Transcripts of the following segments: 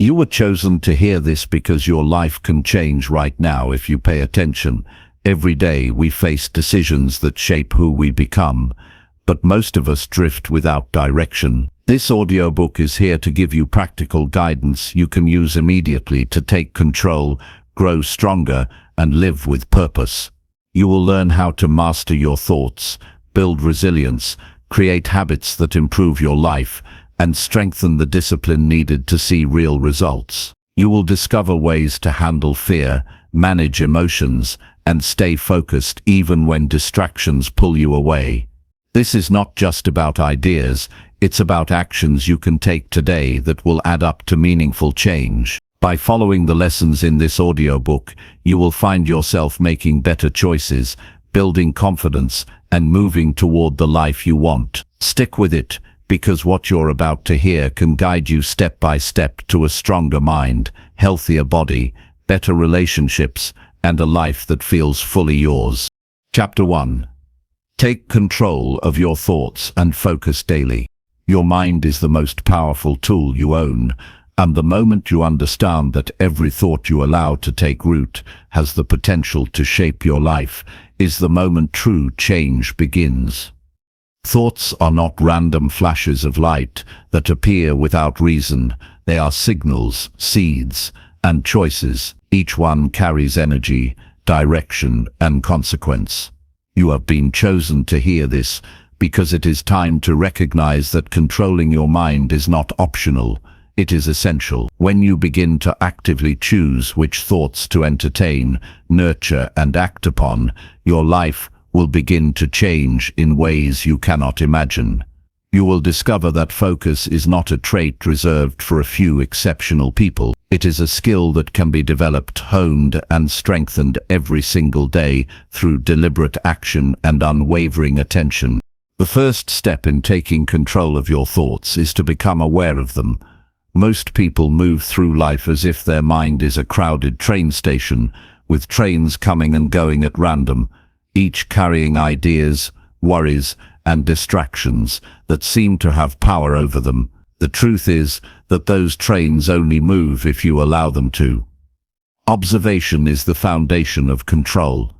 You were chosen to hear this because your life can change right now if you pay attention. Every day we face decisions that shape who we become, but most of us drift without direction. This audiobook is here to give you practical guidance you can use immediately to take control, grow stronger, and live with purpose. You will learn how to master your thoughts, build resilience, create habits that improve your life, and strengthen the discipline needed to see real results. You will discover ways to handle fear, manage emotions, and stay focused even when distractions pull you away. This is not just about ideas, it's about actions you can take today that will add up to meaningful change. By following the lessons in this audiobook, you will find yourself making better choices, building confidence, and moving toward the life you want. Stick with it, because what you're about to hear can guide you step by step to a stronger mind, healthier body, better relationships, and a life that feels fully yours. Chapter 1. Take control of your thoughts and focus daily. Your mind is the most powerful tool you own, and the moment you understand that every thought you allow to take root has the potential to shape your life, is the moment true change begins. Thoughts are not random flashes of light that appear without reason. They are signals, seeds, and choices. Each one carries energy, direction, and consequence. You have been chosen to hear this because it is time to recognize that controlling your mind is not optional. It is essential. When you begin to actively choose which thoughts to entertain, nurture, and act upon, your life will begin to change in ways you cannot imagine. You will discover that focus is not a trait reserved for a few exceptional people. It is a skill that can be developed, honed, and strengthened every single day through deliberate action and unwavering attention. The first step in taking control of your thoughts is to become aware of them. Most people move through life as if their mind is a crowded train station, with trains coming and going at random, each carrying ideas, worries, and distractions that seem to have power over them. The truth is that those trains only move if you allow them to. Observation is the foundation of control.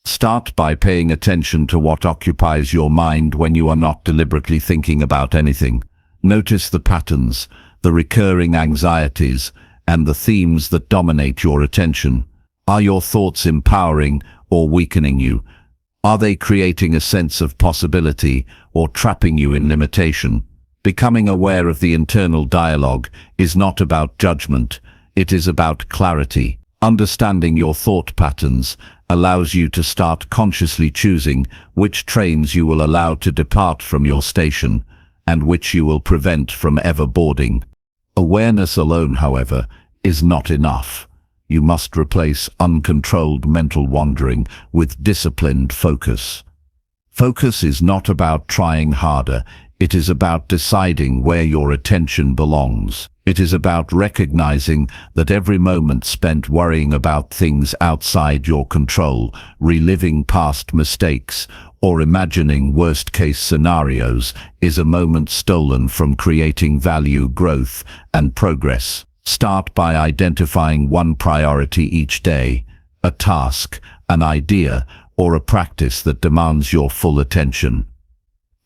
Start by paying attention to what occupies your mind when you are not deliberately thinking about anything. Notice the patterns, the recurring anxieties, and the themes that dominate your attention. Are your thoughts empowering or weakening you? Are they creating a sense of possibility or trapping you in limitation? Becoming aware of the internal dialogue is not about judgment, it is about clarity. Understanding your thought patterns allows you to start consciously choosing which trains you will allow to depart from your station and which you will prevent from ever boarding. Awareness alone, however, is not enough. You must replace uncontrolled mental wandering with disciplined focus. Focus is not about trying harder, it is about deciding where your attention belongs. It is about recognizing that every moment spent worrying about things outside your control, reliving past mistakes, or imagining worst-case scenarios is a moment stolen from creating value, growth, and progress. Start by identifying one priority each day, a task, an idea, or a practice that demands your full attention.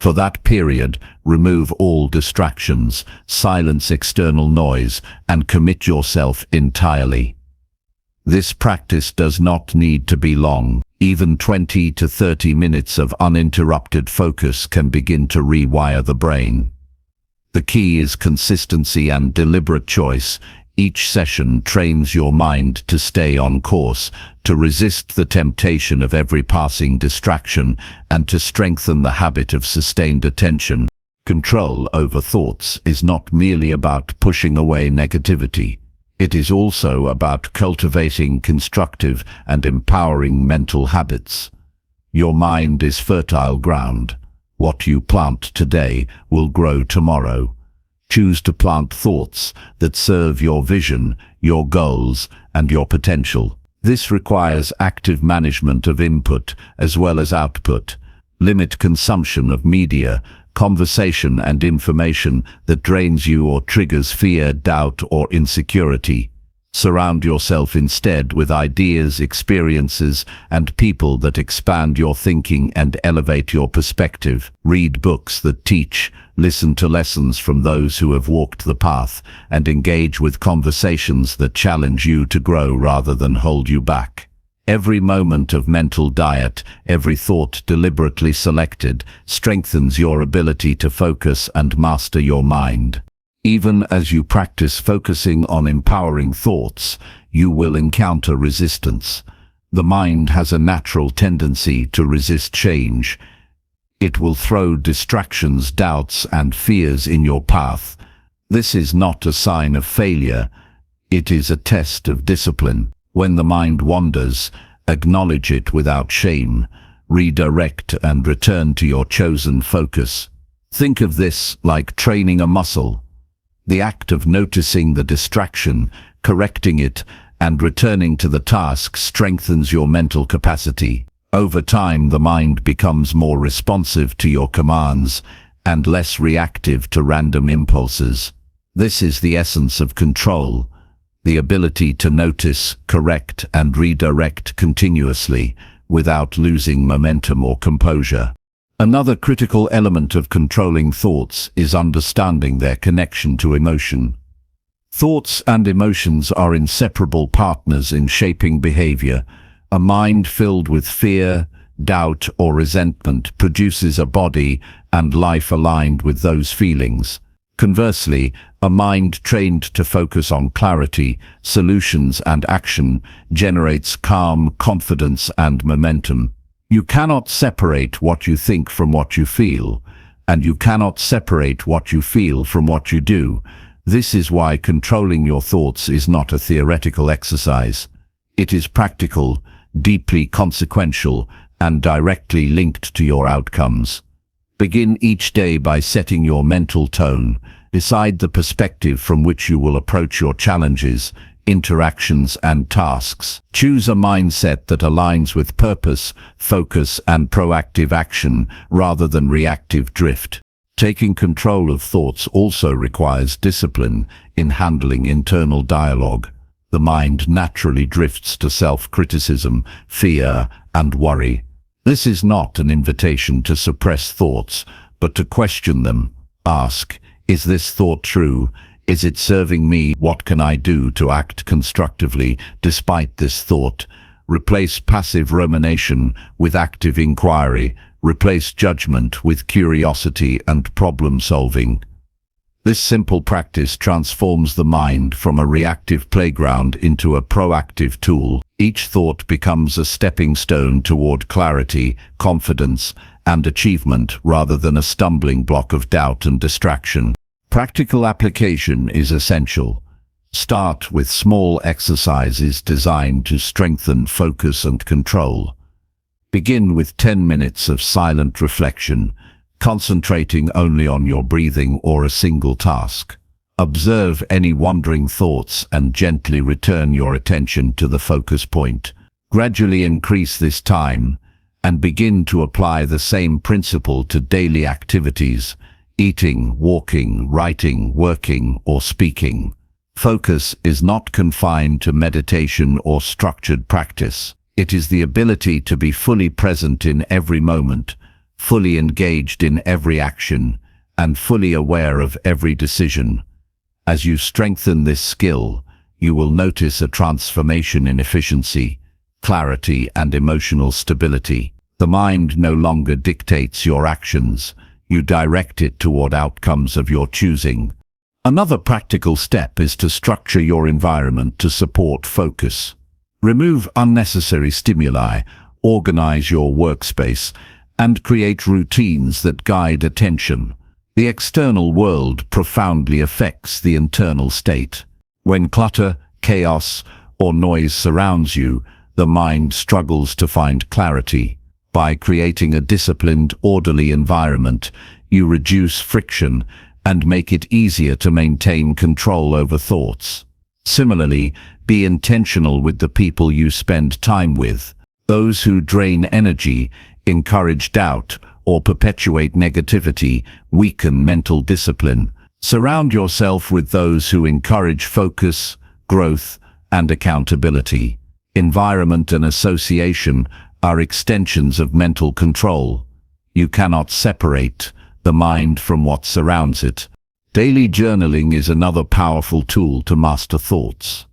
For that period, remove all distractions, silence external noise, and commit yourself entirely. This practice does not need to be long. Even 20 to 30 minutes of uninterrupted focus can begin to rewire the brain. The key is consistency and deliberate choice. Each session trains your mind to stay on course, to resist the temptation of every passing distraction, and to strengthen the habit of sustained attention. Control over thoughts is not merely about pushing away negativity. It is also about cultivating constructive and empowering mental habits. Your mind is fertile ground. What you plant today will grow tomorrow. Choose to plant thoughts that serve your vision, your goals, and your potential. This requires active management of input as well as output. Limit consumption of media, conversation and information that drains you or triggers fear, doubt, or insecurity. Surround yourself instead with ideas, experiences, and people that expand your thinking and elevate your perspective. Read books that teach, listen to lessons from those who have walked the path, and engage with conversations that challenge you to grow rather than hold you back. Every moment of mental diet, every thought deliberately selected, strengthens your ability to focus and master your mind. Even as you practice focusing on empowering thoughts, you will encounter resistance. The mind has a natural tendency to resist change. It will throw distractions, doubts, and fears in your path. This is not a sign of failure. It is a test of discipline. When the mind wanders, acknowledge it without shame. Redirect and return to your chosen focus. Think of this like training a muscle. The act of noticing the distraction, correcting it, and returning to the task strengthens your mental capacity. Over time, the mind becomes more responsive to your commands and less reactive to random impulses. This is the essence of control, the ability to notice, correct, and redirect continuously without losing momentum or composure. Another critical element of controlling thoughts is understanding their connection to emotion. Thoughts and emotions are inseparable partners in shaping behavior. A mind filled with fear, doubt, or resentment produces a body and life aligned with those feelings. Conversely, a mind trained to focus on clarity, solutions, and action generates calm, confidence, and momentum. You cannot separate what you think from what you feel, and you cannot separate what you feel from what you do. This is why controlling your thoughts is not a theoretical exercise. It is practical, deeply consequential, and directly linked to your outcomes. Begin each day by setting your mental tone. Decide the perspective from which you will approach your challenges, interactions, and tasks. Choose a mindset that aligns with purpose, focus, and proactive action rather than reactive drift. Taking control of thoughts also requires discipline in handling internal dialogue. The mind naturally drifts to self-criticism, fear, and worry. This is not an invitation to suppress thoughts, but to question them. Ask, is this thought true? Is it serving me? What can I do to act constructively despite this thought? Replace passive rumination with active inquiry. Replace judgment with curiosity and problem solving. This simple practice transforms the mind from a reactive playground into a proactive tool. Each thought becomes a stepping stone toward clarity, confidence, and achievement rather than a stumbling block of doubt and distraction. Practical application is essential. Start with small exercises designed to strengthen focus and control. Begin with 10 minutes of silent reflection, concentrating only on your breathing or a single task. Observe any wandering thoughts and gently return your attention to the focus point. Gradually increase this time and begin to apply the same principle to daily activities: eating, walking, writing, working, or speaking. Focus is not confined to meditation or structured practice. It is the ability to be fully present in every moment, fully engaged in every action, and fully aware of every decision. As you strengthen this skill, you will notice a transformation in efficiency, clarity, and emotional stability. The mind no longer dictates your actions. You direct it toward outcomes of your choosing. Another practical step is to structure your environment to support focus. Remove unnecessary stimuli, organize your workspace, and create routines that guide attention. The external world profoundly affects the internal state. When clutter, chaos, or noise surrounds you, the mind struggles to find clarity. By creating a disciplined, orderly environment, you reduce friction and make it easier to maintain control over thoughts. Similarly, be intentional with the people you spend time with. Those who drain energy, encourage doubt, or perpetuate negativity weaken mental discipline. Surround yourself with those who encourage focus, growth, and accountability. Environment and association are extensions of mental control. You cannot separate the mind from what surrounds it. Daily journaling is another powerful tool to master thoughts.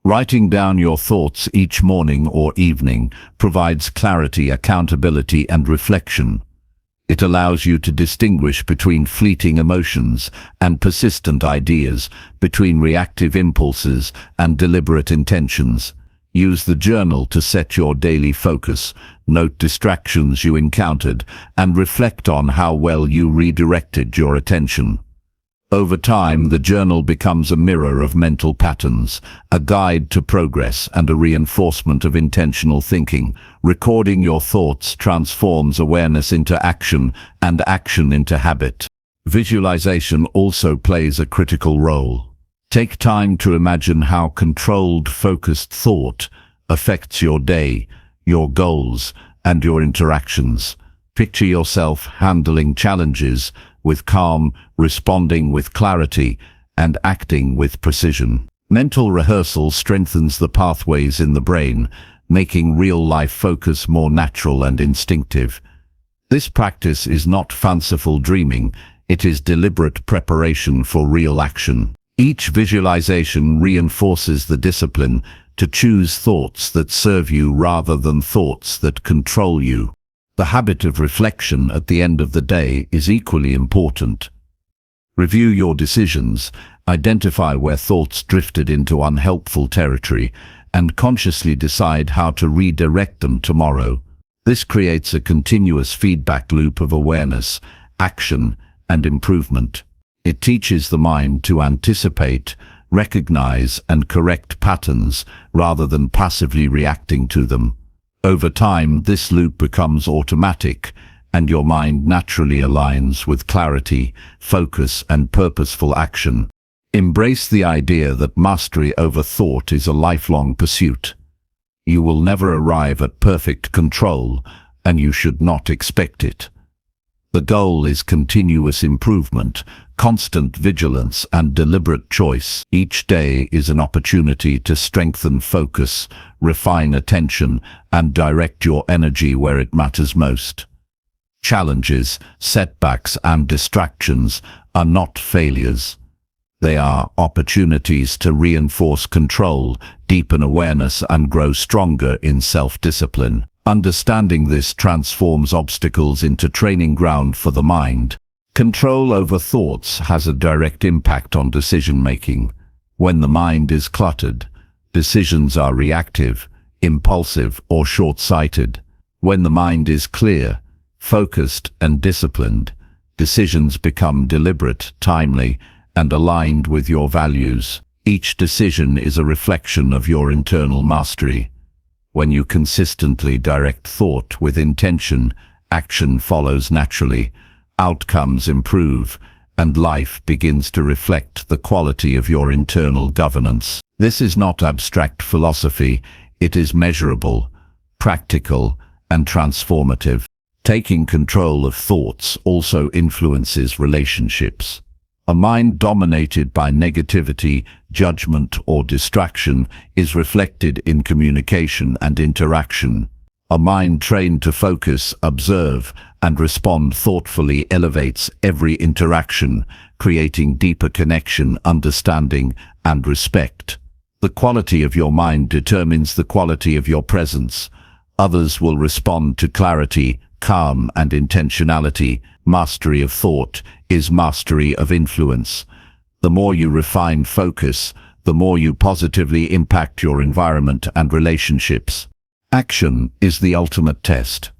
Writing down your thoughts each morning or evening provides clarity, accountability, and reflection. It allows you to distinguish between fleeting emotions and persistent ideas, between reactive impulses and deliberate intentions. Use the journal to set your daily focus, note distractions you encountered, and reflect on how well you redirected your attention. Over time, the journal becomes a mirror of mental patterns, a guide to progress and a reinforcement of intentional thinking. Recording your thoughts transforms awareness into action and action into habit. Visualization also plays a critical role. Take time to imagine how controlled, focused thought affects your day, your goals, and your interactions. Picture yourself handling challenges with calm, responding with clarity, and acting with precision. Mental rehearsal strengthens the pathways in the brain, making real-life focus more natural and instinctive. This practice is not fanciful dreaming, it is deliberate preparation for real action. Each visualization reinforces the discipline to choose thoughts that serve you rather than thoughts that control you. The habit of reflection at the end of the day is equally important. Review your decisions, identify where thoughts drifted into unhelpful territory, and consciously decide how to redirect them tomorrow. This creates a continuous feedback loop of awareness, action, and improvement. It teaches the mind to anticipate, recognize, and correct patterns rather than passively reacting to them. Over time, this loop becomes automatic, and your mind naturally aligns with clarity, focus, and purposeful action. Embrace the idea that mastery over thought is a lifelong pursuit. You will never arrive at perfect control, and you should not expect it. The goal is continuous improvement, constant vigilance, and deliberate choice. Each day is an opportunity to strengthen focus, refine attention, and direct your energy where it matters most. Challenges, setbacks, and distractions are not failures. They are opportunities to reinforce control, deepen awareness, and grow stronger in self-discipline. Understanding this transforms obstacles into training ground for the mind. Control over thoughts has a direct impact on decision-making. When the mind is cluttered, decisions are reactive, impulsive, or short-sighted. When the mind is clear, focused, and disciplined, decisions become deliberate, timely, and aligned with your values. Each decision is a reflection of your internal mastery. When you consistently direct thought with intention, action follows naturally, outcomes improve, and life begins to reflect the quality of your internal governance. This is not abstract philosophy, it is measurable, practical, and transformative. Taking control of thoughts also influences relationships. A mind dominated by negativity, judgment, or distraction is reflected in communication and interaction. A mind trained to focus, observe, and respond thoughtfully elevates every interaction, creating deeper connection, understanding, and respect. The quality of your mind determines the quality of your presence. Others will respond to clarity, calm, and intentionality. Mastery of thought is mastery of influence. The more you refine focus, the more you positively impact your environment and relationships. Action is the ultimate test.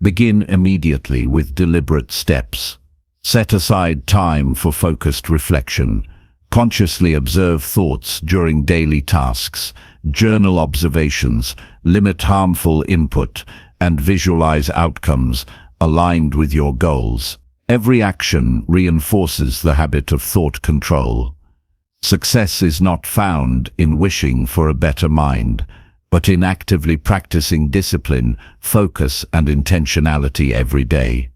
Begin immediately with deliberate steps. Set aside time for focused reflection. Consciously observe thoughts during daily tasks. Journal observations, limit harmful input, and visualize outcomes aligned with your goals. Every action reinforces the habit of thought control. Success is not found in wishing for a better mind, but in actively practicing discipline, focus, and intentionality every day.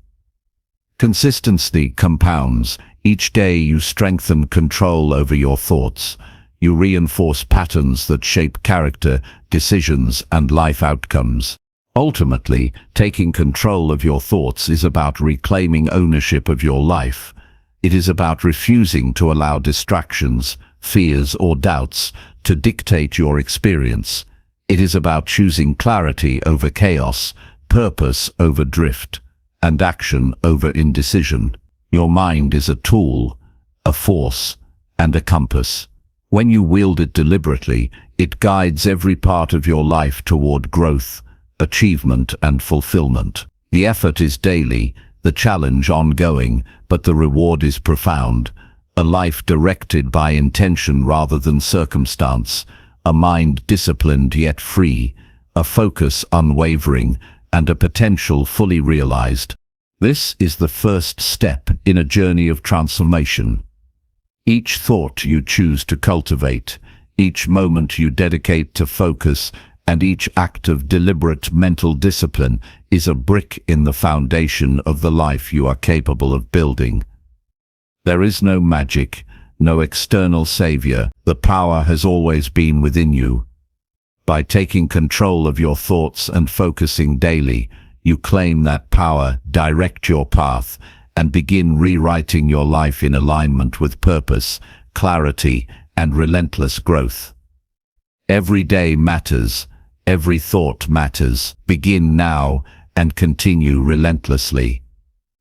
Consistency compounds. Each day you strengthen control over your thoughts. You reinforce patterns that shape character, decisions, and life outcomes. Ultimately, taking control of your thoughts is about reclaiming ownership of your life. It is about refusing to allow distractions, fears, or doubts to dictate your experience. It is about choosing clarity over chaos, purpose over drift, and action over indecision. Your mind is a tool, a force, and a compass. When you wield it deliberately, it guides every part of your life toward growth, achievement, and fulfillment. The effort is daily, the challenge ongoing, but the reward is profound. A life directed by intention rather than circumstance, a mind disciplined yet free, a focus unwavering, and a potential fully realized. This is the first step in a journey of transformation. Each thought you choose to cultivate, each moment you dedicate to focus, and each act of deliberate mental discipline is a brick in the foundation of the life you are capable of building. There is no magic, no external savior. The power has always been within you. By taking control of your thoughts and focusing daily, you claim that power, direct your path, and begin rewriting your life in alignment with purpose, clarity, and relentless growth. Every day matters. Every thought matters. Begin now and continue relentlessly.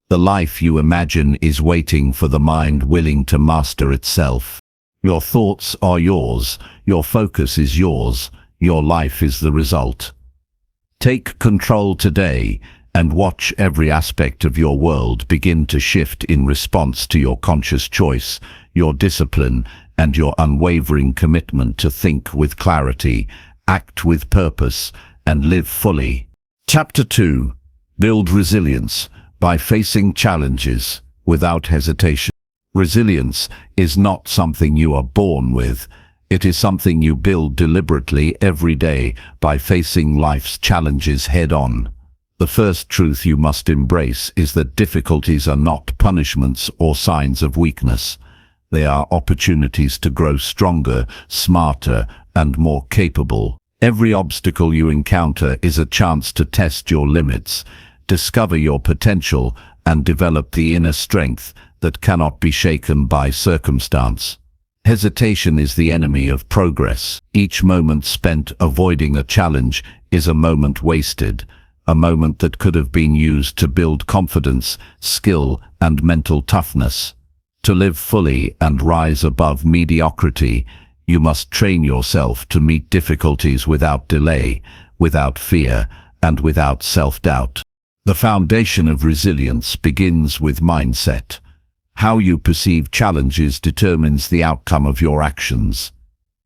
The life you imagine is waiting for the mind willing to master itself. Your thoughts are yours. Your focus is yours. Your life is the result. Take control today and watch every aspect of your world begin to shift in response to your conscious choice, your discipline, and your unwavering commitment to think with clarity, act with purpose, and live fully. Chapter 2. Build resilience by facing challenges without hesitation. Resilience is not something you are born with. It is something you build deliberately every day by facing life's challenges head-on. The first truth you must embrace is that difficulties are not punishments or signs of weakness. They are opportunities to grow stronger, smarter, and more capable. Every obstacle you encounter is a chance to test your limits, discover your potential, and develop the inner strength that cannot be shaken by circumstance. Hesitation is the enemy of progress. Each moment spent avoiding a challenge is a moment wasted, a moment that could have been used to build confidence, skill, and mental toughness. To live fully and rise above mediocrity, you must train yourself to meet difficulties without delay, without fear, and without self-doubt. The foundation of resilience begins with mindset. How you perceive challenges determines the outcome of your actions.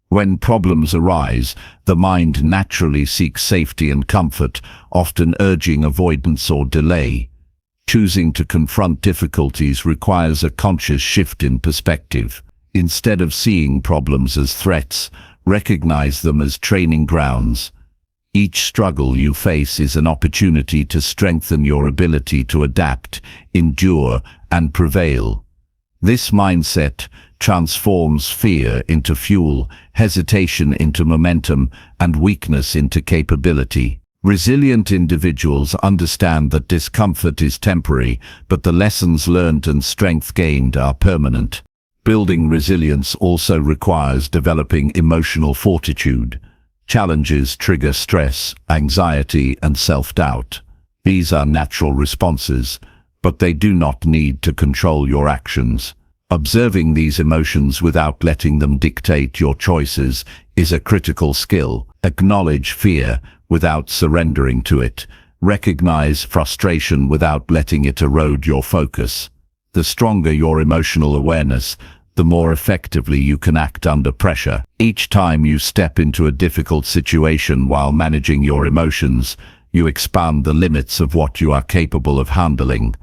When problems arise, the mind naturally seeks safety and comfort, often urging avoidance or delay. Choosing to confront difficulties requires a conscious shift in perspective. Instead of seeing problems as threats, recognize them as training grounds. Each struggle you face is an opportunity to strengthen your ability to adapt, endure, and prevail. This mindset transforms fear into fuel, hesitation into momentum, and weakness into capability. Resilient individuals understand that discomfort is temporary, but the lessons learned and strength gained are permanent. Building resilience also requires developing emotional fortitude. Challenges trigger stress, anxiety, and self-doubt. These are natural responses, but they do not need to control your actions. Observing these emotions without letting them dictate your choices is a critical skill. Acknowledge fear without surrendering to it. Recognize frustration without letting it erode your focus. The stronger your emotional awareness, the more effectively you can act under pressure. Each time you step into a difficult situation while managing your emotions, you expand the limits of what you are capable of handling.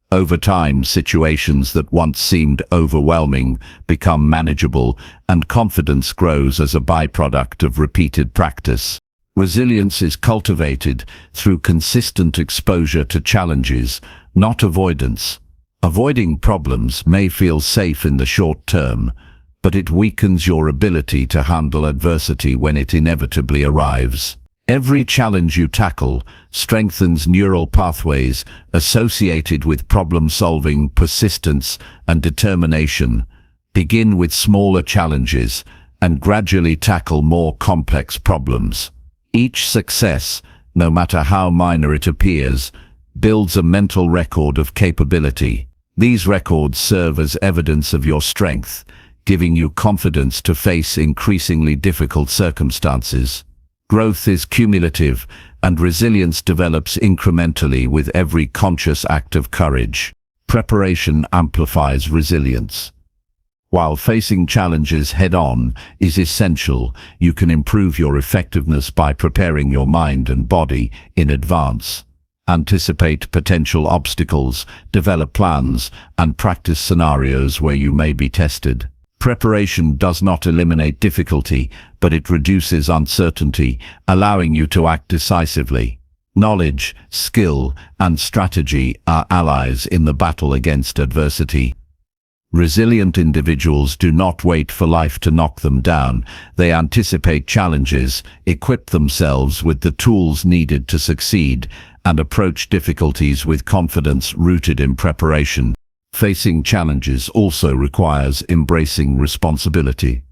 Over time, situations that once seemed overwhelming become manageable, and confidence grows as a byproduct of repeated practice. Resilience is cultivated through consistent exposure to challenges, not avoidance. Avoiding problems may feel safe in the short term, but it weakens your ability to handle adversity when it inevitably arrives. Every challenge you tackle strengthens neural pathways associated with problem-solving, persistence, and determination. Begin with smaller challenges and gradually tackle more complex problems. Each success, no matter how minor it appears, builds a mental record of capability. These records serve as evidence of your strength, giving you confidence to face increasingly difficult circumstances. Growth is cumulative, and resilience develops incrementally with every conscious act of courage. Preparation amplifies resilience. While facing challenges head-on is essential, you can improve your effectiveness by preparing your mind and body in advance. Anticipate potential obstacles, develop plans, and practice scenarios where you may be tested. Preparation does not eliminate difficulty, but it reduces uncertainty, allowing you to act decisively. Knowledge, skill, and strategy are allies in the battle against adversity. Resilient individuals do not wait for life to knock them down. They anticipate challenges, equip themselves with the tools needed to succeed, and approach difficulties with confidence rooted in preparation. Facing challenges also requires embracing responsibility.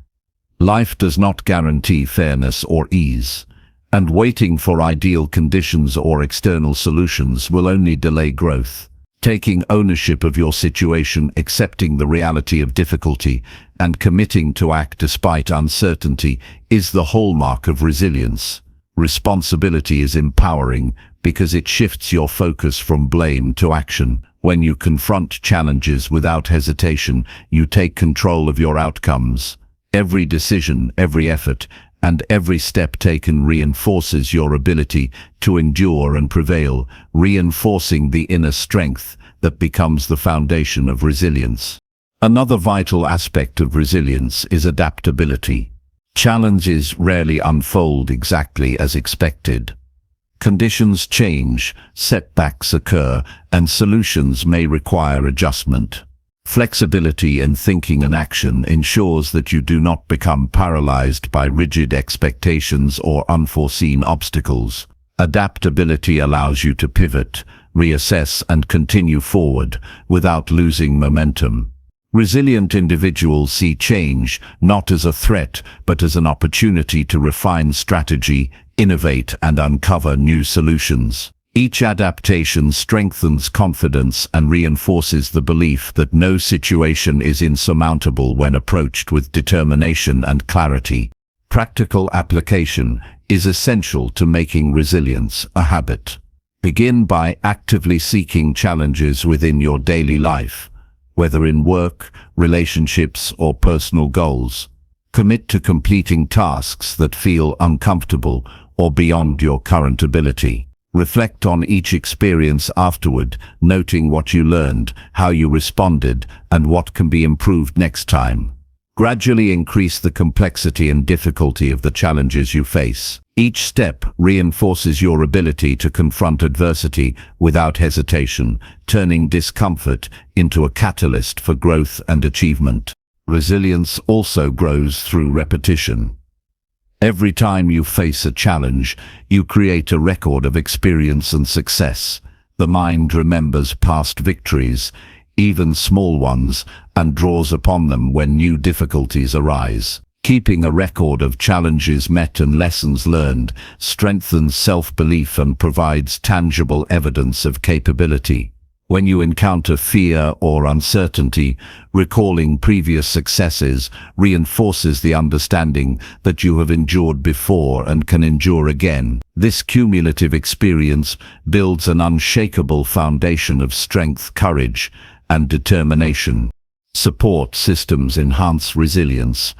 Life does not guarantee fairness or ease, and waiting for ideal conditions or external solutions will only delay growth. Taking ownership of your situation, accepting the reality of difficulty, and committing to act despite uncertainty is the hallmark of resilience. Responsibility is empowering because it shifts your focus from blame to action. When you confront challenges without hesitation, you take control of your outcomes. Every decision, every effort, and every step taken reinforces your ability to endure and prevail, reinforcing the inner strength that becomes the foundation of resilience. Another vital aspect of resilience is adaptability. Challenges rarely unfold exactly as expected. Conditions change, setbacks occur, and solutions may require adjustment. Flexibility in thinking and action ensures that you do not become paralyzed by rigid expectations or unforeseen obstacles. Adaptability allows you to pivot, reassess, and continue forward without losing momentum. Resilient individuals see change not as a threat, but as an opportunity to refine strategy, innovate, and uncover new solutions. Each adaptation strengthens confidence and reinforces the belief that no situation is insurmountable when approached with determination and clarity. Practical application is essential to making resilience a habit. Begin by actively seeking challenges within your daily life, whether in work, relationships, or personal goals. Commit to completing tasks that feel uncomfortable or beyond your current ability. Reflect on each experience afterward, noting what you learned, how you responded, and what can be improved next time. Gradually increase the complexity and difficulty of the challenges you face. Each step reinforces your ability to confront adversity without hesitation, turning discomfort into a catalyst for growth and achievement. Resilience also grows through repetition. Every time you face a challenge, you create a record of experience and success. The mind remembers past victories, even small ones, and draws upon them when new difficulties arise. Keeping a record of challenges met and lessons learned strengthens self-belief and provides tangible evidence of capability. When you encounter fear or uncertainty, recalling previous successes reinforces the understanding that you have endured before and can endure again. This cumulative experience builds an unshakable foundation of strength, courage, and determination. Support systems enhance resilience,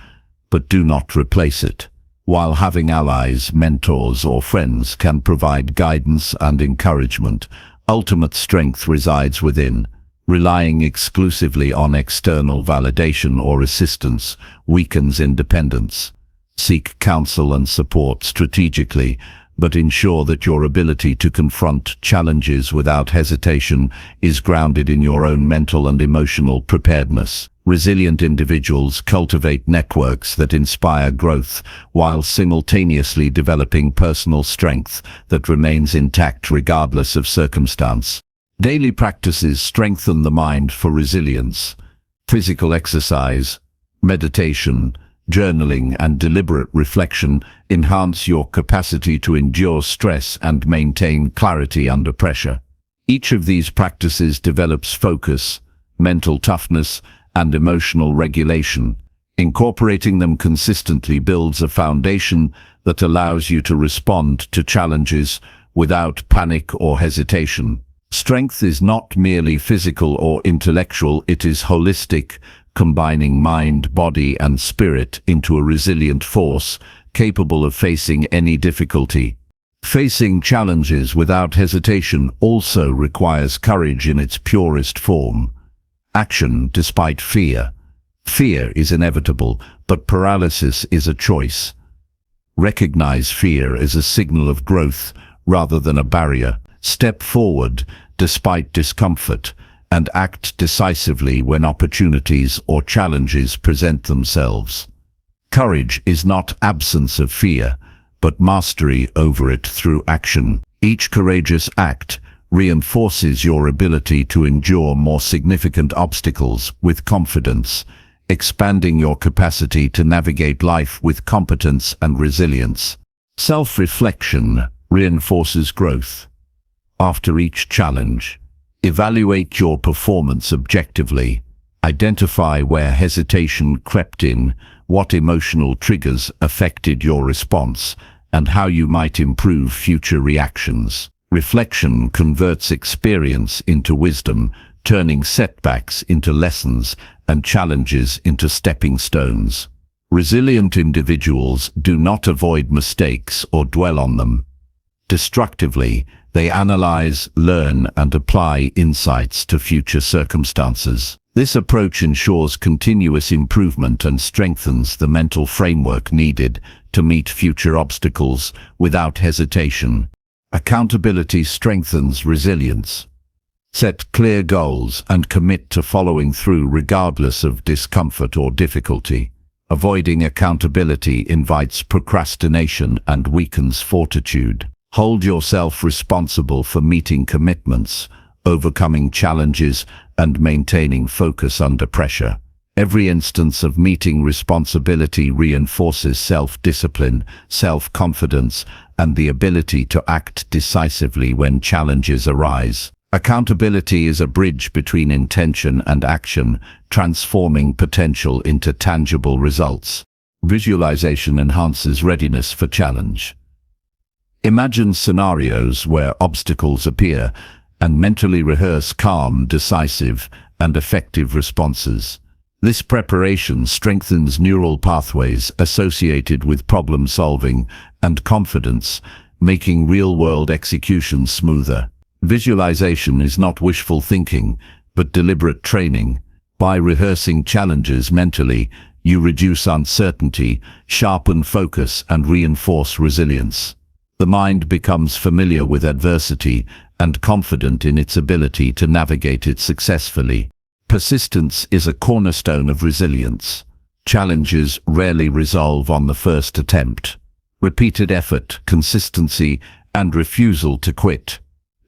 but do not replace it. While having allies, mentors, or friends can provide guidance and encouragement, ultimate strength resides within. Relying exclusively on external validation or assistance weakens independence. Seek counsel and support strategically, but ensure that your ability to confront challenges without hesitation is grounded in your own mental and emotional preparedness. Resilient individuals cultivate networks that inspire growth while simultaneously developing personal strength that remains intact regardless of circumstance. Daily practices strengthen the mind for resilience. Physical exercise, meditation, journaling, and deliberate reflection enhance your capacity to endure stress and maintain clarity under pressure. Each of these practices develops focus, mental toughness, and emotional regulation. Incorporating them consistently builds a foundation that allows you to respond to challenges without panic or hesitation. Strength is not merely physical or intellectual, it is holistic, combining mind, body, and spirit into a resilient force capable of facing any difficulty. Facing challenges without hesitation also requires courage in its purest form. Action despite fear. Fear is inevitable, but paralysis is a choice. Recognize fear as a signal of growth rather than a barrier. Step forward despite discomfort and act decisively when opportunities or challenges present themselves. Courage is not absence of fear, but mastery over it through action. Each courageous act reinforces your ability to endure more significant obstacles with confidence, expanding your capacity to navigate life with competence and resilience. Self-reflection reinforces growth. After each challenge, evaluate your performance objectively. Identify where hesitation crept in, what emotional triggers affected your response, and how you might improve future reactions. Reflection converts experience into wisdom, turning setbacks into lessons and challenges into stepping stones. Resilient individuals do not avoid mistakes or dwell on them. Destructively, they analyze, learn, and apply insights to future circumstances. This approach ensures continuous improvement and strengthens the mental framework needed to meet future obstacles without hesitation. Accountability strengthens resilience. Set clear goals and commit to following through regardless of discomfort or difficulty. Avoiding accountability invites procrastination and weakens fortitude. Hold yourself responsible for meeting commitments, overcoming challenges, and maintaining focus under pressure. Every instance of meeting responsibility reinforces self-discipline, self-confidence, and the ability to act decisively when challenges arise. Accountability is a bridge between intention and action, transforming potential into tangible results. Visualization enhances readiness for challenge. Imagine scenarios where obstacles appear and mentally rehearse calm, decisive, and effective responses. This preparation strengthens neural pathways associated with problem solving and confidence, making real-world execution smoother. Visualization is not wishful thinking, but deliberate training. By rehearsing challenges mentally, you reduce uncertainty, sharpen focus, and reinforce resilience. The mind becomes familiar with adversity and confident in its ability to navigate it successfully. Persistence is a cornerstone of resilience. Challenges rarely resolve on the first attempt. Repeated effort, consistency, and refusal to quit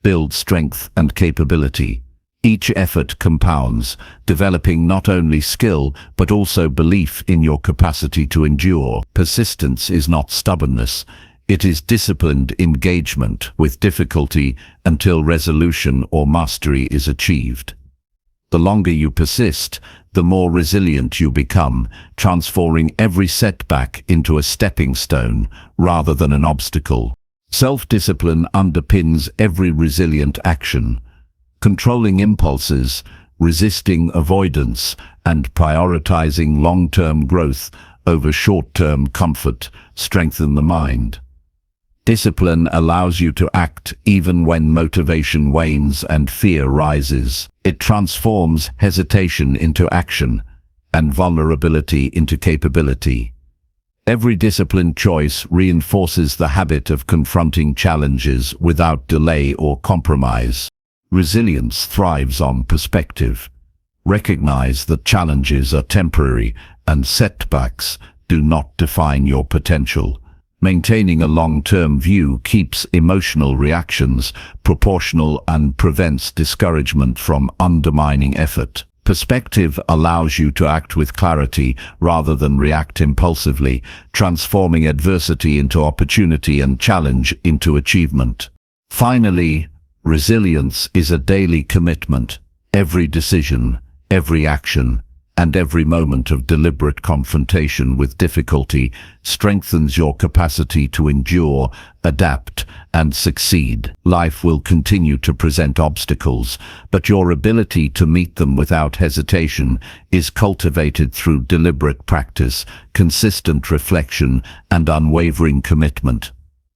build strength and capability. Each effort compounds, developing not only skill but also belief in your capacity to endure. Persistence is not stubbornness. It is disciplined engagement with difficulty until resolution or mastery is achieved. The longer you persist, the more resilient you become, transforming every setback into a stepping stone rather than an obstacle. Self-discipline underpins every resilient action. Controlling impulses, resisting avoidance, and prioritizing long-term growth over short-term comfort strengthen the mind. Discipline allows you to act even when motivation wanes and fear rises. It transforms hesitation into action and vulnerability into capability. Every disciplined choice reinforces the habit of confronting challenges without delay or compromise. Resilience thrives on perspective. Recognize that challenges are temporary and setbacks do not define your potential. Maintaining a long-term view keeps emotional reactions proportional and prevents discouragement from undermining effort. Perspective allows you to act with clarity rather than react impulsively, transforming adversity into opportunity and challenge into achievement. Finally, resilience is a daily commitment. Every decision, every action, and every moment of deliberate confrontation with difficulty strengthens your capacity to endure, adapt, and succeed. Life will continue to present obstacles, but your ability to meet them without hesitation is cultivated through deliberate practice, consistent reflection, and unwavering commitment.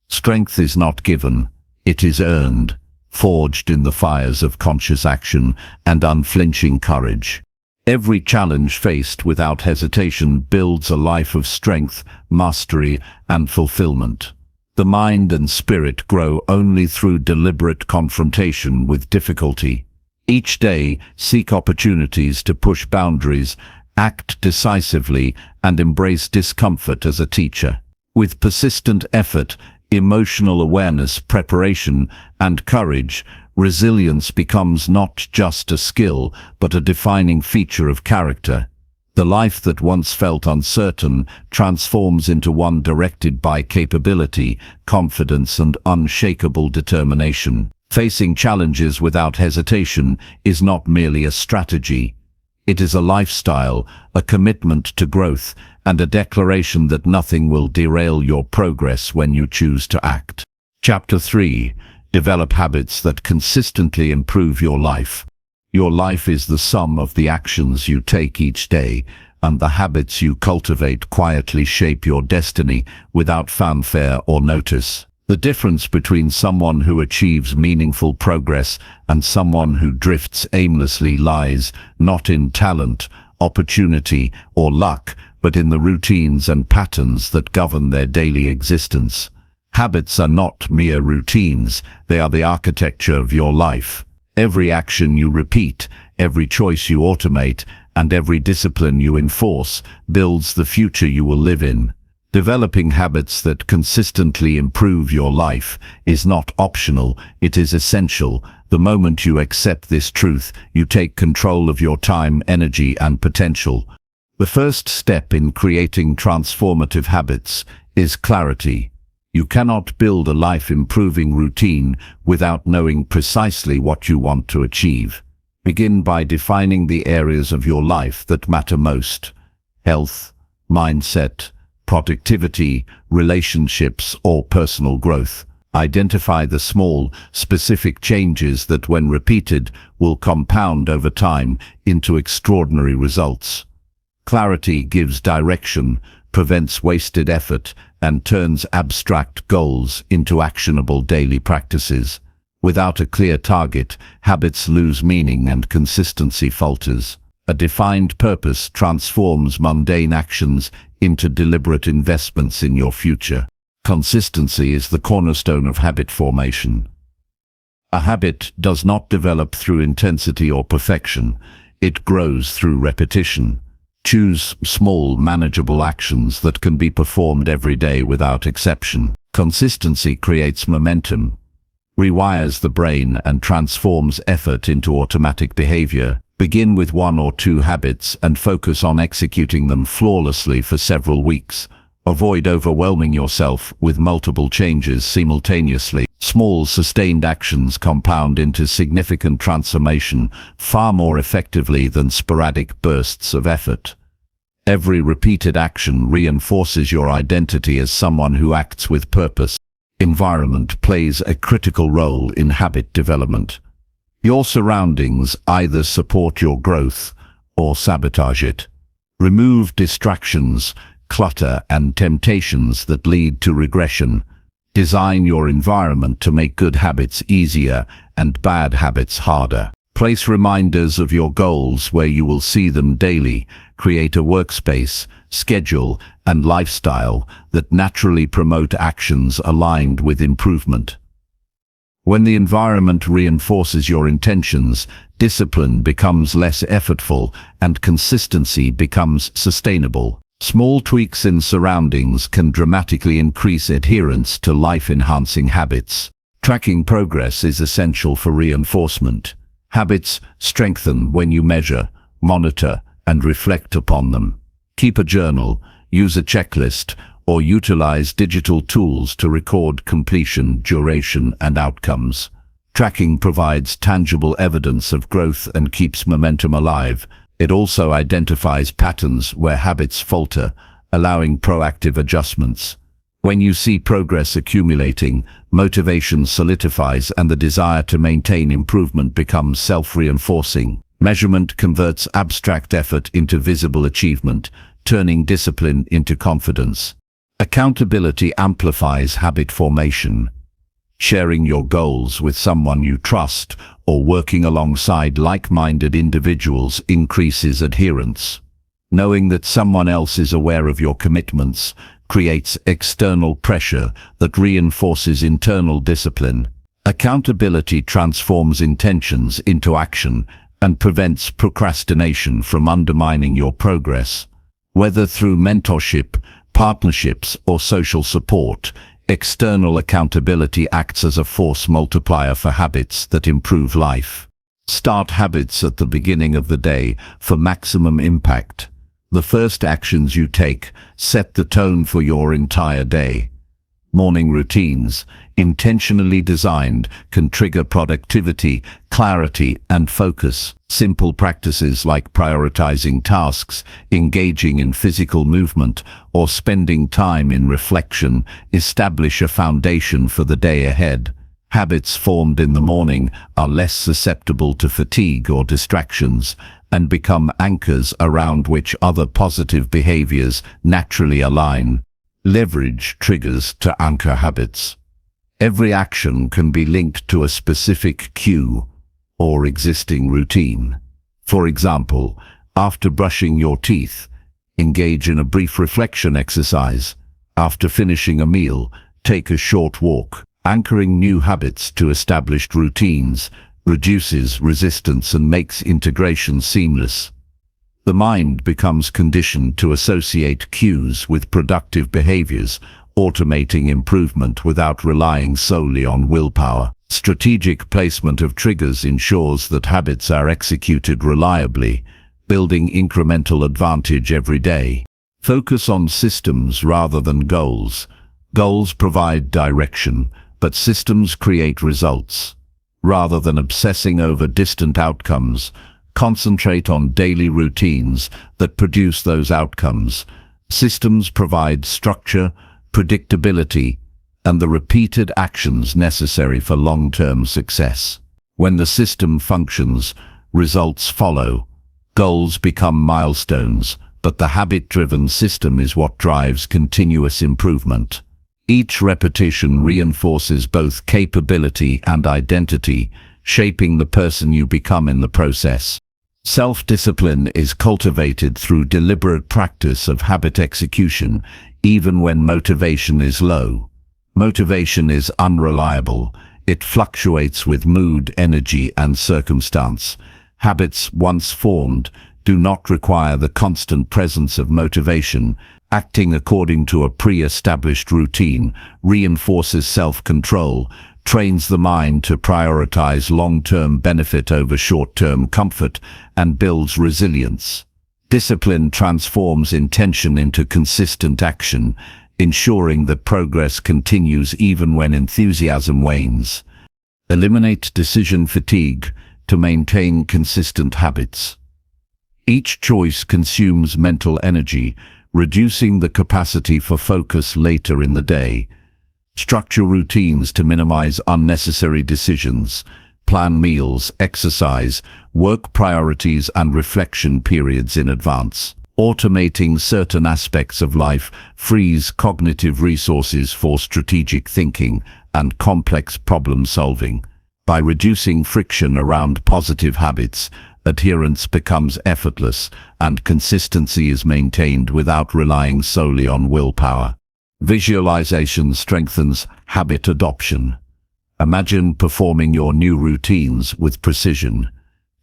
Strength is not given, it is earned, forged in the fires of conscious action and unflinching courage. Every challenge faced without hesitation builds a life of strength, mastery, and fulfillment. The mind and spirit grow only through deliberate confrontation with difficulty. Each day, seek opportunities to push boundaries, act decisively, and embrace discomfort as a teacher. With persistent effort, emotional awareness, preparation, and courage, resilience becomes not just a skill, but a defining feature of character. The life that once felt uncertain transforms into one directed by capability, confidence, and unshakable determination. Facing challenges without hesitation is not merely a strategy. It is a lifestyle, a commitment to growth, and a declaration that nothing will derail your progress when you choose to act. Chapter 3. Develop habits that consistently improve your life. Your life is the sum of the actions you take each day, and the habits you cultivate quietly shape your destiny without fanfare or notice. The difference between someone who achieves meaningful progress and someone who drifts aimlessly lies not in talent, opportunity, or luck, but in the routines and patterns that govern their daily existence. Habits are not mere routines, they are the architecture of your life. Every action you repeat, every choice you automate, and every discipline you enforce builds the future you will live in. Developing habits that consistently improve your life is not optional, it is essential. The moment you accept this truth, you take control of your time, energy, and potential. The first step in creating transformative habits is clarity. You cannot build a life-improving routine without knowing precisely what you want to achieve. Begin by defining the areas of your life that matter most: health, mindset, productivity, relationships, or personal growth. Identify the small, specific changes that, when repeated, will compound over time into extraordinary results. Clarity gives direction, prevents wasted effort, and turns abstract goals into actionable daily practices. Without a clear target, habits lose meaning and consistency falters. A defined purpose transforms mundane actions into deliberate investments in your future. Consistency is the cornerstone of habit formation. A habit does not develop through intensity or perfection. It grows through repetition. Choose small, manageable actions that can be performed every day without exception. Consistency creates momentum, rewires the brain, and transforms effort into automatic behavior. Begin with 1 or 2 habits and focus on executing them flawlessly for several weeks. Avoid overwhelming yourself with multiple changes simultaneously. Small, sustained actions compound into significant transformation far more effectively than sporadic bursts of effort. Every repeated action reinforces your identity as someone who acts with purpose. Environment plays a critical role in habit development. Your surroundings either support your growth or sabotage it. Remove distractions, clutter, and temptations that lead to regression. Design your environment to make good habits easier and bad habits harder. Place reminders of your goals where you will see them daily, create a workspace, schedule, and lifestyle that naturally promote actions aligned with improvement. When the environment reinforces your intentions, discipline becomes less effortful and consistency becomes sustainable. Small tweaks in surroundings can dramatically increase adherence to life-enhancing habits. Tracking progress is essential for reinforcement. Habits strengthen when you measure, monitor, and reflect upon them. Keep a journal, use a checklist, or utilize digital tools to record completion, duration, and outcomes. Tracking provides tangible evidence of growth and keeps momentum alive. It also identifies patterns where habits falter, allowing proactive adjustments. When you see progress accumulating, motivation solidifies and the desire to maintain improvement becomes self-reinforcing. Measurement converts abstract effort into visible achievement, turning discipline into confidence. Accountability amplifies habit formation. Sharing your goals with someone you trust or working alongside like-minded individuals increases adherence. Knowing that someone else is aware of your commitments creates external pressure that reinforces internal discipline. Accountability transforms intentions into action and prevents procrastination from undermining your progress. Whether through mentorship, partnerships, or social support, external accountability acts as a force multiplier for habits that improve life. Start habits at the beginning of the day for maximum impact. The first actions you take set the tone for your entire day. Morning routines, intentionally designed, can trigger productivity, clarity, and focus. Simple practices like prioritizing tasks, engaging in physical movement, or spending time in reflection establish a foundation for the day ahead. Habits formed in the morning are less susceptible to fatigue or distractions and become anchors around which other positive behaviors naturally align. Leverage triggers to anchor habits. Every action can be linked to a specific cue or existing routine. For example, after brushing your teeth, engage in a brief reflection exercise. After finishing a meal, take a short walk. Anchoring new habits to established routines reduces resistance and makes integration seamless. The mind becomes conditioned to associate cues with productive behaviors, automating improvement without relying solely on willpower. Strategic placement of triggers ensures that habits are executed reliably, building incremental advantage every day. Focus on systems rather than goals. Goals provide direction, but systems create results. Rather than obsessing over distant outcomes, concentrate on daily routines that produce those outcomes. Systems provide structure, predictability, and the repeated actions necessary for long-term success. When the system functions, results follow. Goals become milestones, but the habit-driven system is what drives continuous improvement. Each repetition reinforces both capability and identity, shaping the person you become in the process. Self-discipline is cultivated through deliberate practice of habit execution, even when motivation is low. Motivation is unreliable. It fluctuates with mood, energy, and circumstance. Habits once formed do not require the constant presence of motivation. Acting according to a pre-established routine reinforces self-control, trains the mind to prioritize long-term benefit over short-term comfort, and builds resilience. Discipline transforms intention into consistent action, ensuring that progress continues even when enthusiasm wanes. Eliminate decision fatigue to maintain consistent habits. Each choice consumes mental energy, reducing the capacity for focus later in the day. Structure routines to minimize unnecessary decisions. Plan meals, exercise, work priorities, and reflection periods in advance. Automating certain aspects of life frees cognitive resources for strategic thinking and complex problem solving. By reducing friction around positive habits, adherence becomes effortless, and consistency is maintained without relying solely on willpower. Visualization strengthens habit adoption. Imagine performing your new routines with precision,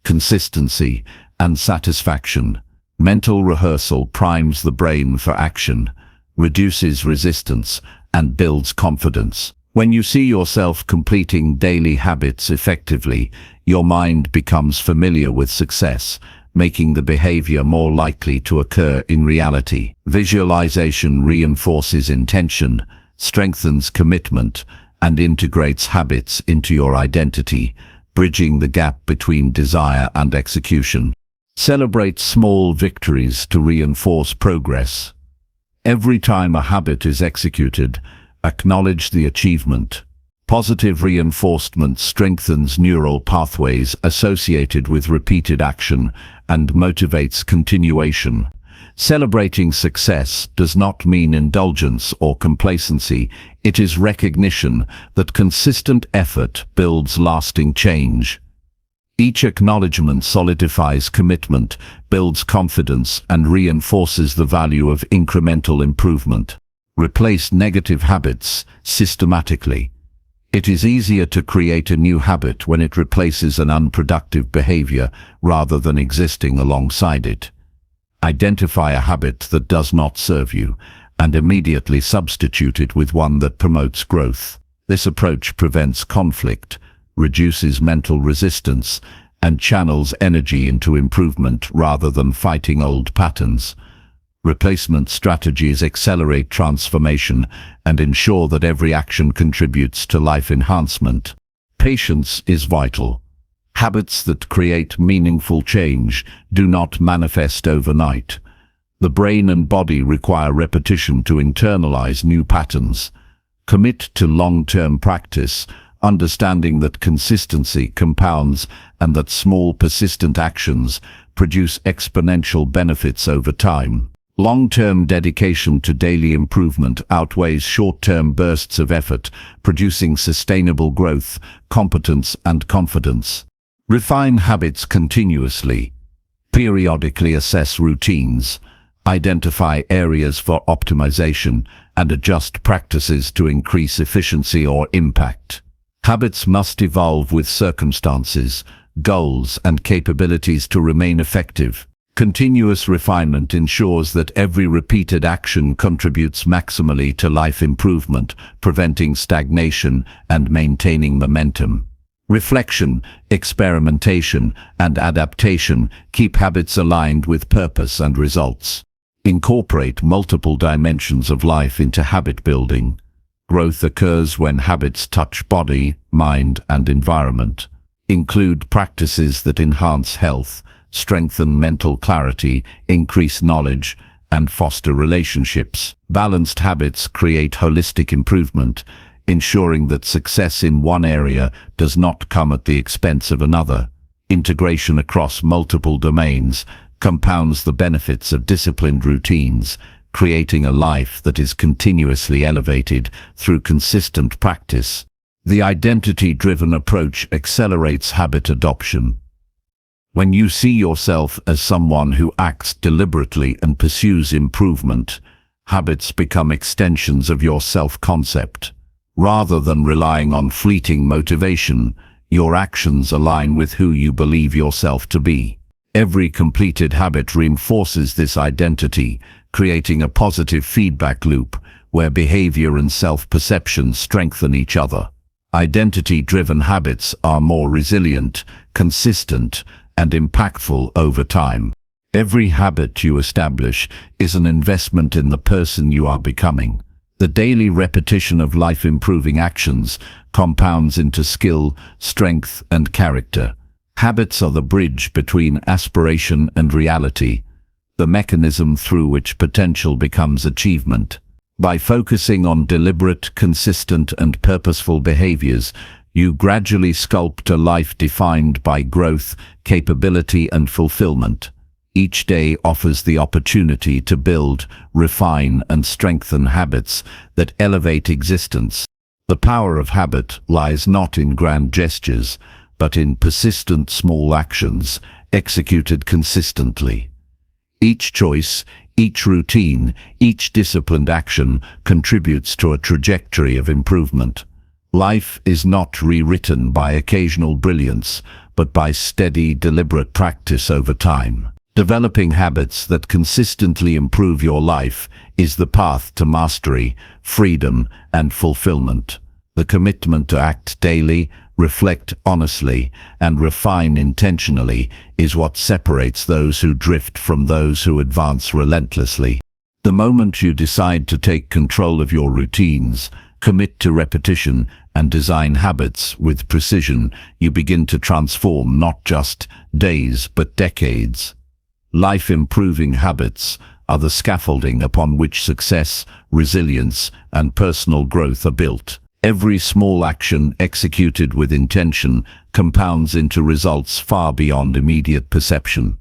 consistency, and satisfaction. Mental rehearsal primes the brain for action, reduces resistance, and builds confidence. When you see yourself completing daily habits effectively, your mind becomes familiar with success, making the behavior more likely to occur in reality. Visualization reinforces intention, strengthens commitment, and integrates habits into your identity, bridging the gap between desire and execution. Celebrate small victories to reinforce progress. Every time a habit is executed, acknowledge the achievement. Positive reinforcement strengthens neural pathways associated with repeated action and motivates continuation. Celebrating success does not mean indulgence or complacency. It is recognition that consistent effort builds lasting change. Each acknowledgement solidifies commitment, builds confidence, and reinforces the value of incremental improvement. Replace negative habits systematically. It is easier to create a new habit when it replaces an unproductive behavior rather than existing alongside it. Identify a habit that does not serve you and immediately substitute it with one that promotes growth. This approach prevents conflict, reduces mental resistance, and channels energy into improvement rather than fighting old patterns. Replacement strategies accelerate transformation and ensure that every action contributes to life enhancement. Patience is vital. Habits that create meaningful change do not manifest overnight. The brain and body require repetition to internalize new patterns. Commit to long-term practice, understanding that consistency compounds and that small persistent actions produce exponential benefits over time. Long-term dedication to daily improvement outweighs short-term bursts of effort, producing sustainable growth, competence, and confidence. Refine habits continuously. Periodically assess routines. Identify areas for optimization and adjust practices to increase efficiency or impact. Habits must evolve with circumstances, goals, and capabilities to remain effective. Continuous refinement ensures that every repeated action contributes maximally to life improvement, preventing stagnation and maintaining momentum. Reflection, experimentation, and adaptation keep habits aligned with purpose and results. Incorporate multiple dimensions of life into habit building. Growth occurs when habits touch body, mind, and environment. Include practices that enhance health, strengthen mental clarity, increase knowledge, and foster relationships. Balanced habits create holistic improvement, ensuring that success in one area does not come at the expense of another. Integration across multiple domains compounds the benefits of disciplined routines, creating a life that is continuously elevated through consistent practice. The identity-driven approach accelerates habit adoption. When you see yourself as someone who acts deliberately and pursues improvement, habits become extensions of your self-concept. Rather than relying on fleeting motivation, your actions align with who you believe yourself to be. Every completed habit reinforces this identity, creating a positive feedback loop where behavior and self-perception strengthen each other. Identity-driven habits are more resilient, consistent, and impactful over time. Every habit you establish is an investment in the person you are becoming. The daily repetition of life-improving actions compounds into skill, strength, and character. Habits are the bridge between aspiration and reality, the mechanism through which potential becomes achievement. By focusing on deliberate, consistent, and purposeful behaviors, you gradually sculpt a life defined by growth, capability, and fulfillment. Each day offers the opportunity to build, refine, and strengthen habits that elevate existence. The power of habit lies not in grand gestures, but in persistent small actions, executed consistently. Each choice, each routine, each disciplined action contributes to a trajectory of improvement. Life is not rewritten by occasional brilliance, but by steady, deliberate practice over time. Developing habits that consistently improve your life is the path to mastery, freedom, and fulfillment. The commitment to act daily, reflect honestly, and refine intentionally is what separates those who drift from those who advance relentlessly. The moment you decide to take control of your routines, commit to repetition, and design habits with precision, you begin to transform not just days but decades. Life-improving habits are the scaffolding upon which success, resilience, and personal growth are built. Every small action executed with intention compounds into results far beyond immediate perception.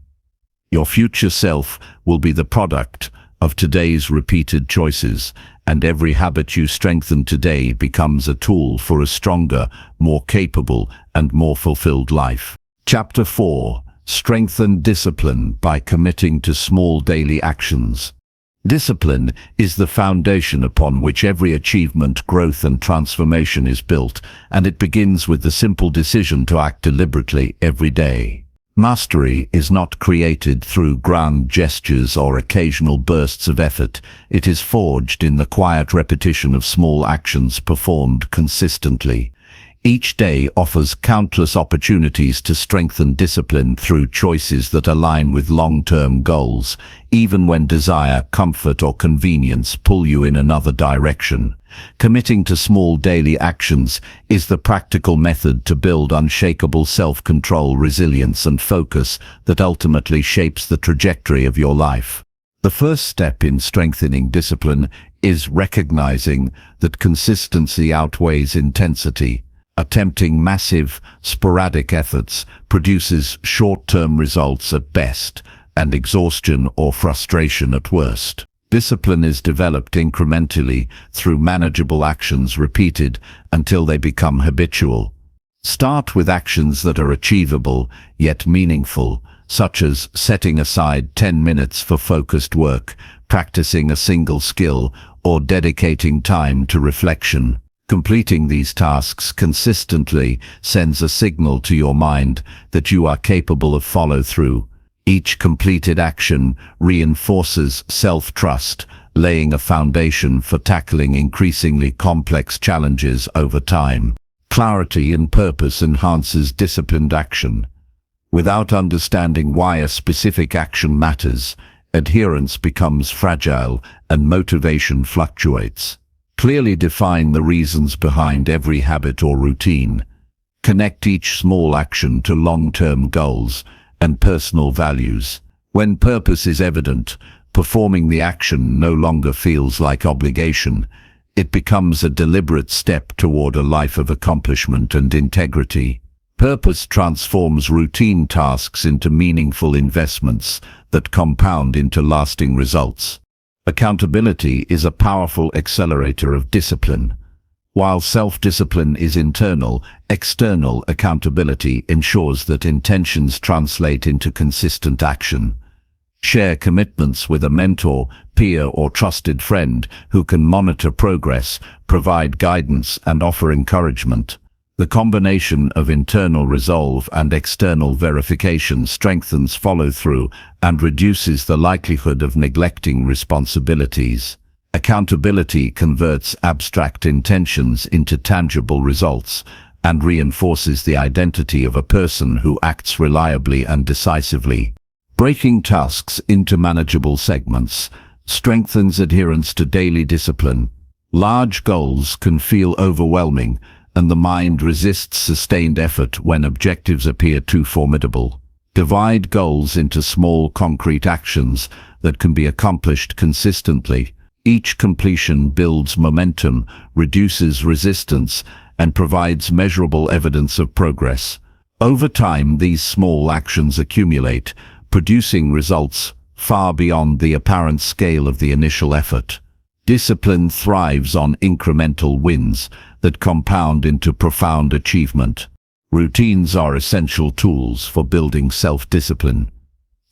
Your future self will be the product of today's repeated choices, and every habit you strengthen today becomes a tool for a stronger, more capable, and more fulfilled life. Chapter 4. Strengthen discipline by committing to small daily actions. Discipline is the foundation upon which every achievement, growth, and transformation is built, and it begins with the simple decision to act deliberately every day. Mastery is not created through grand gestures or occasional bursts of effort. It is forged in the quiet repetition of small actions performed consistently. Each day offers countless opportunities to strengthen discipline through choices that align with long-term goals, even when desire, comfort, or convenience pull you in another direction. Committing to small daily actions is the practical method to build unshakable self-control, resilience, and focus that ultimately shapes the trajectory of your life. The first step in strengthening discipline is recognizing that consistency outweighs intensity. Attempting massive, sporadic efforts produces short-term results at best and exhaustion or frustration at worst. Discipline is developed incrementally through manageable actions repeated until they become habitual. Start with actions that are achievable yet meaningful, such as setting aside 10 minutes for focused work, practicing a single skill, or dedicating time to reflection. Completing these tasks consistently sends a signal to your mind that you are capable of follow-through. Each completed action reinforces self-trust, laying a foundation for tackling increasingly complex challenges over time. Clarity and purpose enhances disciplined action. Without understanding why a specific action matters, adherence becomes fragile and motivation fluctuates. Clearly define the reasons behind every habit or routine. Connect each small action to long-term goals and personal values. When purpose is evident, performing the action no longer feels like obligation. It becomes a deliberate step toward a life of accomplishment and integrity. Purpose transforms routine tasks into meaningful investments that compound into lasting results. Accountability is a powerful accelerator of discipline. While self-discipline is internal, external accountability ensures that intentions translate into consistent action. Share commitments with a mentor, peer, or trusted friend who can monitor progress, provide guidance, and offer encouragement. The combination of internal resolve and external verification strengthens follow-through and reduces the likelihood of neglecting responsibilities. Accountability converts abstract intentions into tangible results and reinforces the identity of a person who acts reliably and decisively. Breaking tasks into manageable segments strengthens adherence to daily discipline. Large goals can feel overwhelming, and the mind resists sustained effort when objectives appear too formidable. Divide goals into small, concrete actions that can be accomplished consistently. Each completion builds momentum, reduces resistance, and provides measurable evidence of progress. Over time, these small actions accumulate, producing results far beyond the apparent scale of the initial effort. Discipline thrives on incremental wins that compound into profound achievement. Routines are essential tools for building self-discipline.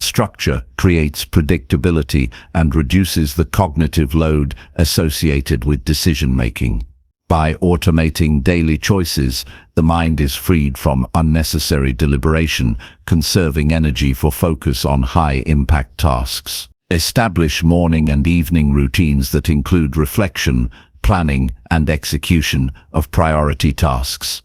Structure creates predictability and reduces the cognitive load associated with decision-making. By automating daily choices, the mind is freed from unnecessary deliberation, conserving energy for focus on high-impact tasks. Establish morning and evening routines that include reflection, planning, and execution of priority tasks.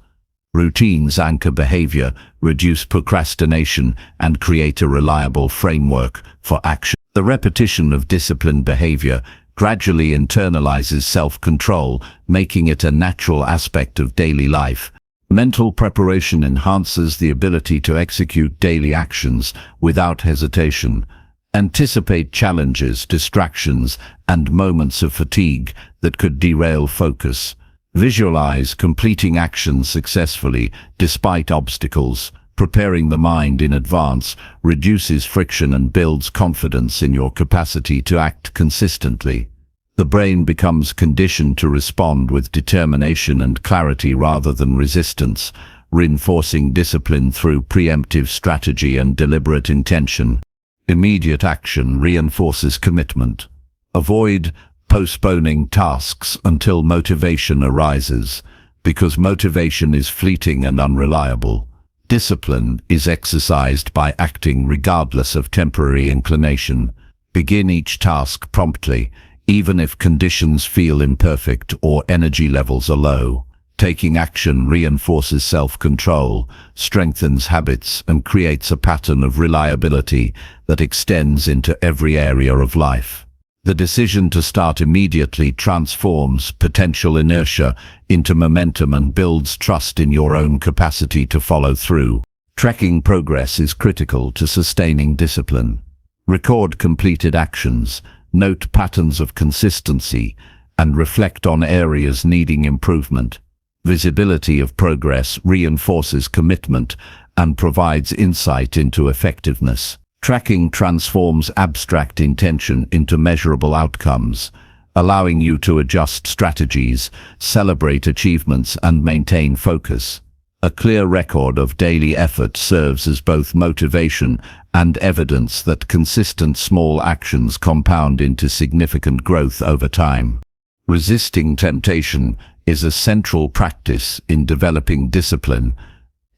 Routines anchor behavior, reduce procrastination, and create a reliable framework for action. The repetition of disciplined behavior gradually internalizes self-control, making it a natural aspect of daily life. Mental preparation enhances the ability to execute daily actions without hesitation. Anticipate challenges, distractions, and moments of fatigue that could derail focus. Visualize completing actions successfully despite obstacles. Preparing the mind in advance reduces friction and builds confidence in your capacity to act consistently. The brain becomes conditioned to respond with determination and clarity rather than resistance, reinforcing discipline through preemptive strategy and deliberate intention. Immediate action reinforces commitment. Avoid postponing tasks until motivation arises, because motivation is fleeting and unreliable. Discipline is exercised by acting regardless of temporary inclination. Begin each task promptly, even if conditions feel imperfect or energy levels are low. Taking action reinforces self-control, strengthens habits, and creates a pattern of reliability that extends into every area of life. The decision to start immediately transforms potential inertia into momentum and builds trust in your own capacity to follow through. Tracking progress is critical to sustaining discipline. Record completed actions, note patterns of consistency, and reflect on areas needing improvement. Visibility of progress reinforces commitment and provides insight into effectiveness. Tracking transforms abstract intention into measurable outcomes, allowing you to adjust strategies, celebrate achievements, and maintain focus. A clear record of daily effort serves as both motivation and evidence that consistent small actions compound into significant growth over time. Resisting temptation is a central practice in developing discipline.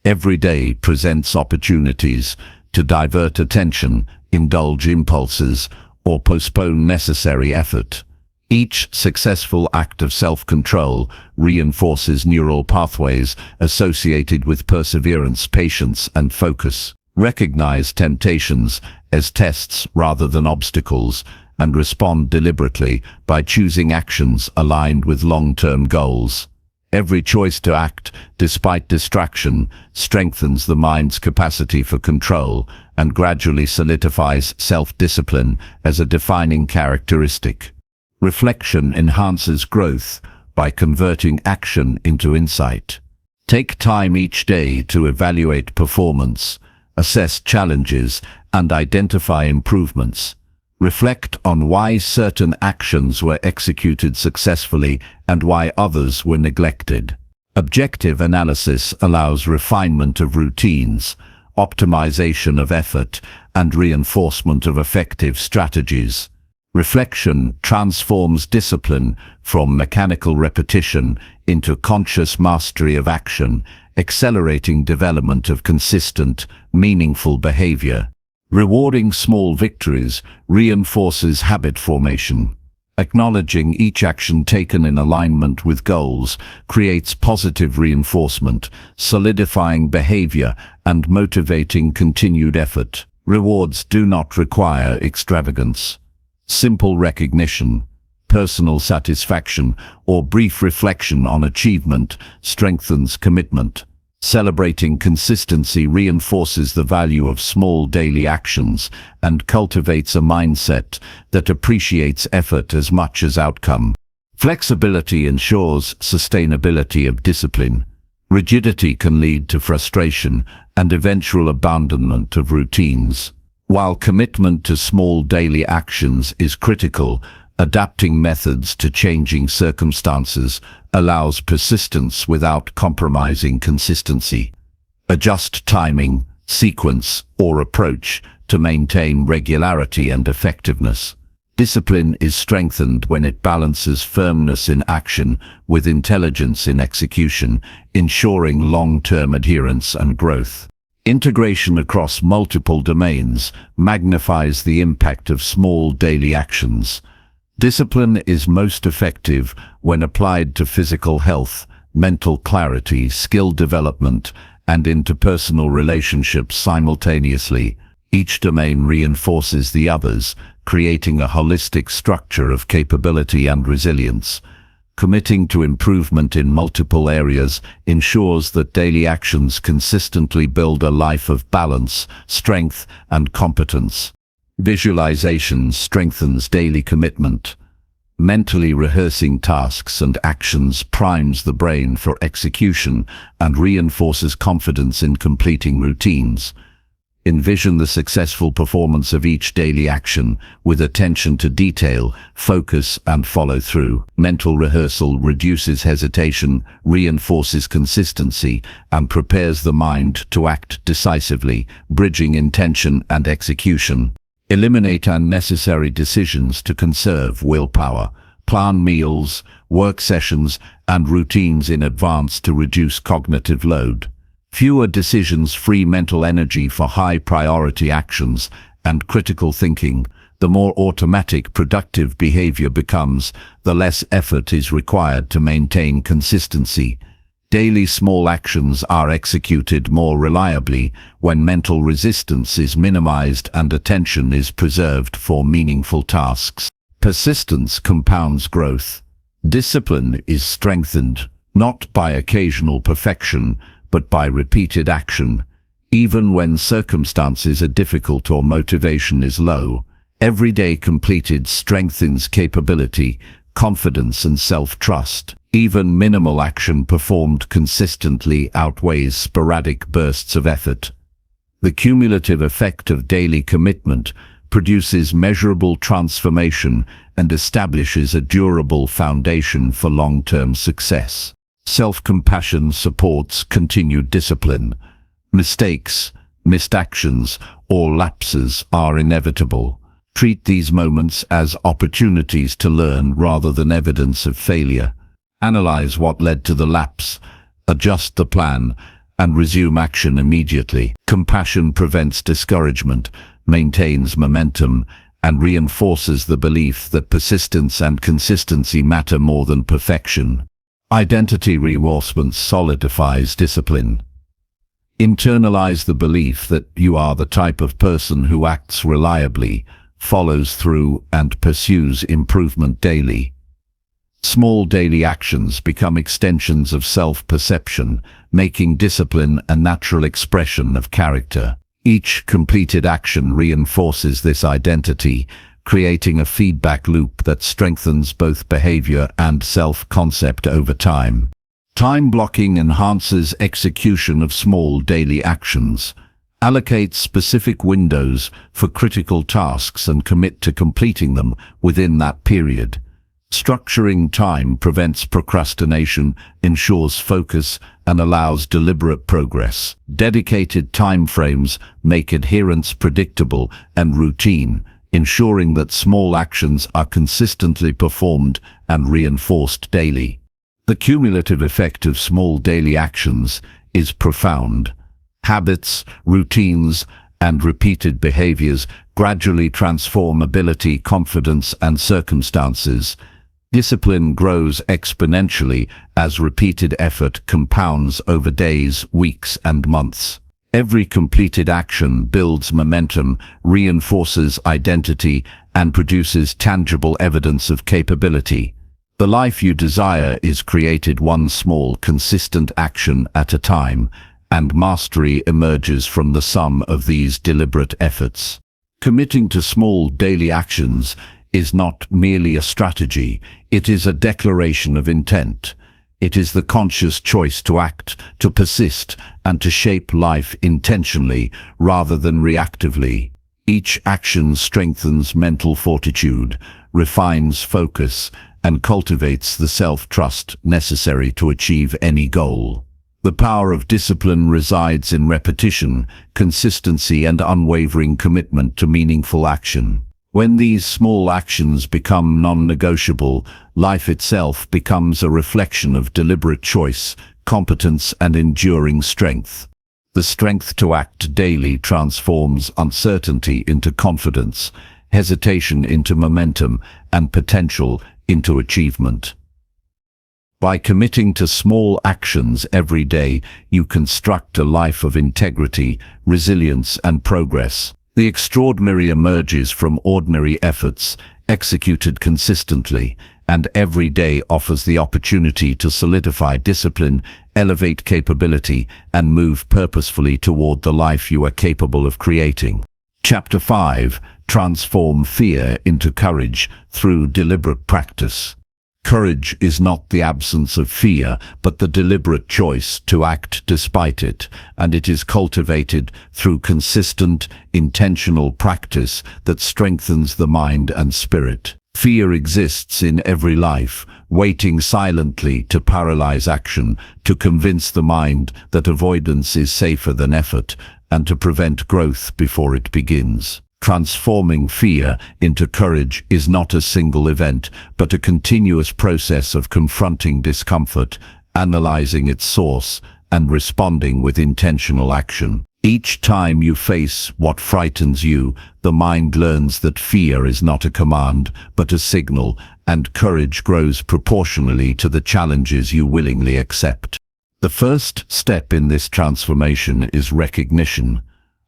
Every day presents opportunities to divert attention, indulge impulses, or postpone necessary effort. Each successful act of self-control reinforces neural pathways associated with perseverance, patience, and focus. Recognize temptations as tests rather than obstacles, and respond deliberately by choosing actions aligned with long-term goals. Every choice to act, despite distraction, strengthens the mind's capacity for control and gradually solidifies self-discipline as a defining characteristic. Reflection enhances growth by converting action into insight. Take time each day to evaluate performance, assess challenges, and identify improvements. Reflect on why certain actions were executed successfully and why others were neglected. Objective analysis allows refinement of routines, optimization of effort, and reinforcement of effective strategies. Reflection transforms discipline from mechanical repetition into conscious mastery of action, accelerating development of consistent, meaningful behavior. Rewarding small victories reinforces habit formation. Acknowledging each action taken in alignment with goals creates positive reinforcement, solidifying behavior and motivating continued effort. Rewards do not require extravagance. Simple recognition, personal satisfaction, or brief reflection on achievement strengthens commitment. Celebrating consistency reinforces the value of small daily actions and cultivates a mindset that appreciates effort as much as outcome. Flexibility ensures sustainability of discipline. Rigidity can lead to frustration and eventual abandonment of routines. While commitment to small daily actions is critical, adapting methods to changing circumstances allows persistence without compromising consistency. Adjust timing, sequence, or approach to maintain regularity and effectiveness. Discipline is strengthened when it balances firmness in action with intelligence in execution, ensuring long-term adherence and growth. Integration across multiple domains magnifies the impact of small daily actions. Discipline is most effective when applied to physical health, mental clarity, skill development, and interpersonal relationships simultaneously. Each domain reinforces the others, creating a holistic structure of capability and resilience. Committing to improvement in multiple areas ensures that daily actions consistently build a life of balance, strength, and competence. Visualization strengthens daily commitment. Mentally rehearsing tasks and actions primes the brain for execution and reinforces confidence in completing routines. Envision the successful performance of each daily action with attention to detail, focus, and follow-through. Mental rehearsal reduces hesitation, reinforces consistency, and prepares the mind to act decisively, bridging intention and execution. Eliminate unnecessary decisions to conserve willpower. Plan meals, work sessions, and routines in advance to reduce cognitive load. Fewer decisions free mental energy for high-priority actions and critical thinking. The more automatic productive behavior becomes, the less effort is required to maintain consistency. Daily small actions are executed more reliably when mental resistance is minimized and attention is preserved for meaningful tasks. Persistence compounds growth. Discipline is strengthened, not by occasional perfection, but by repeated action. Even when circumstances are difficult or motivation is low, every day completed strengthens capability, confidence, and self-trust. Even minimal action performed consistently outweighs sporadic bursts of effort. The cumulative effect of daily commitment produces measurable transformation and establishes a durable foundation for long-term success. Self-compassion supports continued discipline. Mistakes, missed actions, or lapses are inevitable. Treat these moments as opportunities to learn rather than evidence of failure. Analyze what led to the lapse, adjust the plan, and resume action immediately. Compassion prevents discouragement, maintains momentum, and reinforces the belief that persistence and consistency matter more than perfection. Identity reinforcement solidifies discipline. Internalize the belief that you are the type of person who acts reliably, follows through, and pursues improvement daily. Small daily actions become extensions of self-perception, making discipline a natural expression of character. Each completed action reinforces this identity, creating a feedback loop that strengthens both behavior and self-concept over time. Time blocking enhances execution of small daily actions. Allocate specific windows for critical tasks and commit to completing them within that period. Structuring time prevents procrastination, ensures focus, and allows deliberate progress. Dedicated timeframes make adherence predictable and routine, ensuring that small actions are consistently performed and reinforced daily. The cumulative effect of small daily actions is profound. Habits, routines, and repeated behaviors gradually transform ability, confidence, and circumstances. Discipline grows exponentially as repeated effort compounds over days, weeks, and months. Every completed action builds momentum, reinforces identity, and produces tangible evidence of capability. The life you desire is created one small, consistent action at a time, and mastery emerges from the sum of these deliberate efforts. Committing to small daily actions is not merely a strategy, it is a declaration of intent. It is the conscious choice to act, to persist, and to shape life intentionally rather than reactively. Each action strengthens mental fortitude, refines focus, and cultivates the self-trust necessary to achieve any goal. The power of discipline resides in repetition, consistency, and unwavering commitment to meaningful action. When these small actions become non-negotiable, life itself becomes a reflection of deliberate choice, competence, and enduring strength. The strength to act daily transforms uncertainty into confidence, hesitation into momentum, and potential into achievement. By committing to small actions every day, you construct a life of integrity, resilience, and progress. The extraordinary emerges from ordinary efforts, executed consistently, and every day offers the opportunity to solidify discipline, elevate capability, and move purposefully toward the life you are capable of creating. Chapter 5. Transform fear into courage through deliberate practice. Courage is not the absence of fear, but the deliberate choice to act despite it, and it is cultivated through consistent, intentional practice that strengthens the mind and spirit. Fear exists in every life, waiting silently to paralyze action, to convince the mind that avoidance is safer than effort, and to prevent growth before it begins. Transforming fear into courage is not a single event, but a continuous process of confronting discomfort, analyzing its source, and responding with intentional action. Each time you face what frightens you, the mind learns that fear is not a command, but a signal, and courage grows proportionally to the challenges you willingly accept. The first step in this transformation is recognition.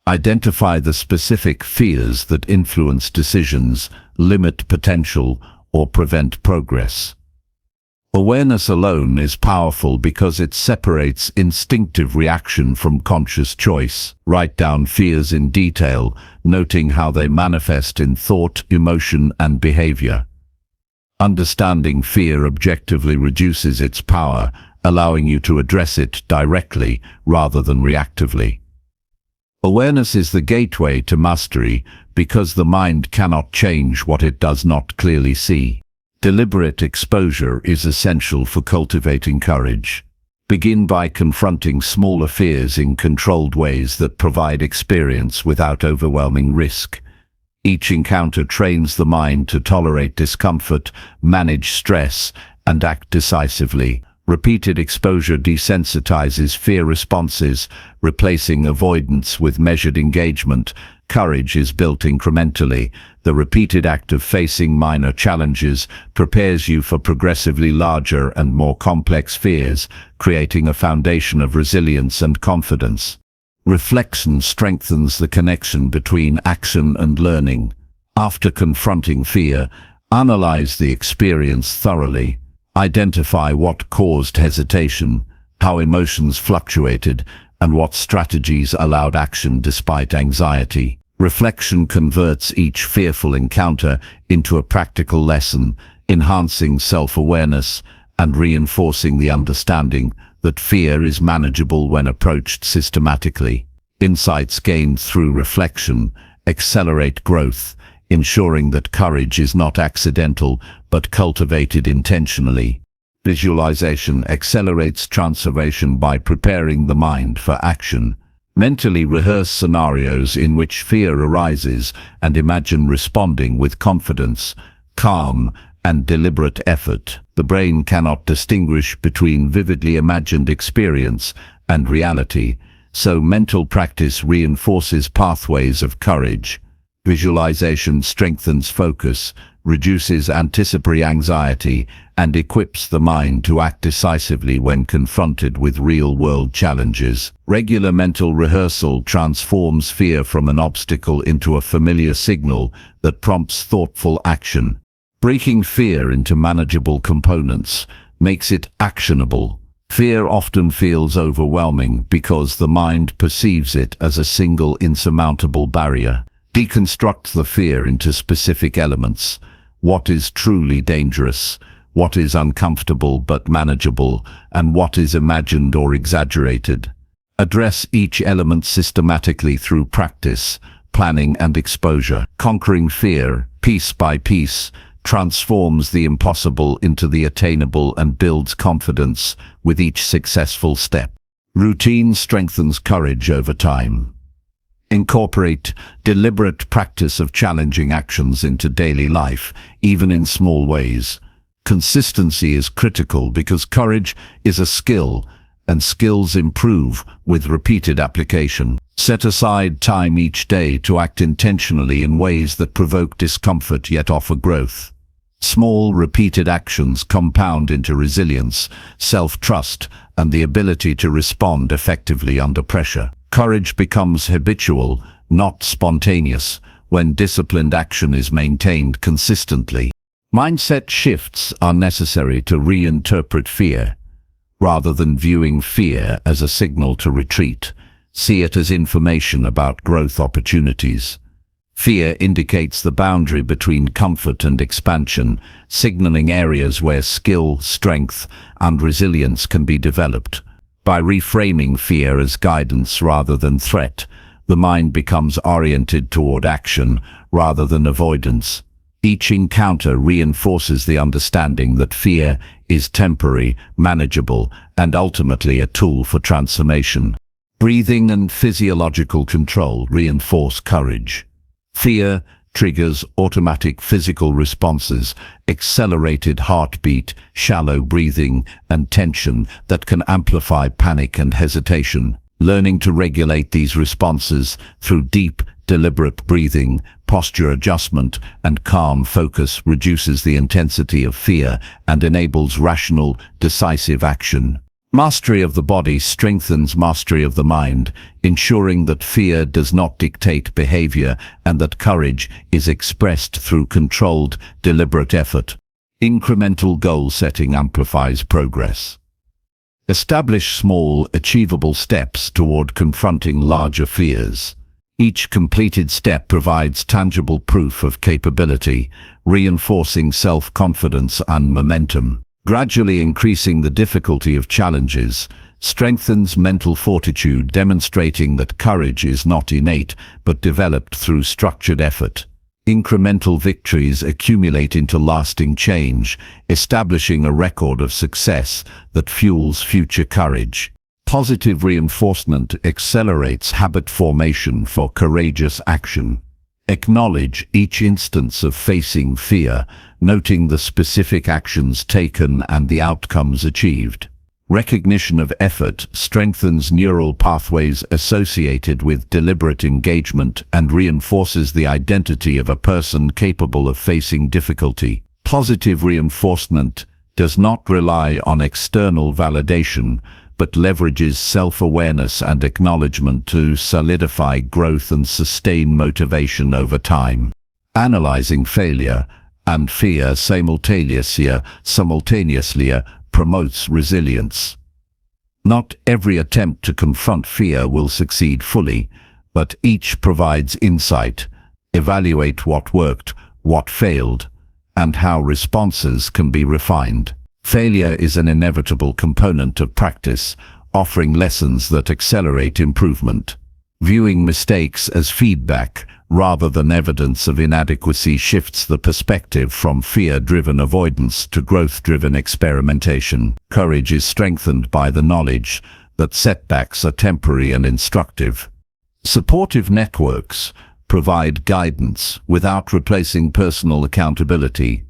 Identify the specific fears that influence decisions, limit potential, or prevent progress. Awareness alone is powerful because it separates instinctive reaction from conscious choice. Write down fears in detail, noting how they manifest in thought, emotion, and behavior. Understanding fear objectively reduces its power, allowing you to address it directly rather than reactively. Awareness is the gateway to mastery because the mind cannot change what it does not clearly see. Deliberate exposure is essential for cultivating courage. Begin by confronting smaller fears in controlled ways that provide experience without overwhelming risk. Each encounter trains the mind to tolerate discomfort, manage stress, and act decisively. Repeated exposure desensitizes fear responses, replacing avoidance with measured engagement. Courage is built incrementally. The repeated act of facing minor challenges prepares you for progressively larger and more complex fears, creating a foundation of resilience and confidence. Reflection strengthens the connection between action and learning. After confronting fear, analyze the experience thoroughly. Identify what caused hesitation, how emotions fluctuated, and what strategies allowed action despite anxiety. Reflection converts each fearful encounter into a practical lesson, enhancing self-awareness and reinforcing the understanding that fear is manageable when approached systematically. Insights gained through reflection accelerate growth, ensuring that courage is not accidental but cultivated intentionally. Visualization accelerates transformation by preparing the mind for action. Mentally rehearse scenarios in which fear arises and imagine responding with confidence, calm, and deliberate effort. The brain cannot distinguish between vividly imagined experience and reality, so mental practice reinforces pathways of courage. Visualization strengthens focus, reduces anticipatory anxiety, and equips the mind to act decisively when confronted with real-world challenges. Regular mental rehearsal transforms fear from an obstacle into a familiar signal that prompts thoughtful action. Breaking fear into manageable components makes it actionable. Fear often feels overwhelming because the mind perceives it as a single insurmountable barrier. Deconstruct the fear into specific elements. What is truly dangerous? What is uncomfortable but manageable? And what is imagined or exaggerated? Address each element systematically through practice, planning, and exposure. Conquering fear, piece by piece, transforms the impossible into the attainable and builds confidence with each successful step. Routine strengthens courage over time. Incorporate deliberate practice of challenging actions into daily life, even in small ways. Consistency is critical because courage is a skill, and skills improve with repeated application. Set aside time each day to act intentionally in ways that provoke discomfort yet offer growth. Small, repeated actions compound into resilience, self-trust, and the ability to respond effectively under pressure. Courage becomes habitual, not spontaneous, when disciplined action is maintained consistently. Mindset shifts are necessary to reinterpret fear. Rather than viewing fear as a signal to retreat, see it as information about growth opportunities. Fear indicates the boundary between comfort and expansion, signaling areas where skill, strength, and resilience can be developed. By reframing fear as guidance rather than threat, the mind becomes oriented toward action rather than avoidance. Each encounter reinforces the understanding that fear is temporary, manageable, and ultimately a tool for transformation. Breathing and physiological control reinforce courage. Fear triggers automatic physical responses, accelerated heartbeat, shallow breathing, and tension that can amplify panic and hesitation. Learning to regulate these responses through deep, deliberate breathing, posture adjustment, and calm focus reduces the intensity of fear and enables rational, decisive action. Mastery of the body strengthens mastery of the mind, ensuring that fear does not dictate behavior and that courage is expressed through controlled, deliberate effort. Incremental goal setting amplifies progress. Establish small, achievable steps toward confronting larger fears. Each completed step provides tangible proof of capability, reinforcing self-confidence and momentum. Gradually increasing the difficulty of challenges strengthens mental fortitude, demonstrating that courage is not innate but developed through structured effort. Incremental victories accumulate into lasting change, establishing a record of success that fuels future courage. Positive reinforcement accelerates habit formation for courageous action. Acknowledge each instance of facing fear, noting the specific actions taken and the outcomes achieved. Recognition of effort strengthens neural pathways associated with deliberate engagement and reinforces the identity of a person capable of facing difficulty. Positive reinforcement does not rely on external validation, but leverages self-awareness and acknowledgement to solidify growth and sustain motivation over time. Analyzing failure and fear simultaneously promotes resilience. Not every attempt to confront fear will succeed fully, but each provides insight. Evaluate what worked, what failed, and how responses can be refined. Failure is an inevitable component of practice, offering lessons that accelerate improvement. Viewing mistakes as feedback rather than evidence of inadequacy shifts the perspective from fear-driven avoidance to growth-driven experimentation. Courage is strengthened by the knowledge that setbacks are temporary and instructive. Supportive networks provide guidance without replacing personal accountability.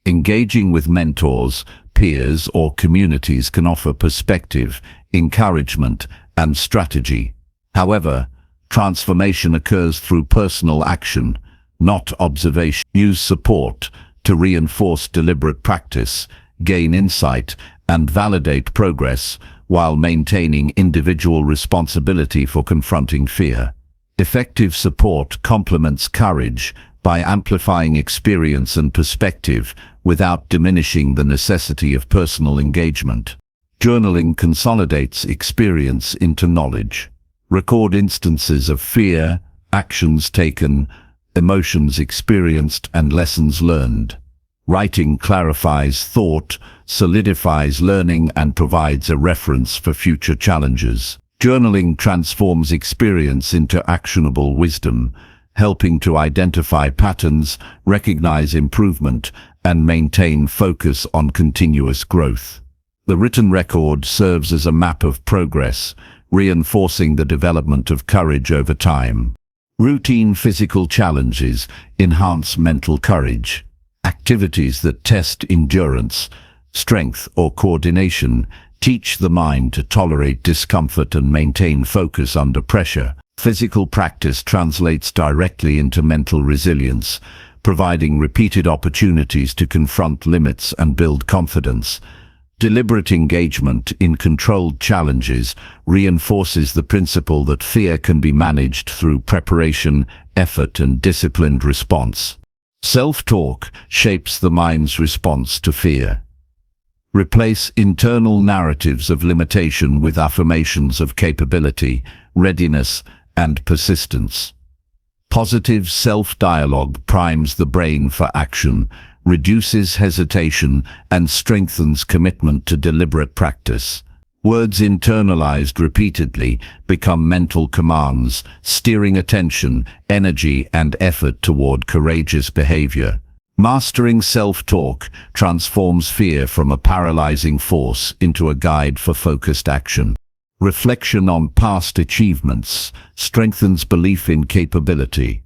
Engaging with mentors, peers, or communities can offer perspective, encouragement, and strategy. However, transformation occurs through personal action, not observation. Use support to reinforce deliberate practice, gain insight, and validate progress while maintaining individual responsibility for confronting fear. Effective support complements courage by amplifying experience and perspective without diminishing the necessity of personal engagement. Journaling consolidates experience into knowledge. Record instances of fear, actions taken, emotions experienced, and lessons learned. Writing clarifies thought, solidifies learning, and provides a reference for future challenges. Journaling transforms experience into actionable wisdom, helping to identify patterns, recognize improvement, and maintain focus on continuous growth. The written record serves as a map of progress, reinforcing the development of courage over time. Routine physical challenges enhance mental courage. Activities that test endurance, strength, or coordination teach the mind to tolerate discomfort and maintain focus under pressure. Physical practice translates directly into mental resilience, providing repeated opportunities to confront limits and build confidence. Deliberate engagement in controlled challenges reinforces the principle that fear can be managed through preparation, effort, and disciplined response. Self-talk shapes the mind's response to fear. Replace internal narratives of limitation with affirmations of capability, readiness, and persistence. Positive self-dialogue primes the brain for action, reduces hesitation, and strengthens commitment to deliberate practice. Words internalized repeatedly become mental commands, steering attention, energy, and effort toward courageous behavior. Mastering self-talk transforms fear from a paralyzing force into a guide for focused action. Reflection on past achievements strengthens belief in capability.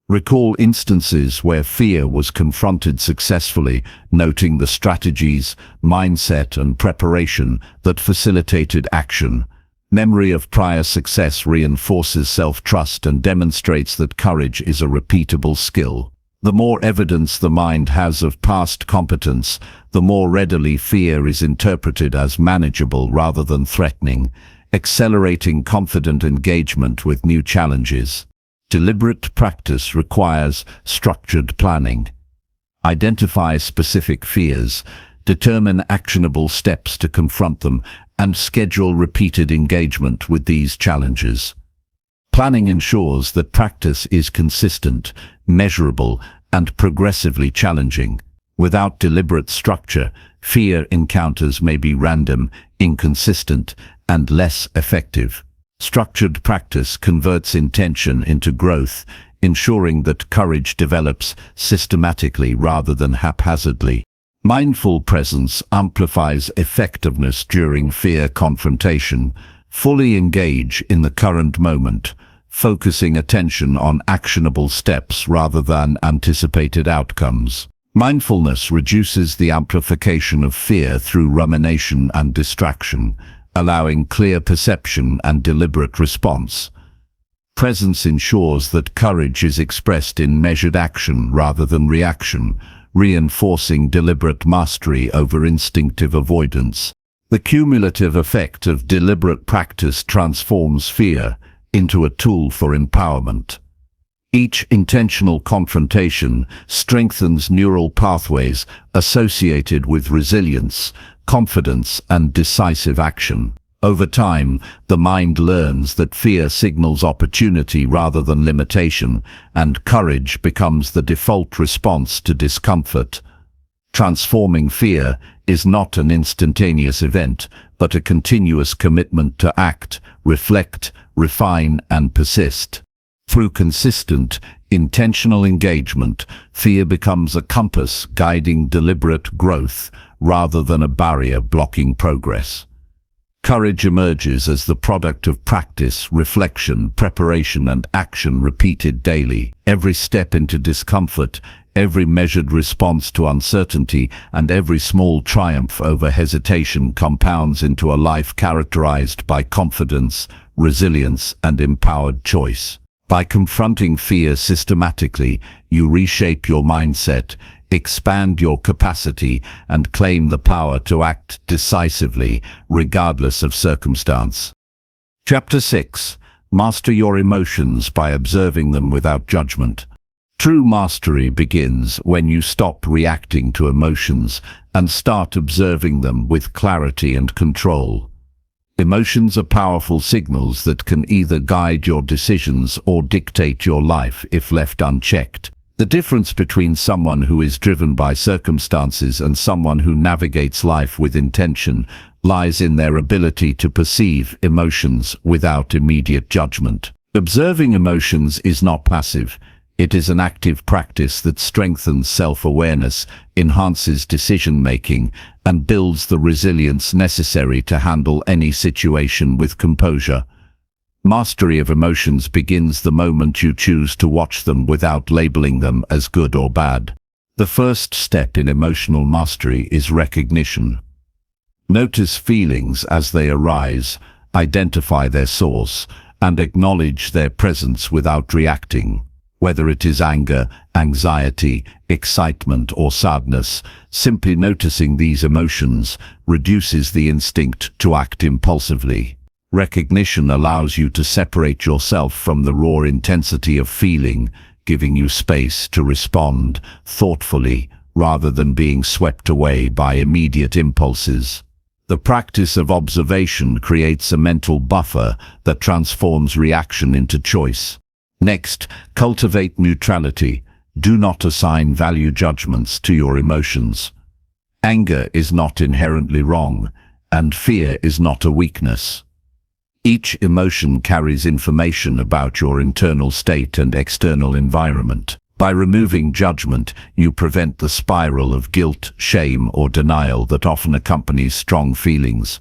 Recall instances where fear was confronted successfully, noting the strategies, mindset, and preparation that facilitated action. Memory of prior success reinforces self-trust and demonstrates that courage is a repeatable skill. The more evidence the mind has of past competence, the more readily fear is interpreted as manageable rather than threatening, accelerating confident engagement with new challenges. Deliberate practice requires structured planning. Identify specific fears, determine actionable steps to confront them, and schedule repeated engagement with these challenges. Planning ensures that practice is consistent, measurable, and progressively challenging. Without deliberate structure, fear encounters may be random, inconsistent, and less effective. Structured practice converts intention into growth, ensuring that courage develops systematically rather than haphazardly. Mindful presence amplifies effectiveness during fear confrontation. Fully engage in the current moment, focusing attention on actionable steps rather than anticipated outcomes. Mindfulness reduces the amplification of fear through rumination and distraction, allowing clear perception and deliberate response. Presence ensures that courage is expressed in measured action rather than reaction, reinforcing deliberate mastery over instinctive avoidance. The cumulative effect of deliberate practice transforms fear into a tool for empowerment. Each intentional confrontation strengthens neural pathways associated with resilience, confidence, and decisive action. Over time, the mind learns that fear signals opportunity rather than limitation, and courage becomes the default response to discomfort. Transforming fear is not an instantaneous event, but a continuous commitment to act, reflect, refine, and persist. Through consistent, intentional engagement, fear becomes a compass guiding deliberate growth rather than a barrier blocking progress. Courage emerges as the product of practice, reflection, preparation, and action repeated daily. Every step into discomfort, every measured response to uncertainty, and every small triumph over hesitation compounds into a life characterized by confidence, resilience, and empowered choice. By confronting fear systematically, you reshape your mindset, expand your capacity, and claim the power to act decisively, regardless of circumstance. Chapter 6. Master your emotions by observing them without judgment. True mastery begins when you stop reacting to emotions and start observing them with clarity and control. Emotions are powerful signals that can either guide your decisions or dictate your life if left unchecked. The difference between someone who is driven by circumstances and someone who navigates life with intention lies in their ability to perceive emotions without immediate judgment. Observing emotions is not passive. It is an active practice that strengthens self-awareness, enhances decision-making, and builds the resilience necessary to handle any situation with composure. Mastery of emotions begins the moment you choose to watch them without labeling them as good or bad. The first step in emotional mastery is recognition. Notice feelings as they arise, identify their source, and acknowledge their presence without reacting. Whether it is anger, anxiety, excitement, or sadness, simply noticing these emotions reduces the instinct to act impulsively. Recognition allows you to separate yourself from the raw intensity of feeling, giving you space to respond thoughtfully rather than being swept away by immediate impulses. The practice of observation creates a mental buffer that transforms reaction into choice. Next, cultivate neutrality. Do not assign value judgments to your emotions. Anger is not inherently wrong, and fear is not a weakness. Each emotion carries information about your internal state and external environment. By removing judgment, you prevent the spiral of guilt, shame, or denial that often accompanies strong feelings.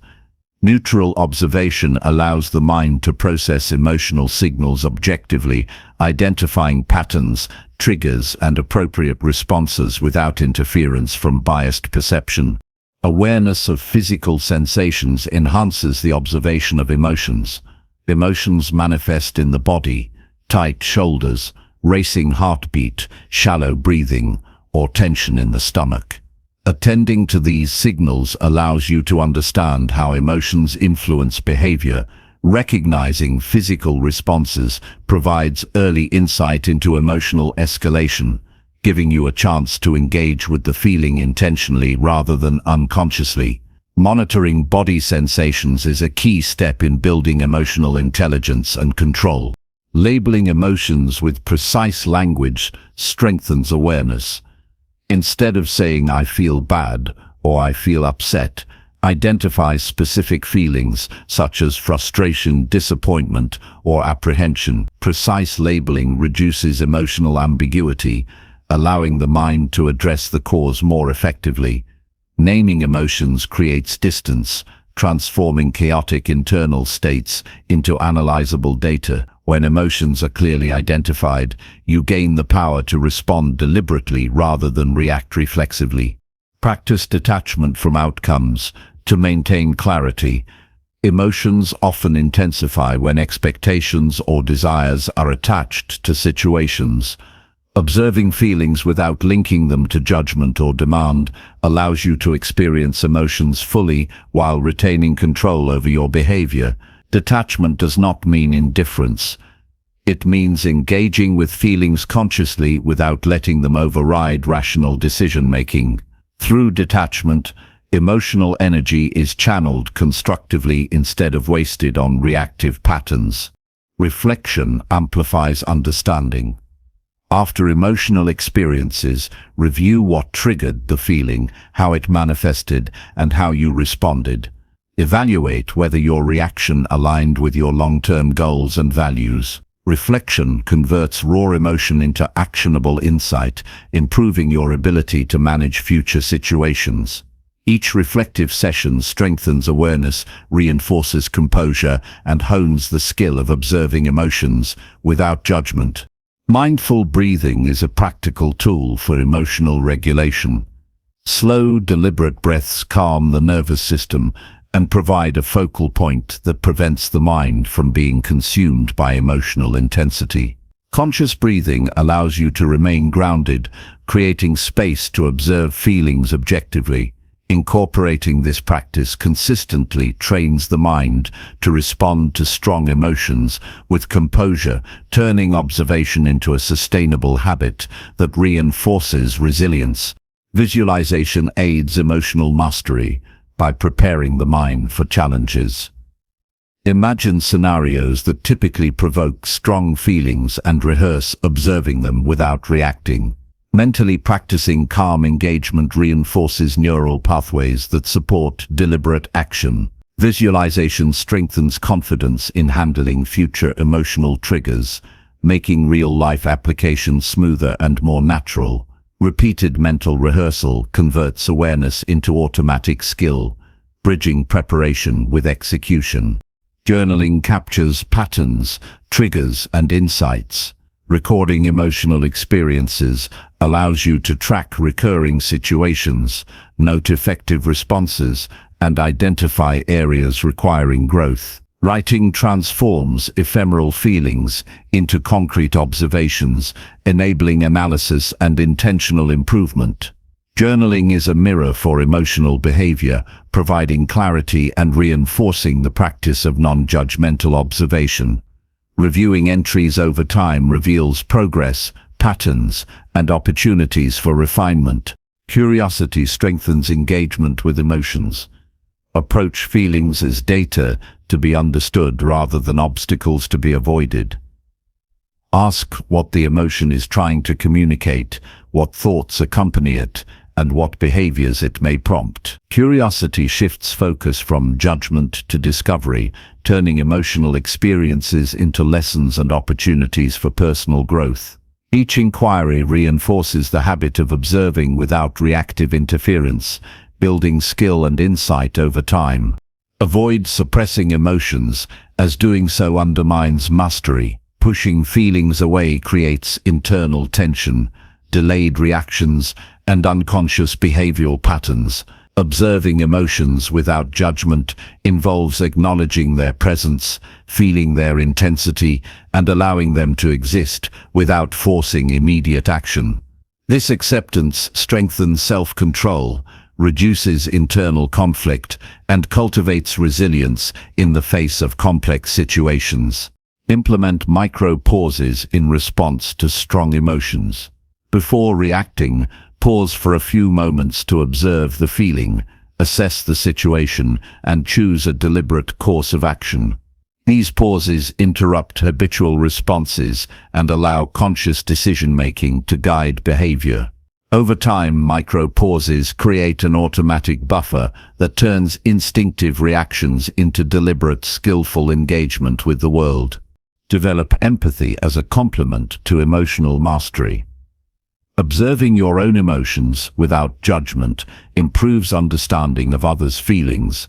Neutral observation allows the mind to process emotional signals objectively, identifying patterns, triggers, and appropriate responses without interference from biased perception. Awareness of physical sensations enhances the observation of emotions. Emotions manifest in the body: tight shoulders, racing heartbeat, shallow breathing, or tension in the stomach. Attending to these signals allows you to understand how emotions influence behavior. Recognizing physical responses provides early insight into emotional escalation, giving you a chance to engage with the feeling intentionally rather than unconsciously. Monitoring body sensations is a key step in building emotional intelligence and control. Labeling emotions with precise language strengthens awareness. Instead of saying "I feel bad" or "I feel upset," identify specific feelings such as frustration, disappointment, or apprehension. Precise labeling reduces emotional ambiguity, allowing the mind to address the cause more effectively. Naming emotions creates distance, transforming chaotic internal states into analyzable data. When emotions are clearly identified, you gain the power to respond deliberately rather than react reflexively. Practice detachment from outcomes to maintain clarity. Emotions often intensify when expectations or desires are attached to situations. Observing feelings without linking them to judgment or demand allows you to experience emotions fully while retaining control over your behavior. Detachment does not mean indifference. It means engaging with feelings consciously without letting them override rational decision-making. Through detachment, emotional energy is channeled constructively instead of wasted on reactive patterns. Reflection amplifies understanding. After emotional experiences, review what triggered the feeling, how it manifested, and how you responded. Evaluate whether your reaction aligned with your long-term goals and values. Reflection converts raw emotion into actionable insight, improving your ability to manage future situations. Each reflective session strengthens awareness, reinforces composure, and hones the skill of observing emotions without judgment. Mindful breathing is a practical tool for emotional regulation. Slow, deliberate breaths calm the nervous system and provide a focal point that prevents the mind from being consumed by emotional intensity. Conscious breathing allows you to remain grounded, creating space to observe feelings objectively. Incorporating this practice consistently trains the mind to respond to strong emotions with composure, turning observation into a sustainable habit that reinforces resilience. Visualization aids emotional mastery by preparing the mind for challenges. Imagine scenarios that typically provoke strong feelings and rehearse observing them without reacting. Mentally practicing calm engagement reinforces neural pathways that support deliberate action. Visualization strengthens confidence in handling future emotional triggers, making real-life application smoother and more natural. Repeated mental rehearsal converts awareness into automatic skill, bridging preparation with execution. Journaling captures patterns, triggers, and insights. Recording emotional experiences allows you to track recurring situations, note effective responses, and identify areas requiring growth. Writing transforms ephemeral feelings into concrete observations, enabling analysis and intentional improvement. Journaling is a mirror for emotional behavior, providing clarity and reinforcing the practice of non-judgmental observation. Reviewing entries over time reveals progress, patterns, and opportunities for refinement. Curiosity strengthens engagement with emotions. Approach feelings as data to be understood rather than obstacles to be avoided. Ask what the emotion is trying to communicate, what thoughts accompany it, and what behaviors it may prompt. Curiosity shifts focus from judgment to discovery, turning emotional experiences into lessons and opportunities for personal growth. Each inquiry reinforces the habit of observing without reactive interference, building skill and insight over time. Avoid suppressing emotions, as doing so undermines mastery. Pushing feelings away creates internal tension, delayed reactions, and unconscious behavioral patterns. Observing emotions without judgment involves acknowledging their presence, feeling their intensity, and allowing them to exist without forcing immediate action. This acceptance strengthens self-control, reduces internal conflict, and cultivates resilience in the face of complex situations. Implement micro-pauses in response to strong emotions. Before reacting, pause for a few moments to observe the feeling, assess the situation, and choose a deliberate course of action. These pauses interrupt habitual responses and allow conscious decision-making to guide behavior. Over time, micro-pauses create an automatic buffer that turns instinctive reactions into deliberate, skillful engagement with the world. Develop empathy as a complement to emotional mastery. Observing your own emotions without judgment improves understanding of others' feelings.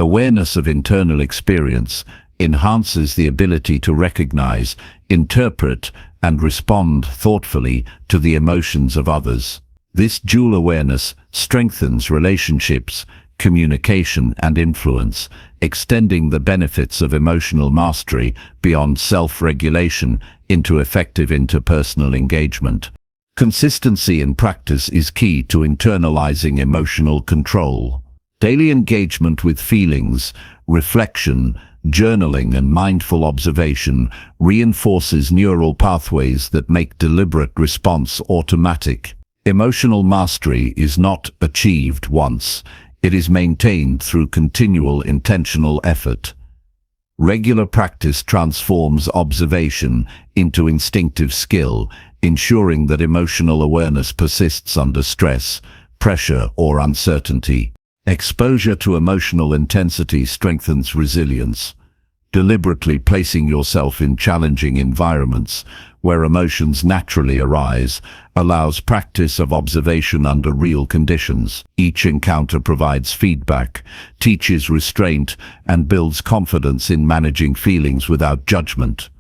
Awareness of internal experience enhances the ability to recognize, interpret, and respond thoughtfully to the emotions of others. This dual awareness strengthens relationships, communication, and influence, extending the benefits of emotional mastery beyond self-regulation into effective interpersonal engagement. Consistency in practice is key to internalizing emotional control. Daily engagement with feelings, reflection, journaling, and mindful observation reinforces neural pathways that make deliberate response automatic. Emotional mastery is not achieved once. It is maintained through continual intentional effort. Regular practice transforms observation into instinctive skill, ensuring that emotional awareness persists under stress, pressure, or uncertainty. Exposure to emotional intensity strengthens resilience. Deliberately placing yourself in challenging environments where emotions naturally arise allows practice of observation under real conditions. Each encounter provides feedback, teaches restraint, and builds confidence in managing feelings without judgment.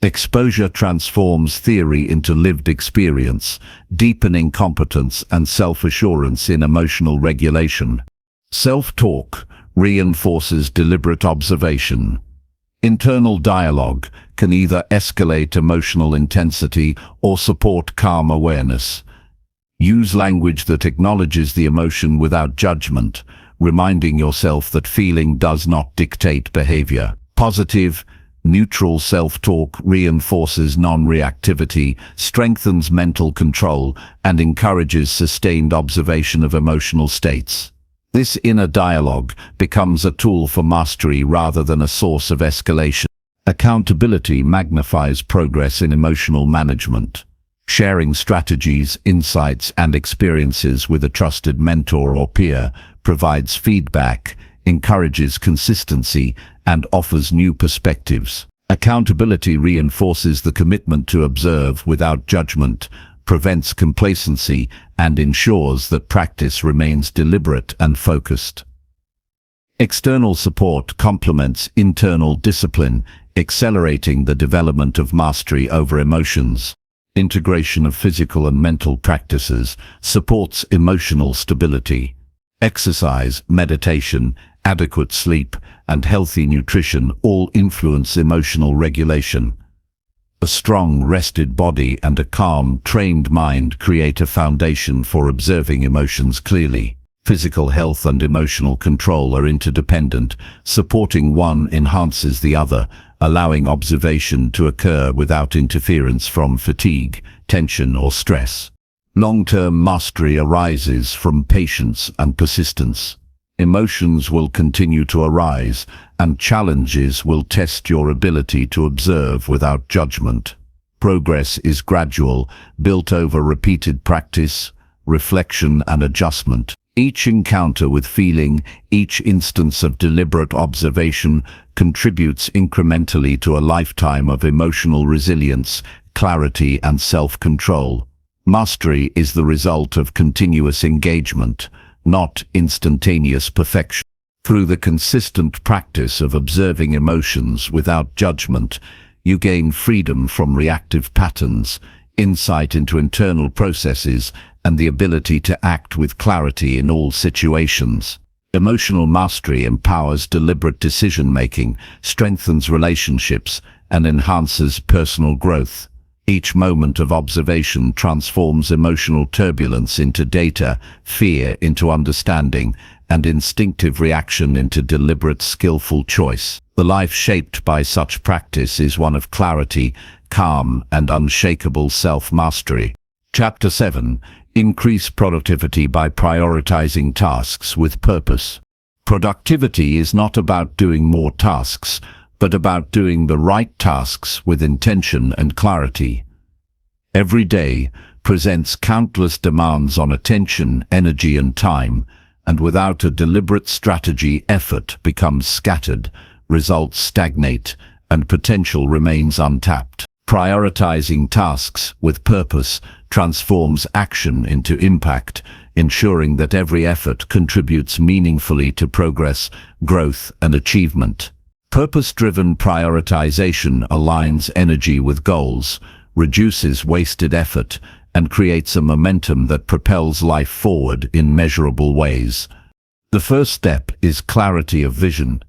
Exposure transforms theory into lived experience, deepening competence and self-assurance in emotional regulation. Self-talk reinforces deliberate observation. Internal dialogue can either escalate emotional intensity or support calm awareness. Use language that acknowledges the emotion without judgment, reminding yourself that feeling does not dictate behavior. Positive, neutral self-talk reinforces non-reactivity, strengthens mental control, and encourages sustained observation of emotional states. This inner dialogue becomes a tool for mastery rather than a source of escalation. Accountability magnifies progress in emotional management. Sharing strategies, insights, and experiences with a trusted mentor or peer provides feedback, encourages consistency, and offers new perspectives. Accountability reinforces the commitment to observe without judgment, prevents complacency, and ensures that practice remains deliberate and focused. External support complements internal discipline, accelerating the development of mastery over emotions. Integration of physical and mental practices supports emotional stability. Exercise, meditation, adequate sleep, and healthy nutrition all influence emotional regulation. A strong, rested body and a calm, trained mind create a foundation for observing emotions clearly. Physical health and emotional control are interdependent. Supporting one enhances the other, allowing observation to occur without interference from fatigue, tension, or stress. Long-term mastery arises from patience and persistence. Emotions will continue to arise, and challenges will test your ability to observe without judgment. Progress is gradual, built over repeated practice, reflection, and adjustment. Each encounter with feeling, each instance of deliberate observation contributes incrementally to a lifetime of emotional resilience, clarity, and self-control. Mastery is the result of continuous engagement, not instantaneous perfection. Through the consistent practice of observing emotions without judgment, you gain freedom from reactive patterns, insight into internal processes, and the ability to act with clarity in all situations. Emotional mastery empowers deliberate decision-making, strengthens relationships, and enhances personal growth. Each moment of observation transforms emotional turbulence into data, fear into understanding, and instinctive reaction into deliberate, skillful choice. The life shaped by such practice is one of clarity, calm, and unshakable self-mastery. Chapter 7. Increase productivity by prioritizing tasks with purpose. Productivity is not about doing more tasks, but about doing the right tasks with intention and clarity. Every day presents countless demands on attention, energy, and time, and without a deliberate strategy, effort becomes scattered, results stagnate, and potential remains untapped. Prioritizing tasks with purpose transforms action into impact, ensuring that every effort contributes meaningfully to progress, growth, and achievement. Purpose-driven prioritization aligns energy with goals, reduces wasted effort, and creates a momentum that propels life forward in measurable ways. The first step is clarity of vision.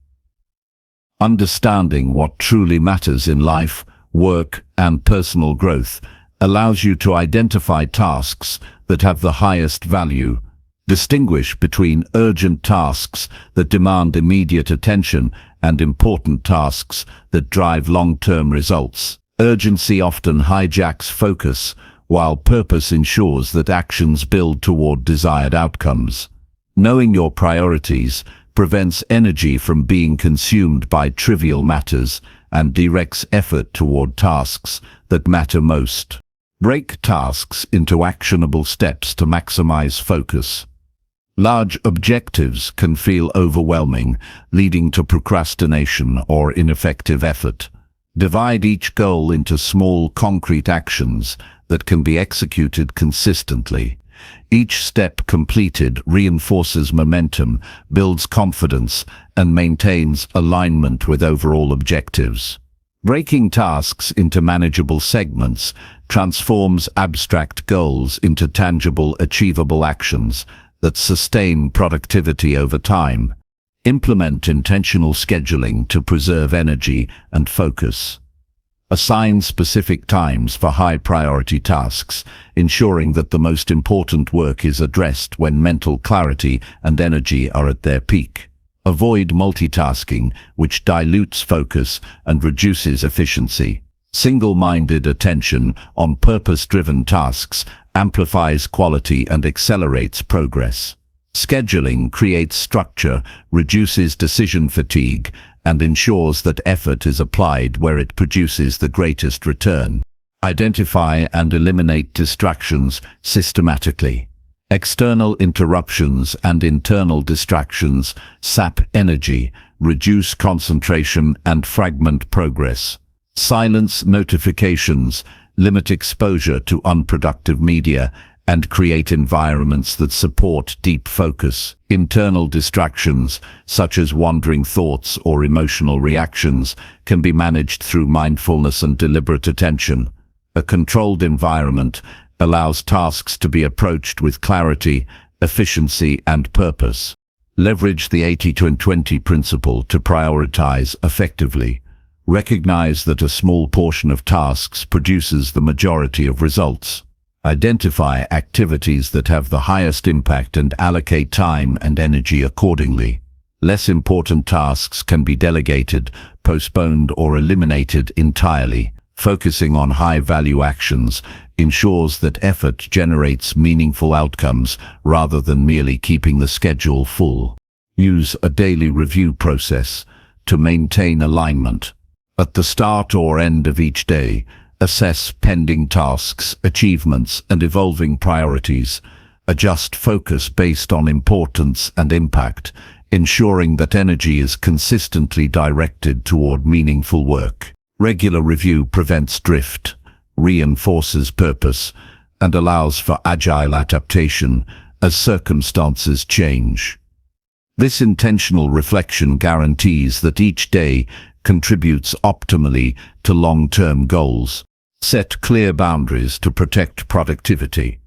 Understanding what truly matters in life, work, and personal growth allows you to identify tasks that have the highest value, distinguish between urgent tasks that demand immediate attention and important tasks that drive long-term results. Urgency often hijacks focus, while purpose ensures that actions build toward desired outcomes. Knowing your priorities prevents energy from being consumed by trivial matters and directs effort toward tasks that matter most. Break tasks into actionable steps to maximize focus. Large objectives can feel overwhelming, leading to procrastination or ineffective effort. Divide each goal into small, concrete actions that can be executed consistently. Each step completed reinforces momentum, builds confidence, and maintains alignment with overall objectives. Breaking tasks into manageable segments transforms abstract goals into tangible, achievable actions that sustain productivity over time. Implement intentional scheduling to preserve energy and focus. Assign specific times for high-priority tasks, ensuring that the most important work is addressed when mental clarity and energy are at their peak. Avoid multitasking, which dilutes focus and reduces efficiency. Single-minded attention on purpose-driven tasks amplifies quality and accelerates progress. Scheduling creates structure, reduces decision fatigue, and ensures that effort is applied where it produces the greatest return. Identify and eliminate distractions systematically. External interruptions and internal distractions sap energy, reduce concentration, and fragment progress. Silence notifications, limit exposure to unproductive media, and create environments that support deep focus. Internal distractions, such as wandering thoughts or emotional reactions, can be managed through mindfulness and deliberate attention. A controlled environment allows tasks to be approached with clarity, efficiency, and purpose. Leverage the 80-20 principle to prioritize effectively. Recognize that a small portion of tasks produces the majority of results. Identify activities that have the highest impact and allocate time and energy accordingly. Less important tasks can be delegated, postponed, or eliminated entirely. Focusing on high-value actions ensures that effort generates meaningful outcomes rather than merely keeping the schedule full. Use a daily review process to maintain alignment. At the start or end of each day, assess pending tasks, achievements, and evolving priorities. Adjust focus based on importance and impact, ensuring that energy is consistently directed toward meaningful work. Regular review prevents drift, reinforces purpose, and allows for agile adaptation as circumstances change. This intentional reflection guarantees that each day contributes optimally to long-term goals. Set clear boundaries to protect productivity.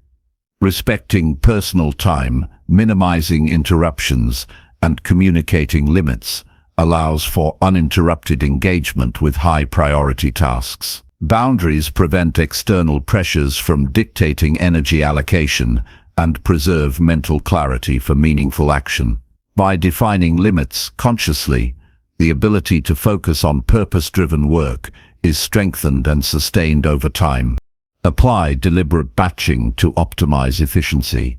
Respecting personal time, minimizing interruptions, and communicating limits allows for uninterrupted engagement with high-priority tasks. Boundaries prevent external pressures from dictating energy allocation and preserve mental clarity for meaningful action. By defining limits consciously, the ability to focus on purpose-driven work is strengthened and sustained over time. Apply deliberate batching to optimize efficiency.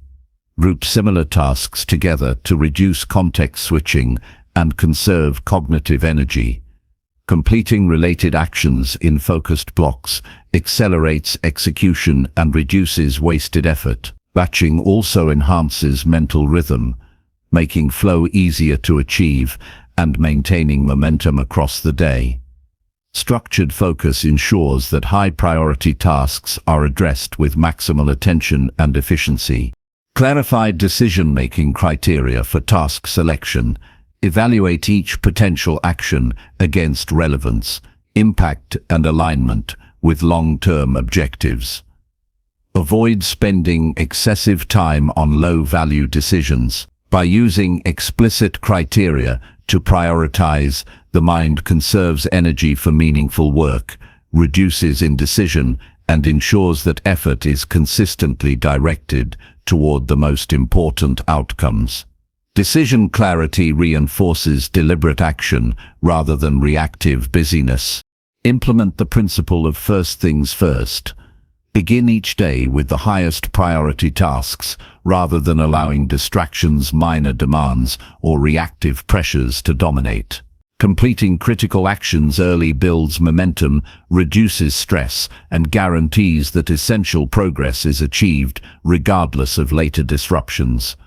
Group similar tasks together to reduce context switching and conserve cognitive energy. Completing related actions in focused blocks accelerates execution and reduces wasted effort. Batching also enhances mental rhythm, making flow easier to achieve and maintaining momentum across the day. Structured focus ensures that high-priority tasks are addressed with maximal attention and efficiency. Clarify decision-making criteria for task selection. Evaluate each potential action against relevance, impact, and alignment with long-term objectives. Avoid spending excessive time on low-value decisions. By using explicit criteria to prioritize, the mind conserves energy for meaningful work, reduces indecision, and ensures that effort is consistently directed toward the most important outcomes. Decision clarity reinforces deliberate action rather than reactive busyness. Implement the principle of first things first. Begin each day with the highest priority tasks rather than allowing distractions, minor demands, or reactive pressures to dominate. Completing critical actions early builds momentum, reduces stress, and guarantees that essential progress is achieved regardless of later disruptions.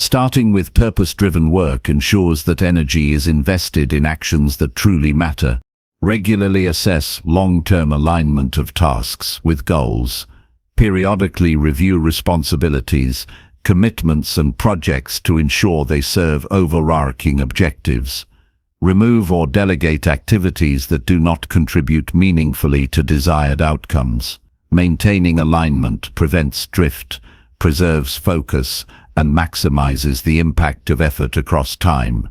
Starting with purpose-driven work ensures that energy is invested in actions that truly matter. Regularly assess long-term alignment of tasks with goals. Periodically review responsibilities, commitments, and projects to ensure they serve overarching objectives. Remove or delegate activities that do not contribute meaningfully to desired outcomes. Maintaining alignment prevents drift, preserves focus, and maximizes the impact of effort across time.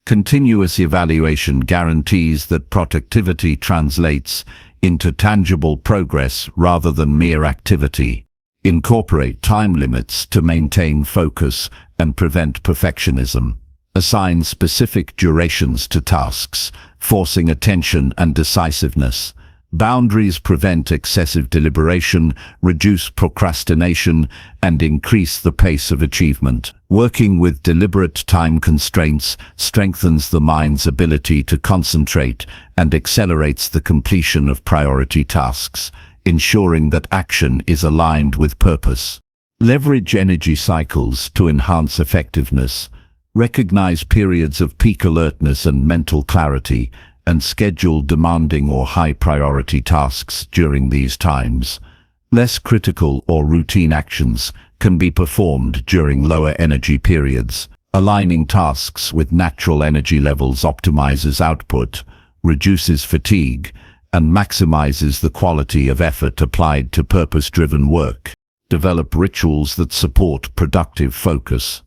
Continuous evaluation guarantees that productivity translates into tangible progress rather than mere activity. Incorporate time limits to maintain focus and prevent perfectionism. Assign specific durations to tasks, forcing attention and decisiveness. Boundaries prevent excessive deliberation, reduce procrastination, and increase the pace of achievement. Working with deliberate time constraints strengthens the mind's ability to concentrate and accelerates the completion of priority tasks, ensuring that action is aligned with purpose. Leverage energy cycles to enhance effectiveness. Recognize periods of peak alertness and mental clarity, and schedule demanding or high-priority tasks during these times. Less critical or routine actions can be performed during lower energy periods. Aligning tasks with natural energy levels optimizes output, reduces fatigue, and maximizes the quality of effort applied to purpose-driven work. Develop rituals that support productive focus.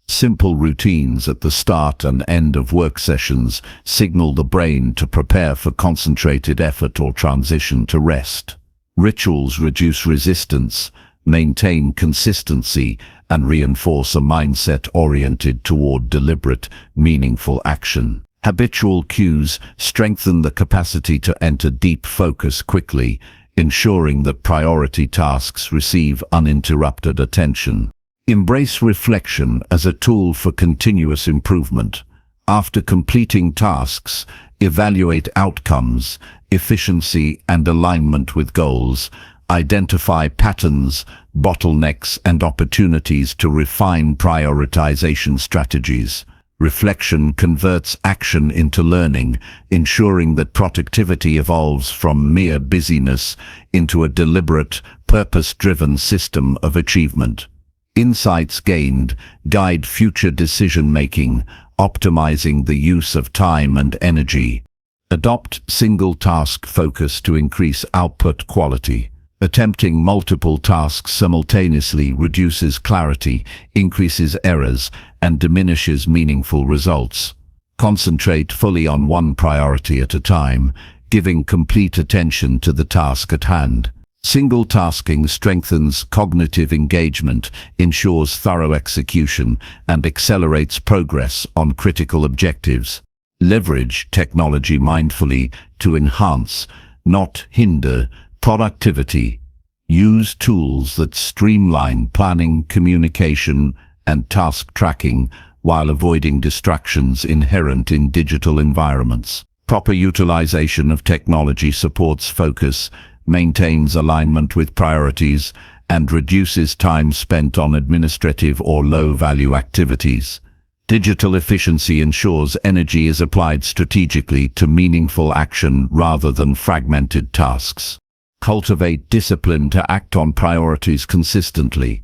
Simple routines at the start and end of work sessions signal the brain to prepare for concentrated effort or transition to rest. Rituals reduce resistance, maintain consistency, and reinforce a mindset oriented toward deliberate, meaningful action. Habitual cues strengthen the capacity to enter deep focus quickly, ensuring that priority tasks receive uninterrupted attention. Embrace reflection as a tool for continuous improvement. After completing tasks, evaluate outcomes, efficiency, and alignment with goals. Identify patterns, bottlenecks, and opportunities to refine prioritization strategies. Reflection converts action into learning, ensuring that productivity evolves from mere busyness into a deliberate, purpose-driven system of achievement. Insights gained guide future decision-making, optimizing the use of time and energy. Adopt single-task focus to increase output quality. Attempting multiple tasks simultaneously reduces clarity, increases errors, and diminishes meaningful results. Concentrate fully on one priority at a time, giving complete attention to the task at hand. Single tasking strengthens cognitive engagement, ensures thorough execution, and accelerates progress on critical objectives. Leverage technology mindfully to enhance, not hinder, productivity. Use tools that streamline planning, communication, and task tracking while avoiding distractions inherent in digital environments. Proper utilization of technology supports focus, maintains alignment with priorities, and reduces time spent on administrative or low-value activities. Digital efficiency ensures energy is applied strategically to meaningful action rather than fragmented tasks. Cultivate discipline to act on priorities consistently.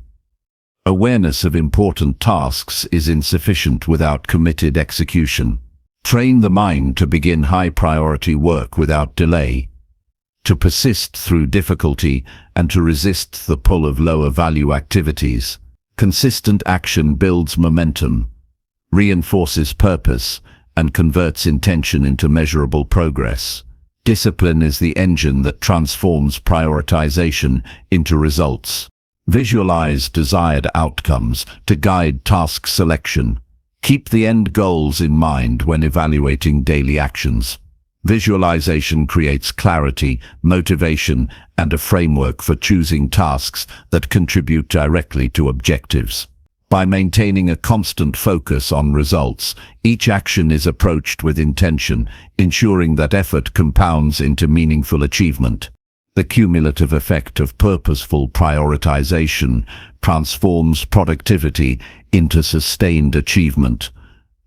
Awareness of important tasks is insufficient without committed execution. Train the mind to begin high-priority work without delay, to persist through difficulty, and to resist the pull of lower-value activities. Consistent action builds momentum, reinforces purpose, and converts intention into measurable progress. Discipline is the engine that transforms prioritization into results. Visualize desired outcomes to guide task selection. Keep the end goals in mind when evaluating daily actions. Visualization creates clarity, motivation, and a framework for choosing tasks that contribute directly to objectives. By maintaining a constant focus on results, each action is approached with intention, ensuring that effort compounds into meaningful achievement. The cumulative effect of purposeful prioritization transforms productivity into sustained achievement.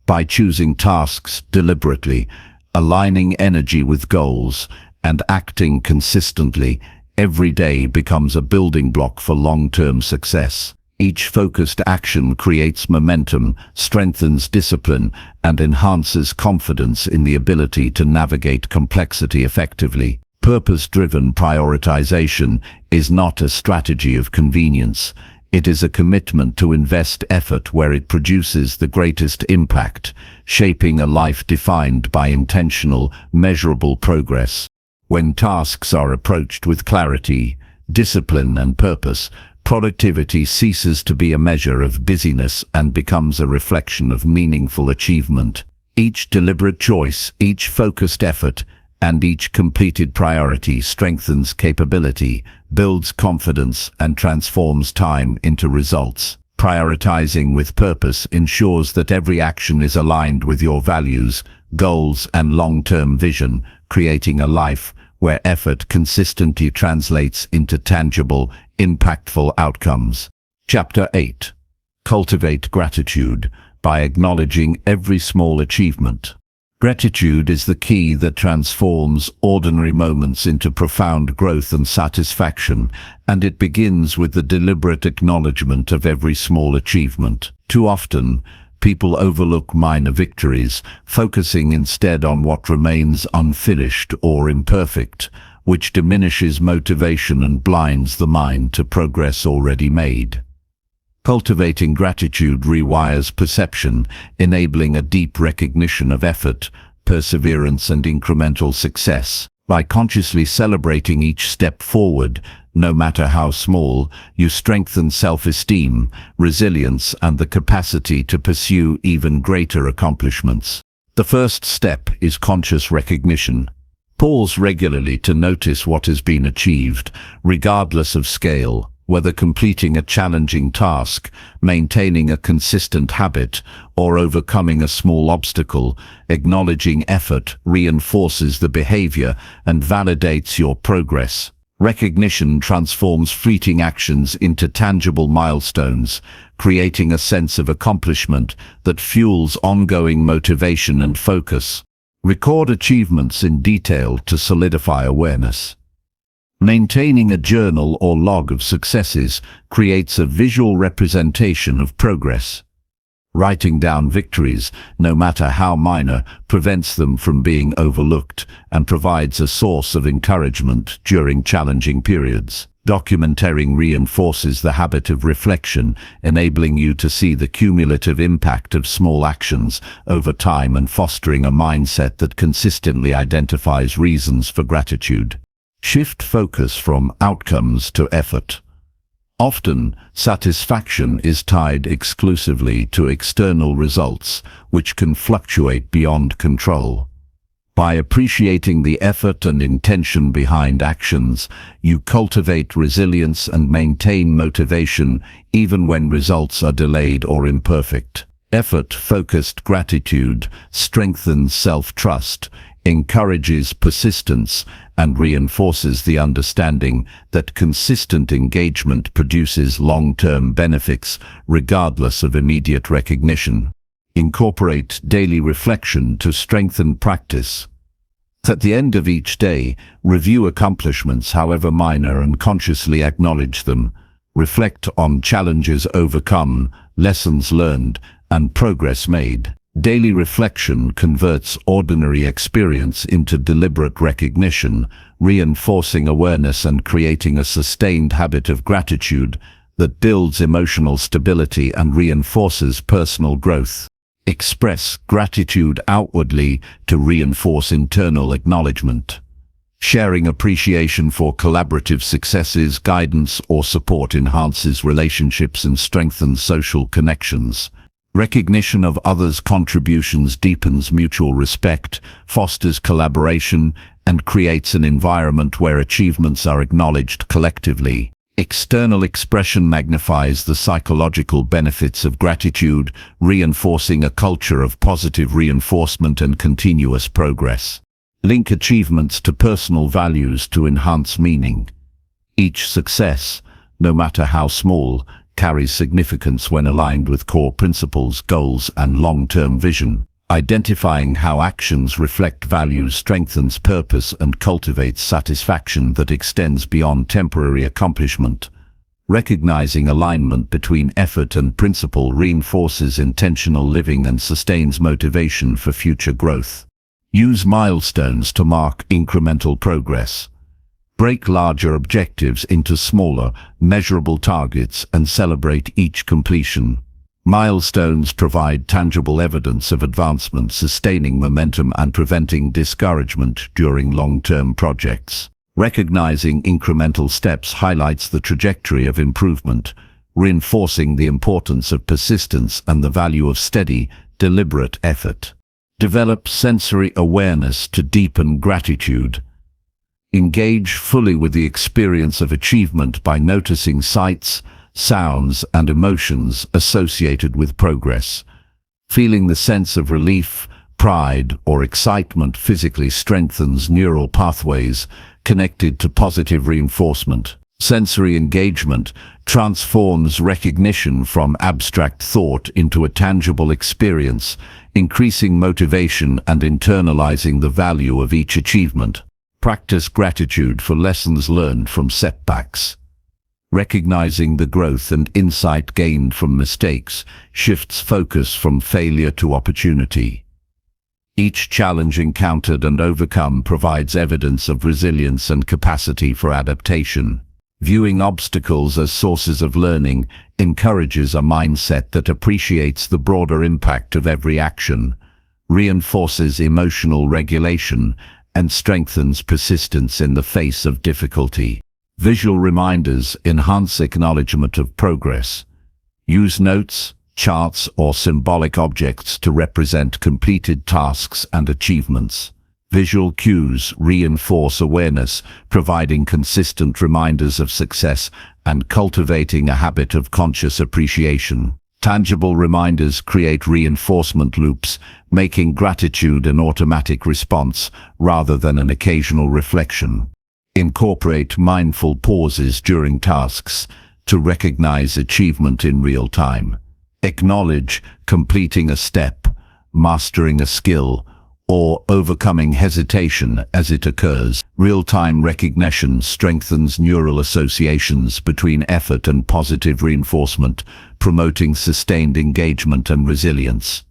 By choosing tasks deliberately, aligning energy with goals, and acting consistently, every day becomes a building block for long-term success. Each focused action creates momentum, strengthens discipline, and enhances confidence in the ability to navigate complexity effectively. Purpose-driven prioritization is not a strategy of convenience. It is a commitment to invest effort where it produces the greatest impact, shaping a life defined by intentional, measurable progress. When tasks are approached with clarity, discipline, and purpose, productivity ceases to be a measure of busyness and becomes a reflection of meaningful achievement. Each deliberate choice, each focused effort, and each completed priority strengthens capability, builds confidence, and transforms time into results. Prioritizing with purpose ensures that every action is aligned with your values, goals, and long-term vision, creating a life where effort consistently translates into tangible, impactful outcomes. Chapter 8. Cultivate gratitude by acknowledging every small achievement. Gratitude is the key that transforms ordinary moments into profound growth and satisfaction, and it begins with the deliberate acknowledgement of every small achievement. Too often, people overlook minor victories, focusing instead on what remains unfinished or imperfect, which diminishes motivation and blinds the mind to progress already made. Cultivating gratitude rewires perception, enabling a deep recognition of effort, perseverance, and incremental success. By consciously celebrating each step forward, no matter how small, you strengthen self-esteem, resilience, and the capacity to pursue even greater accomplishments. The first step is conscious recognition. Pause regularly to notice what has been achieved, regardless of scale. Whether completing a challenging task, maintaining a consistent habit, or overcoming a small obstacle, acknowledging effort reinforces the behavior and validates your progress. Recognition transforms fleeting actions into tangible milestones, creating a sense of accomplishment that fuels ongoing motivation and focus. Record achievements in detail to solidify awareness. Maintaining a journal or log of successes creates a visual representation of progress. Writing down victories, no matter how minor, prevents them from being overlooked and provides a source of encouragement during challenging periods. Documenting reinforces the habit of reflection, enabling you to see the cumulative impact of small actions over time and fostering a mindset that consistently identifies reasons for gratitude. Shift focus from outcomes to effort. Often, satisfaction is tied exclusively to external results, which can fluctuate beyond control. By appreciating the effort and intention behind actions, you cultivate resilience and maintain motivation even when results are delayed or imperfect. Effort-focused gratitude strengthens self-trust, encourages persistence, and reinforces the understanding that consistent engagement produces long-term benefits regardless of immediate recognition. Incorporate daily reflection to strengthen practice. At the end of each day, review accomplishments, however minor, and consciously acknowledge them. Reflect on challenges overcome, lessons learned, and progress made. Daily reflection converts ordinary experience into deliberate recognition, reinforcing awareness and creating a sustained habit of gratitude that builds emotional stability and reinforces personal growth. Express gratitude outwardly to reinforce internal acknowledgement. Sharing appreciation for collaborative successes, guidance, or support enhances relationships and strengthens social connections. Recognition of others' contributions deepens mutual respect, fosters collaboration, and creates an environment where achievements are acknowledged collectively. External expression magnifies the psychological benefits of gratitude, reinforcing a culture of positive reinforcement and continuous progress. Link achievements to personal values to enhance meaning. Each success, no matter how small, carries significance when aligned with core principles, goals, and long-term vision. Identifying how actions reflect values strengthens purpose and cultivates satisfaction that extends beyond temporary accomplishment. Recognizing alignment between effort and principle reinforces intentional living and sustains motivation for future growth. Use milestones to mark incremental progress. Break larger objectives into smaller, measurable targets and celebrate each completion. Milestones provide tangible evidence of advancement, sustaining momentum and preventing discouragement during long-term projects. Recognizing incremental steps highlights the trajectory of improvement, reinforcing the importance of persistence and the value of steady, deliberate effort. Develop sensory awareness to deepen gratitude. Engage fully with the experience of achievement by noticing sights, sounds, and emotions associated with progress. Feeling the sense of relief, pride, or excitement physically strengthens neural pathways connected to positive reinforcement. Sensory engagement transforms recognition from abstract thought into a tangible experience, increasing motivation and internalizing the value of each achievement. Practice gratitude for lessons learned from setbacks. Recognizing the growth and insight gained from mistakes shifts focus from failure to opportunity. Each challenge encountered and overcome provides evidence of resilience and capacity for adaptation. Viewing obstacles as sources of learning encourages a mindset that appreciates the broader impact of every action, reinforces emotional regulation, and strengthens persistence in the face of difficulty. Visual reminders enhance acknowledgement of progress. Use notes, charts, or symbolic objects to represent completed tasks and achievements. Visual cues reinforce awareness, providing consistent reminders of success and cultivating a habit of conscious appreciation. Tangible reminders create reinforcement loops, making gratitude an automatic response rather than an occasional reflection. Incorporate mindful pauses during tasks to recognize achievement in real time. Acknowledge completing a step, mastering a skill, or overcoming hesitation as it occurs. Real-time recognition strengthens neural associations between effort and positive reinforcement, promoting sustained engagement and resilience.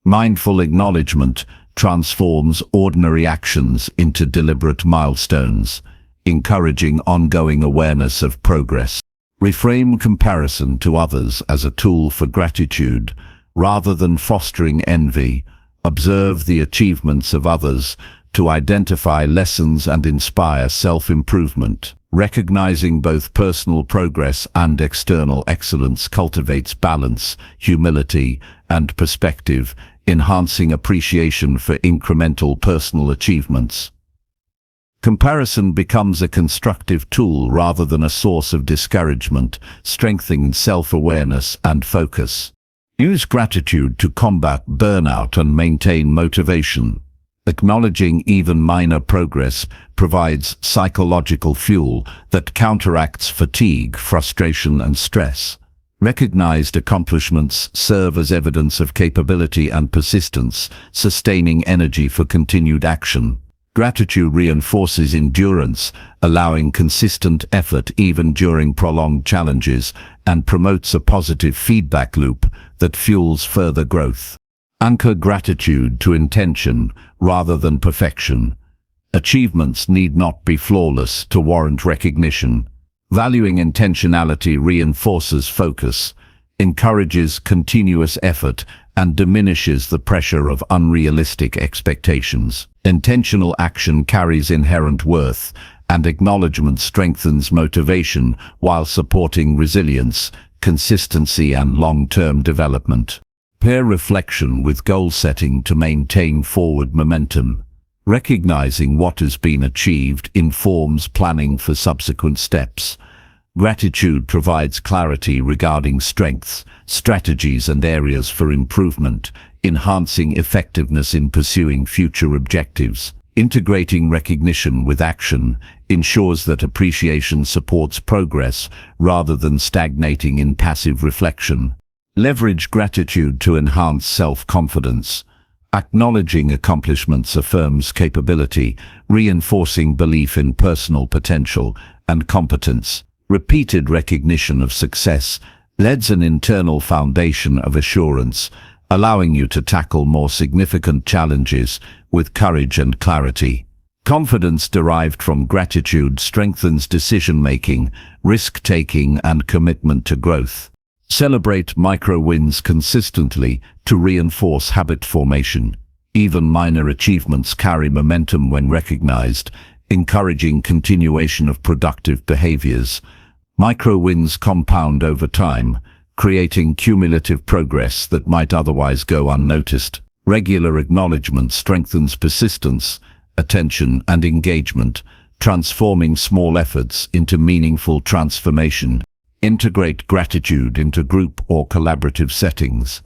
Mindful acknowledgement transforms ordinary actions into deliberate milestones, encouraging ongoing awareness of progress. Reframe comparison to others as a tool for gratitude rather than fostering envy. Observe the achievements of others to identify lessons and inspire self-improvement. Recognizing both personal progress and external excellence cultivates balance, humility, and perspective, enhancing appreciation for incremental personal achievements. Comparison becomes a constructive tool rather than a source of discouragement, strengthening self-awareness and focus. Use gratitude to combat burnout and maintain motivation. Acknowledging even minor progress provides psychological fuel that counteracts fatigue, frustration, and stress. Recognized accomplishments serve as evidence of capability and persistence, sustaining energy for continued action. Gratitude reinforces endurance, allowing consistent effort even during prolonged challenges, and promotes a positive feedback loop that fuels further growth. Anchor gratitude to intention rather than perfection. Achievements need not be flawless to warrant recognition. Valuing intentionality reinforces focus, encourages continuous effort, and diminishes the pressure of unrealistic expectations. Intentional action carries inherent worth, and acknowledgement strengthens motivation while supporting resilience, consistency, and long-term development. Pair reflection with goal setting to maintain forward momentum. Recognizing what has been achieved informs planning for subsequent steps. Gratitude provides clarity regarding strengths, strategies, and areas for improvement, enhancing effectiveness in pursuing future objectives. Integrating recognition with action ensures that appreciation supports progress rather than stagnating in passive reflection. Leverage gratitude to enhance self-confidence. Acknowledging accomplishments affirms capability, reinforcing belief in personal potential and competence. Repeated recognition of success lays an internal foundation of assurance, allowing you to tackle more significant challenges with courage and clarity. Confidence derived from gratitude strengthens decision-making, risk-taking, and commitment to growth. Celebrate micro-wins consistently to reinforce habit formation. Even minor achievements carry momentum when recognized, encouraging continuation of productive behaviors. Micro-wins compound over time, creating cumulative progress that might otherwise go unnoticed. Regular acknowledgement strengthens persistence, attention, and engagement, transforming small efforts into meaningful transformation. Integrate gratitude into group or collaborative settings.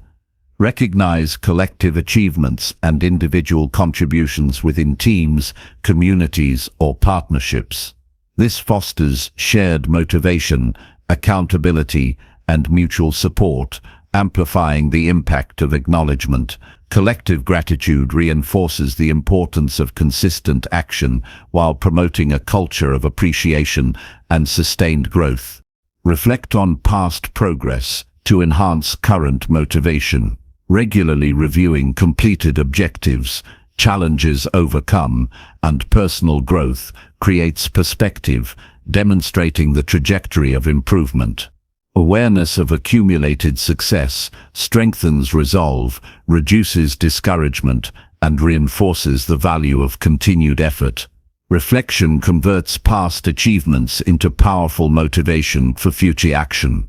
Recognize collective achievements and individual contributions within teams, communities, or partnerships. This fosters shared motivation, accountability, and mutual support, amplifying the impact of acknowledgement. Collective gratitude reinforces the importance of consistent action while promoting a culture of appreciation and sustained growth. Reflect on past progress to enhance current motivation. Regularly reviewing completed objectives, challenges overcome, and personal growth creates perspective, demonstrating the trajectory of improvement. Awareness of accumulated success strengthens resolve, reduces discouragement, and reinforces the value of continued effort. Reflection converts past achievements into powerful motivation for future action.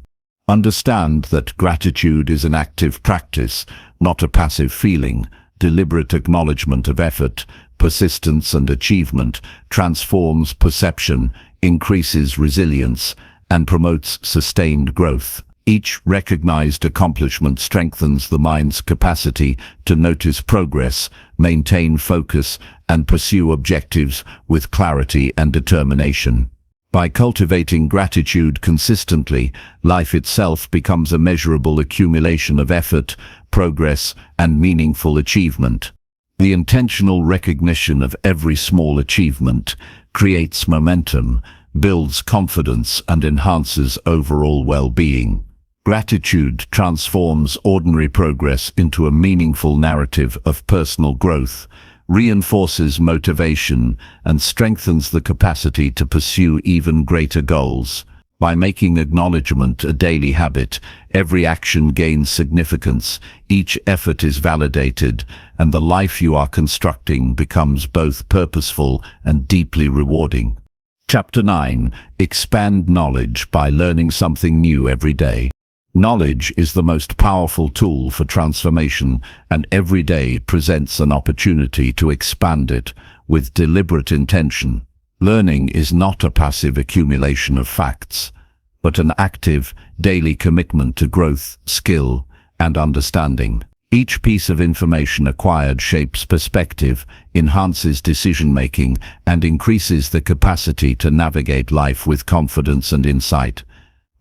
Understand that gratitude is an active practice, not a passive feeling. Deliberate acknowledgement of effort, persistence, and achievement transforms perception, increases resilience, and promotes sustained growth. Each recognized accomplishment strengthens the mind's capacity to notice progress, maintain focus, and pursue objectives with clarity and determination. By cultivating gratitude consistently, life itself becomes a measurable accumulation of effort, progress, and meaningful achievement. The intentional recognition of every small achievement creates momentum, builds confidence, and enhances overall well-being. Gratitude transforms ordinary progress into a meaningful narrative of personal growth, reinforces motivation, and strengthens the capacity to pursue even greater goals. By making acknowledgement a daily habit, every action gains significance, each effort is validated, and the life you are constructing becomes both purposeful and deeply rewarding. Chapter 9. Expand knowledge by learning something new every day. Knowledge is the most powerful tool for transformation, and every day presents an opportunity to expand it with deliberate intention. Learning is not a passive accumulation of facts, but an active, daily commitment to growth, skill, and understanding. Each piece of information acquired shapes perspective, enhances decision-making, and increases the capacity to navigate life with confidence and insight.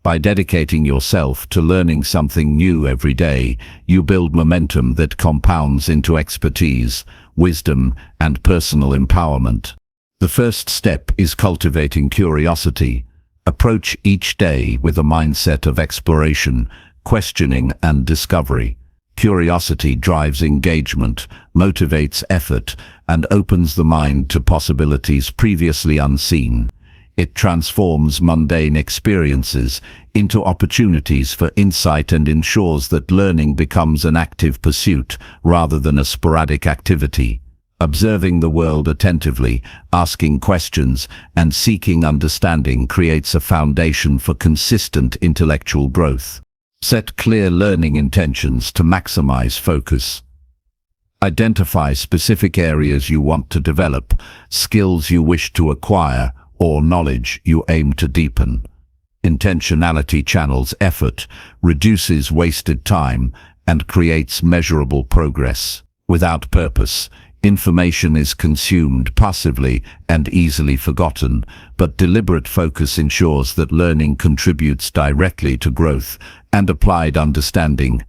By dedicating yourself to learning something new every day, you build momentum that compounds into expertise, wisdom, and personal empowerment. The first step is cultivating curiosity. Approach each day with a mindset of exploration, questioning, and discovery. Curiosity drives engagement, motivates effort, and opens the mind to possibilities previously unseen. It transforms mundane experiences into opportunities for insight and ensures that learning becomes an active pursuit rather than a sporadic activity. Observing the world attentively, asking questions, and seeking understanding creates a foundation for consistent intellectual growth. Set clear learning intentions to maximize focus. Identify specific areas you want to develop, skills you wish to acquire, or knowledge you aim to deepen. Intentionality channels effort, reduces wasted time, and creates measurable progress. Without purpose, information is consumed passively and easily forgotten, but deliberate focus ensures that learning contributes directly to growth and applied understanding.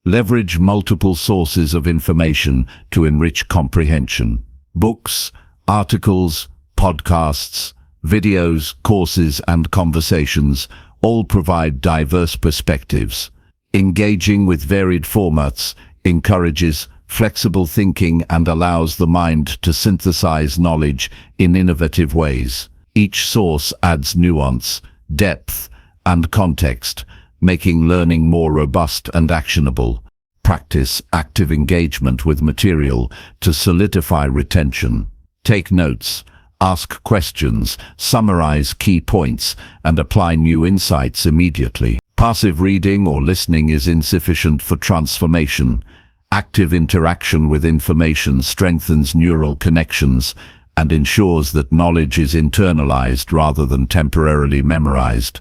Leverage multiple sources of information to enrich comprehension. Books, articles, podcasts, videos, courses, and conversations all provide diverse perspectives. Engaging with varied formats encourages flexible thinking and allows the mind to synthesize knowledge in innovative ways. Each source adds nuance, depth, and context, making learning more robust and actionable. Practice active engagement with material to solidify retention. Take notes, ask questions, summarize key points, and apply new insights immediately. Passive reading or listening is insufficient for transformation. Active interaction with information strengthens neural connections and ensures that knowledge is internalized rather than temporarily memorized.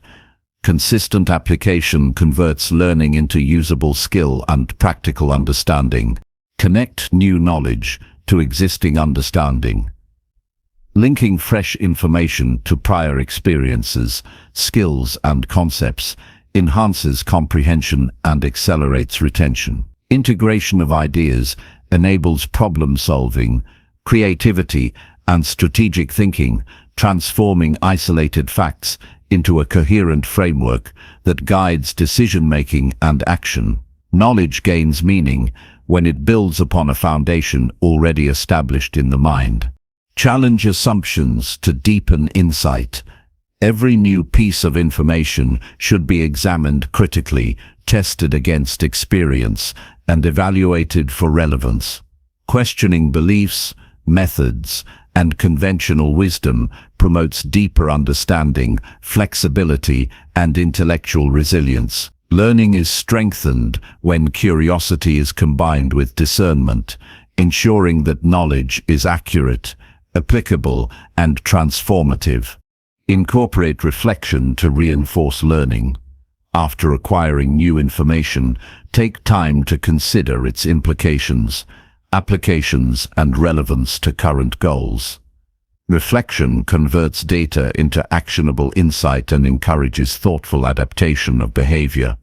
Consistent application converts learning into usable skill and practical understanding. Connect new knowledge to existing understanding. Linking fresh information to prior experiences, skills and concepts enhances comprehension and accelerates retention. Integration of ideas enables problem-solving, creativity, and strategic thinking, transforming isolated facts into a coherent framework that guides decision-making and action. Knowledge gains meaning when it builds upon a foundation already established in the mind. Challenge assumptions to deepen insight. Every new piece of information should be examined critically, tested against experience, and evaluated for relevance. Questioning beliefs, methods, and conventional wisdom promotes deeper understanding, flexibility, and intellectual resilience. Learning is strengthened when curiosity is combined with discernment, ensuring that knowledge is accurate, applicable, and transformative. Incorporate reflection to reinforce learning. After acquiring new information, take time to consider its implications, applications, and relevance to current goals. Reflection converts data into actionable insight and encourages thoughtful adaptation of behavior.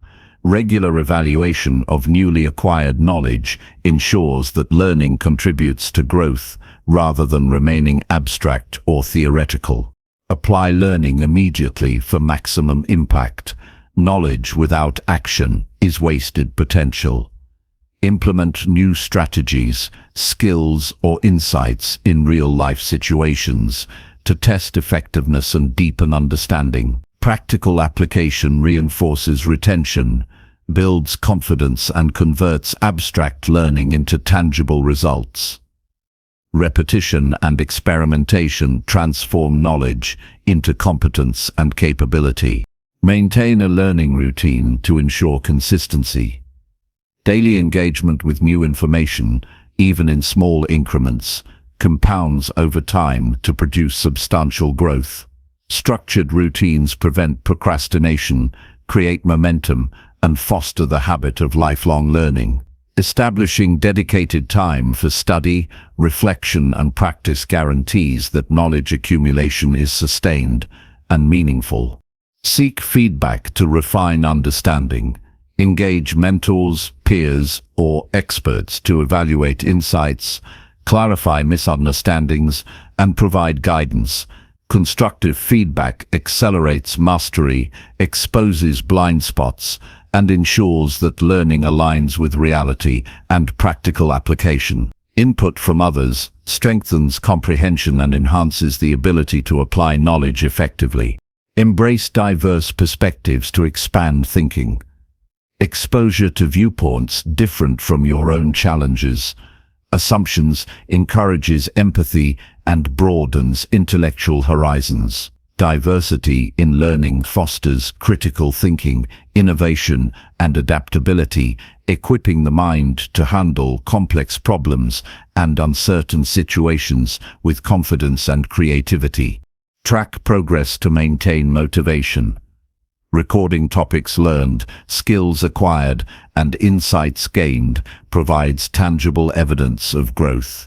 Regular evaluation of newly acquired knowledge ensures that learning contributes to growth rather than remaining abstract or theoretical. Apply learning immediately for maximum impact. Knowledge without action is wasted potential. Implement new strategies, skills, or insights in real-life situations to test effectiveness and deepen understanding. Practical application reinforces retention, builds confidence, and converts abstract learning into tangible results. Repetition and experimentation transform knowledge into competence and capability. Maintain a learning routine to ensure consistency. Daily engagement with new information, even in small increments, compounds over time to produce substantial growth. Structured routines prevent procrastination, create momentum, and foster the habit of lifelong learning. Establishing dedicated time for study, reflection, and practice guarantees that knowledge accumulation is sustained and meaningful. Seek feedback to refine understanding. Engage mentors, peers, or experts to evaluate insights, clarify misunderstandings, and provide guidance. Constructive feedback accelerates mastery, exposes blind spots, and ensures that learning aligns with reality and practical application. Input from others strengthens comprehension and enhances the ability to apply knowledge effectively. Embrace diverse perspectives to expand thinking. Exposure to viewpoints different from your own challenges, assumptions encourages empathy and broadens intellectual horizons. Diversity in learning fosters critical thinking, innovation, and adaptability, equipping the mind to handle complex problems and uncertain situations with confidence and creativity. Track progress to maintain motivation. Recording topics learned, skills acquired, and insights gained provides tangible evidence of growth.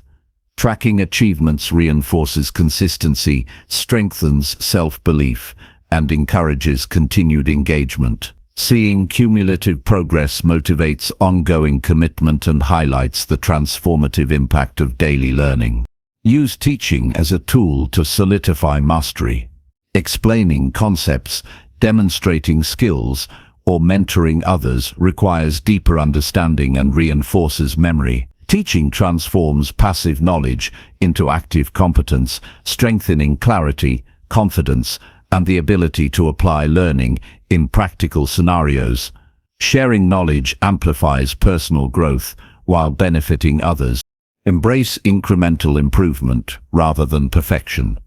Tracking achievements reinforces consistency, strengthens self-belief, and encourages continued engagement. Seeing cumulative progress motivates ongoing commitment and highlights the transformative impact of daily learning. Use teaching as a tool to solidify mastery. Explaining concepts, demonstrating skills, or mentoring others requires deeper understanding and reinforces memory. Teaching transforms passive knowledge into active competence, strengthening clarity, confidence, and the ability to apply learning in practical scenarios. Sharing knowledge amplifies personal growth while benefiting others. Embrace incremental improvement rather than perfection.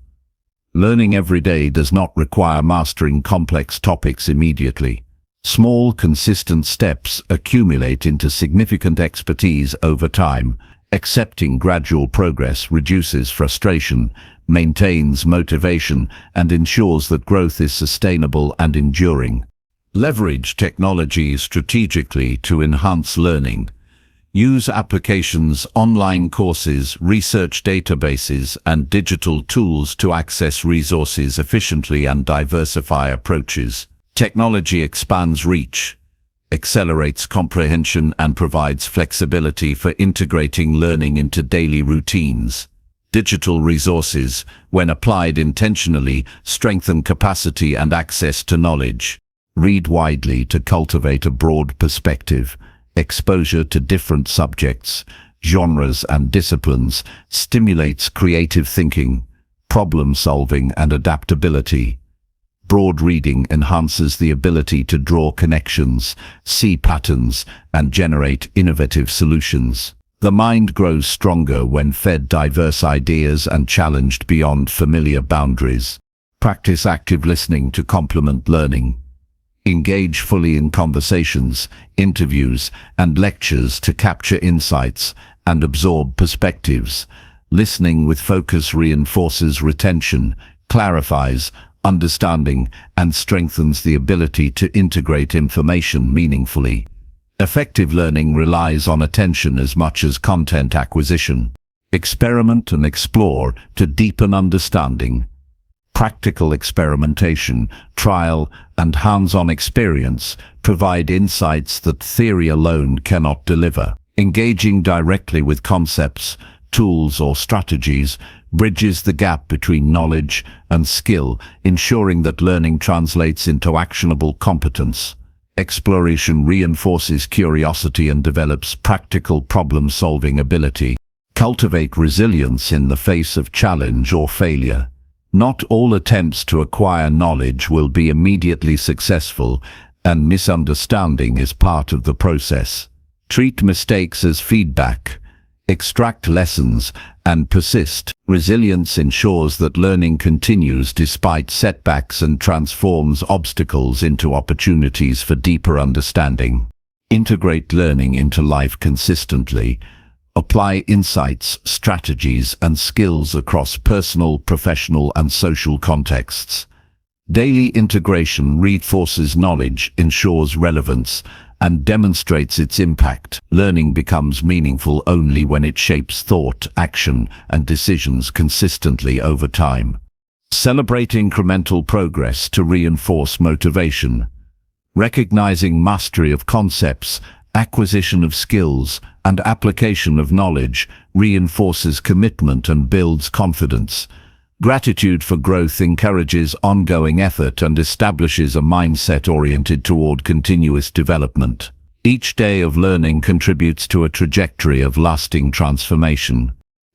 Learning every day does not require mastering complex topics immediately. Small, consistent steps accumulate into significant expertise over time. Accepting gradual progress reduces frustration, maintains motivation, and ensures that growth is sustainable and enduring. Leverage technology strategically to enhance learning. Use applications, online courses, research databases, and digital tools to access resources efficiently and diversify approaches. Technology expands reach, accelerates comprehension, and provides flexibility for integrating learning into daily routines. Digital resources, when applied intentionally, strengthen capacity and access to knowledge. Read widely to cultivate a broad perspective. Exposure to different subjects, genres, and disciplines stimulates creative thinking, problem-solving, and adaptability. Broad reading enhances the ability to draw connections, see patterns, and generate innovative solutions. The mind grows stronger when fed diverse ideas and challenged beyond familiar boundaries. Practice active listening to complement learning. Engage fully in conversations, interviews, and lectures to capture insights and absorb perspectives. Listening with focus reinforces retention, clarifies understanding, and strengthens the ability to integrate information meaningfully. Effective learning relies on attention as much as content acquisition. Experiment and explore to deepen understanding. Practical experimentation, trial, and hands-on experience provide insights that theory alone cannot deliver. Engaging directly with concepts, tools, or strategies bridges the gap between knowledge and skill, ensuring that learning translates into actionable competence. Exploration reinforces curiosity and develops practical problem-solving ability. Cultivate resilience in the face of challenge or failure. Not all attempts to acquire knowledge will be immediately successful, and misunderstanding is part of the process. Treat mistakes as feedback, extract lessons, and persist. Resilience ensures that learning continues despite setbacks and transforms obstacles into opportunities for deeper understanding. Integrate learning into life consistently. Apply insights, strategies, and skills across personal, professional, and social contexts. Daily integration reinforces knowledge, ensures relevance, and demonstrates its impact. Learning becomes meaningful only when it shapes thought, action, and decisions consistently over time. Celebrate incremental progress to reinforce motivation. Recognizing mastery of concepts, acquisition of skills, and application of knowledge reinforces commitment and builds confidence. Gratitude for growth encourages ongoing effort and establishes a mindset oriented toward continuous development. Each day of learning contributes to a trajectory of lasting transformation.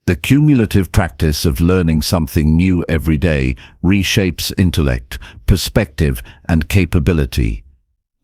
The cumulative practice of learning something new every day reshapes intellect, perspective, and capability.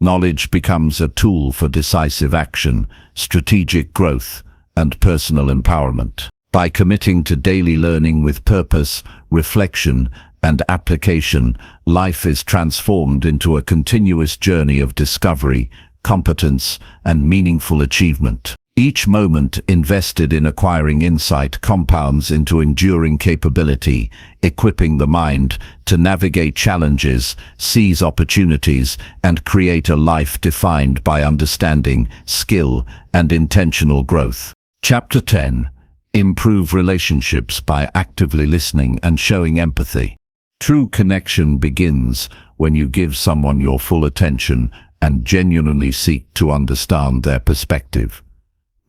Knowledge becomes a tool for decisive action, strategic growth, and personal empowerment. By committing to daily learning with purpose, reflection, and application, life is transformed into a continuous journey of discovery, competence, and meaningful achievement. Each moment invested in acquiring insight compounds into enduring capability, equipping the mind to navigate challenges, seize opportunities, and create a life defined by understanding, skill, and intentional growth. Chapter 10. Improve relationships by actively listening and showing empathy. True connection begins when you give someone your full attention and genuinely seek to understand their perspective.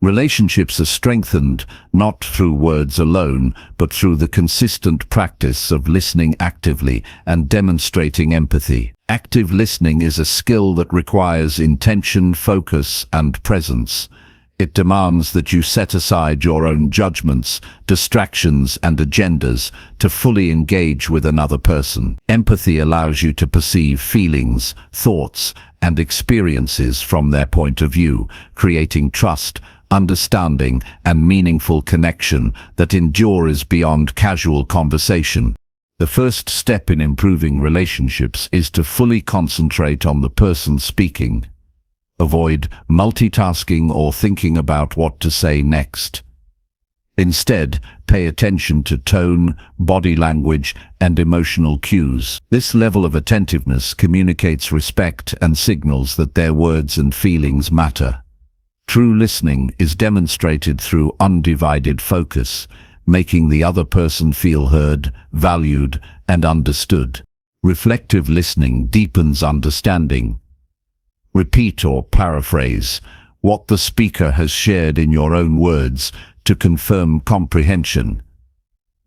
Relationships are strengthened not through words alone, but through the consistent practice of listening actively and demonstrating empathy. Active listening is a skill that requires intention, focus, and presence. It demands that you set aside your own judgments, distractions, and agendas to fully engage with another person. Empathy allows you to perceive feelings, thoughts, and experiences from their point of view, creating trust, understanding, and meaningful connection that endures beyond casual conversation. The first step in improving relationships is to fully concentrate on the person speaking. Avoid multitasking or thinking about what to say next. Instead, pay attention to tone, body language, and emotional cues. This level of attentiveness communicates respect and signals that their words and feelings matter. True listening is demonstrated through undivided focus, making the other person feel heard, valued, and understood. Reflective listening deepens understanding. Repeat or paraphrase what the speaker has shared in your own words to confirm comprehension.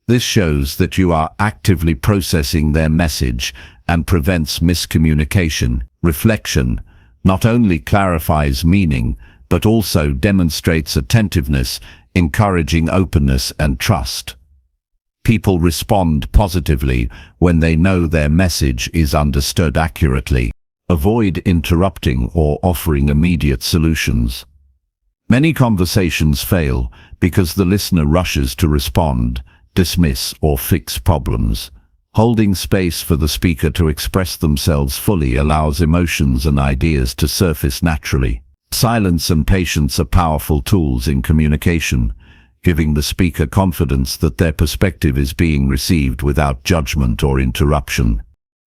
This shows that you are actively processing their message and prevents miscommunication. Reflection not only clarifies meaning, but also demonstrates attentiveness, encouraging openness and trust. People respond positively when they know their message is understood accurately. Avoid interrupting or offering immediate solutions. Many conversations fail because the listener rushes to respond, dismiss, or fix problems. Holding space for the speaker to express themselves fully allows emotions and ideas to surface naturally. Silence and patience are powerful tools in communication, giving the speaker confidence that their perspective is being received without judgment or interruption.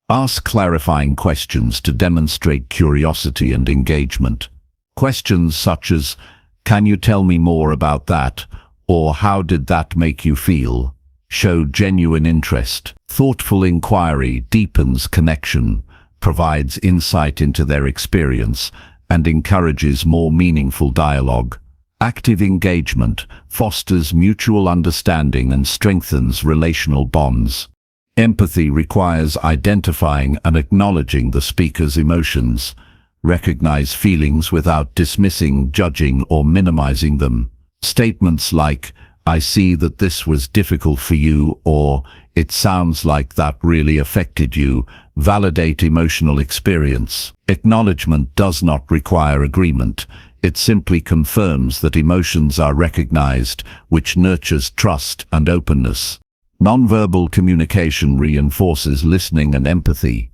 Ask clarifying questions to demonstrate curiosity and engagement. Questions such as, "Can you tell me more about that?" or "How did that make you feel?" show genuine interest. Thoughtful inquiry deepens connection, provides insight into their experience, and encourages more meaningful dialogue. Active engagement fosters mutual understanding and strengthens relational bonds. Empathy requires identifying and acknowledging the speaker's emotions. Recognize feelings without dismissing, judging, or minimizing them. Statements like, "I see that this was difficult for you," or "It sounds like that really affected you," validate emotional experience. Acknowledgement does not require agreement. It simply confirms that emotions are recognized, which nurtures trust and openness. Nonverbal communication reinforces listening and empathy.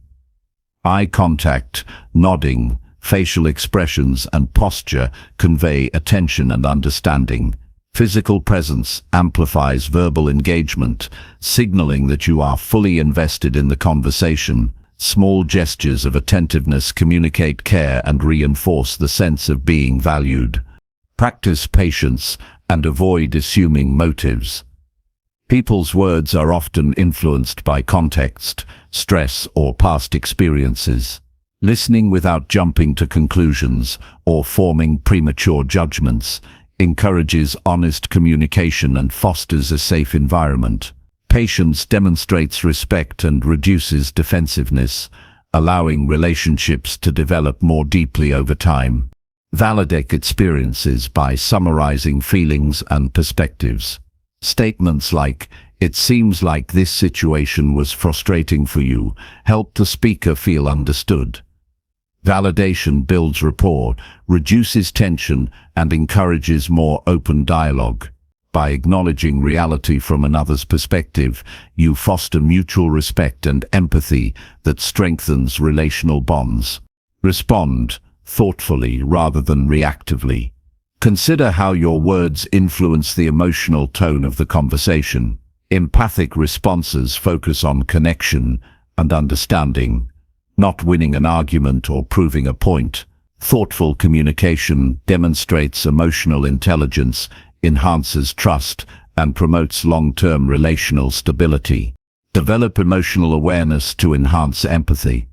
Eye contact, nodding, facial expressions, and posture convey attention and understanding. Physical presence amplifies verbal engagement, signaling that you are fully invested in the conversation. Small gestures of attentiveness communicate care and reinforce the sense of being valued. Practice patience and avoid assuming motives. People's words are often influenced by context, stress, or past experiences. Listening without jumping to conclusions or forming premature judgments encourages honest communication and fosters a safe environment. Patience demonstrates respect and reduces defensiveness, allowing relationships to develop more deeply over time. Validate experiences by summarizing feelings and perspectives. Statements like, "It seems like this situation was frustrating for you," help the speaker feel understood. Validation builds rapport, reduces tension, and encourages more open dialogue. By acknowledging reality from another's perspective, you foster mutual respect and empathy that strengthens relational bonds. Respond thoughtfully rather than reactively. Consider how your words influence the emotional tone of the conversation. Empathic responses focus on connection and understanding, not winning an argument or proving a point. Thoughtful communication demonstrates emotional intelligence, enhances trust, and promotes long-term relational stability. Develop emotional awareness to enhance empathy.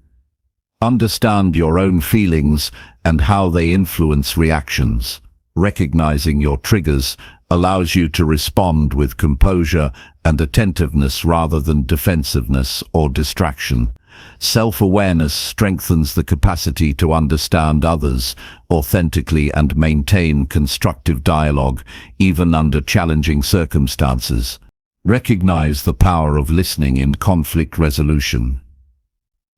Understand your own feelings and how they influence reactions. Recognizing your triggers allows you to respond with composure and attentiveness rather than defensiveness or distraction. Self-awareness strengthens the capacity to understand others authentically and maintain constructive dialogue, even under challenging circumstances. Recognize the power of listening in conflict resolution.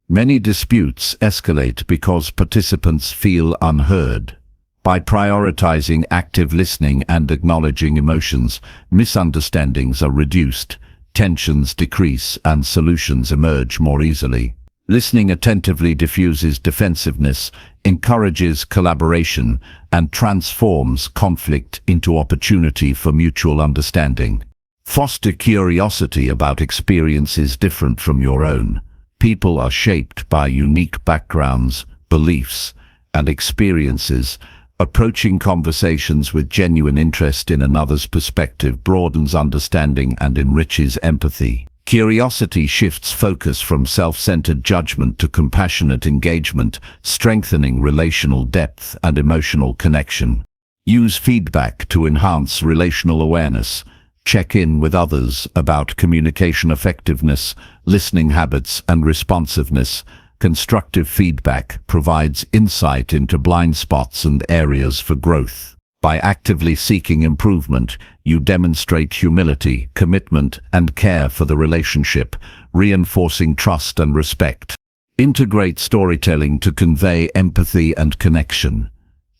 Many disputes escalate because participants feel unheard. By prioritizing active listening and acknowledging emotions, misunderstandings are reduced, tensions decrease, and solutions emerge more easily. Listening attentively diffuses defensiveness, encourages collaboration, and transforms conflict into opportunity for mutual understanding. Foster curiosity about experiences different from your own. People are shaped by unique backgrounds, beliefs, and experiences, Approaching conversations with genuine interest in another's perspective broadens understanding and enriches empathy. Curiosity shifts focus from self-centered judgment to compassionate engagement, strengthening relational depth and emotional connection. Use feedback to enhance relational awareness. Check in with others about communication effectiveness, listening habits, and responsiveness. Constructive feedback provides insight into blind spots and areas for growth. By actively seeking improvement, you demonstrate humility, commitment, and care for the relationship, reinforcing trust and respect. Integrate storytelling to convey empathy and connection.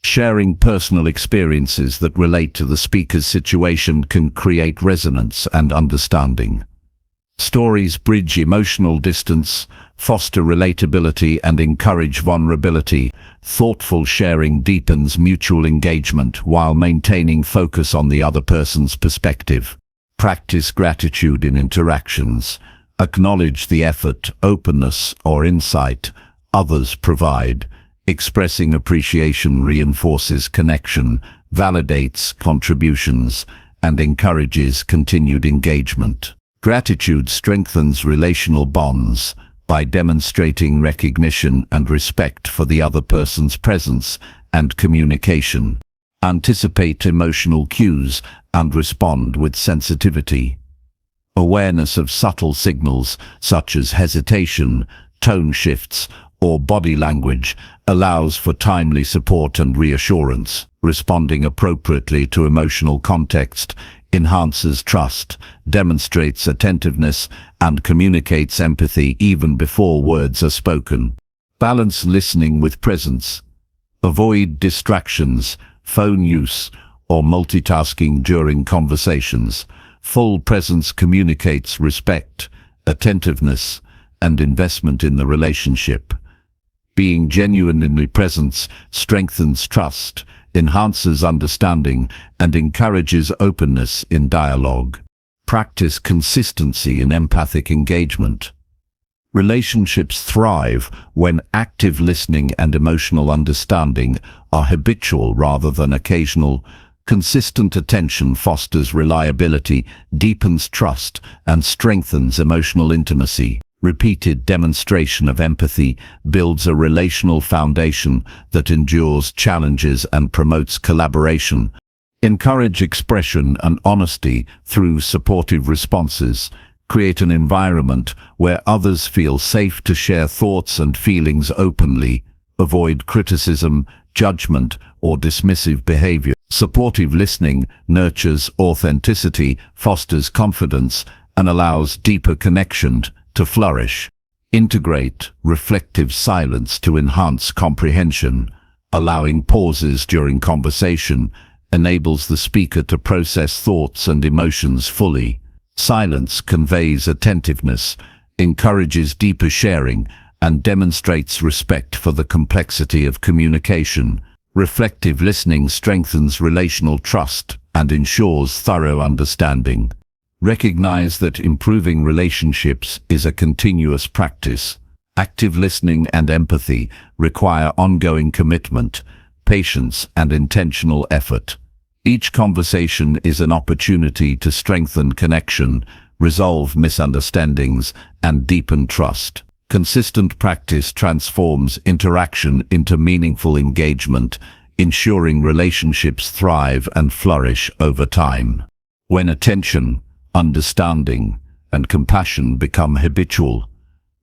Sharing personal experiences that relate to the speaker's situation can create resonance and understanding. Stories bridge emotional distance, foster relatability, and encourage vulnerability. Thoughtful sharing deepens mutual engagement while maintaining focus on the other person's perspective. Practice gratitude in interactions. Acknowledge the effort, openness, or insight others provide. Expressing appreciation reinforces connection, validates contributions, and encourages continued engagement. Gratitude strengthens relational bonds by demonstrating recognition and respect for the other person's presence and communication. Anticipate emotional cues and respond with sensitivity. Awareness of subtle signals such as hesitation, tone shifts, or body language allows for timely support and reassurance. Responding appropriately to emotional context enhances trust, demonstrates attentiveness, and communicates empathy even before words are spoken. Balance listening with presence. Avoid distractions, phone use, or multitasking during conversations. Full presence communicates respect, attentiveness, and investment in the relationship. Being genuinely present strengthens trust, enhances understanding, and encourages openness in dialogue. Practice consistency in empathic engagement. Relationships thrive when active listening and emotional understanding are habitual rather than occasional. Consistent attention fosters reliability, deepens trust, and strengthens emotional intimacy. Repeated demonstration of empathy builds a relational foundation that endures challenges and promotes collaboration. Encourage expression and honesty through supportive responses. Create an environment where others feel safe to share thoughts and feelings openly. Avoid criticism, judgment, or dismissive behavior. Supportive listening nurtures authenticity, fosters confidence, and allows deeper connection to flourish. Integrate reflective silence to enhance comprehension. Allowing pauses during conversation enables the speaker to process thoughts and emotions fully. Silence conveys attentiveness, encourages deeper sharing, and demonstrates respect for the complexity of communication. Reflective listening strengthens relational trust and ensures thorough understanding. Recognize that improving relationships is a continuous practice. Active listening and empathy require ongoing commitment, patience, and intentional effort. Each conversation is an opportunity to strengthen connection, resolve misunderstandings, and deepen trust. Consistent practice transforms interaction into meaningful engagement, ensuring relationships thrive and flourish over time. When attention, understanding, and compassion become habitual,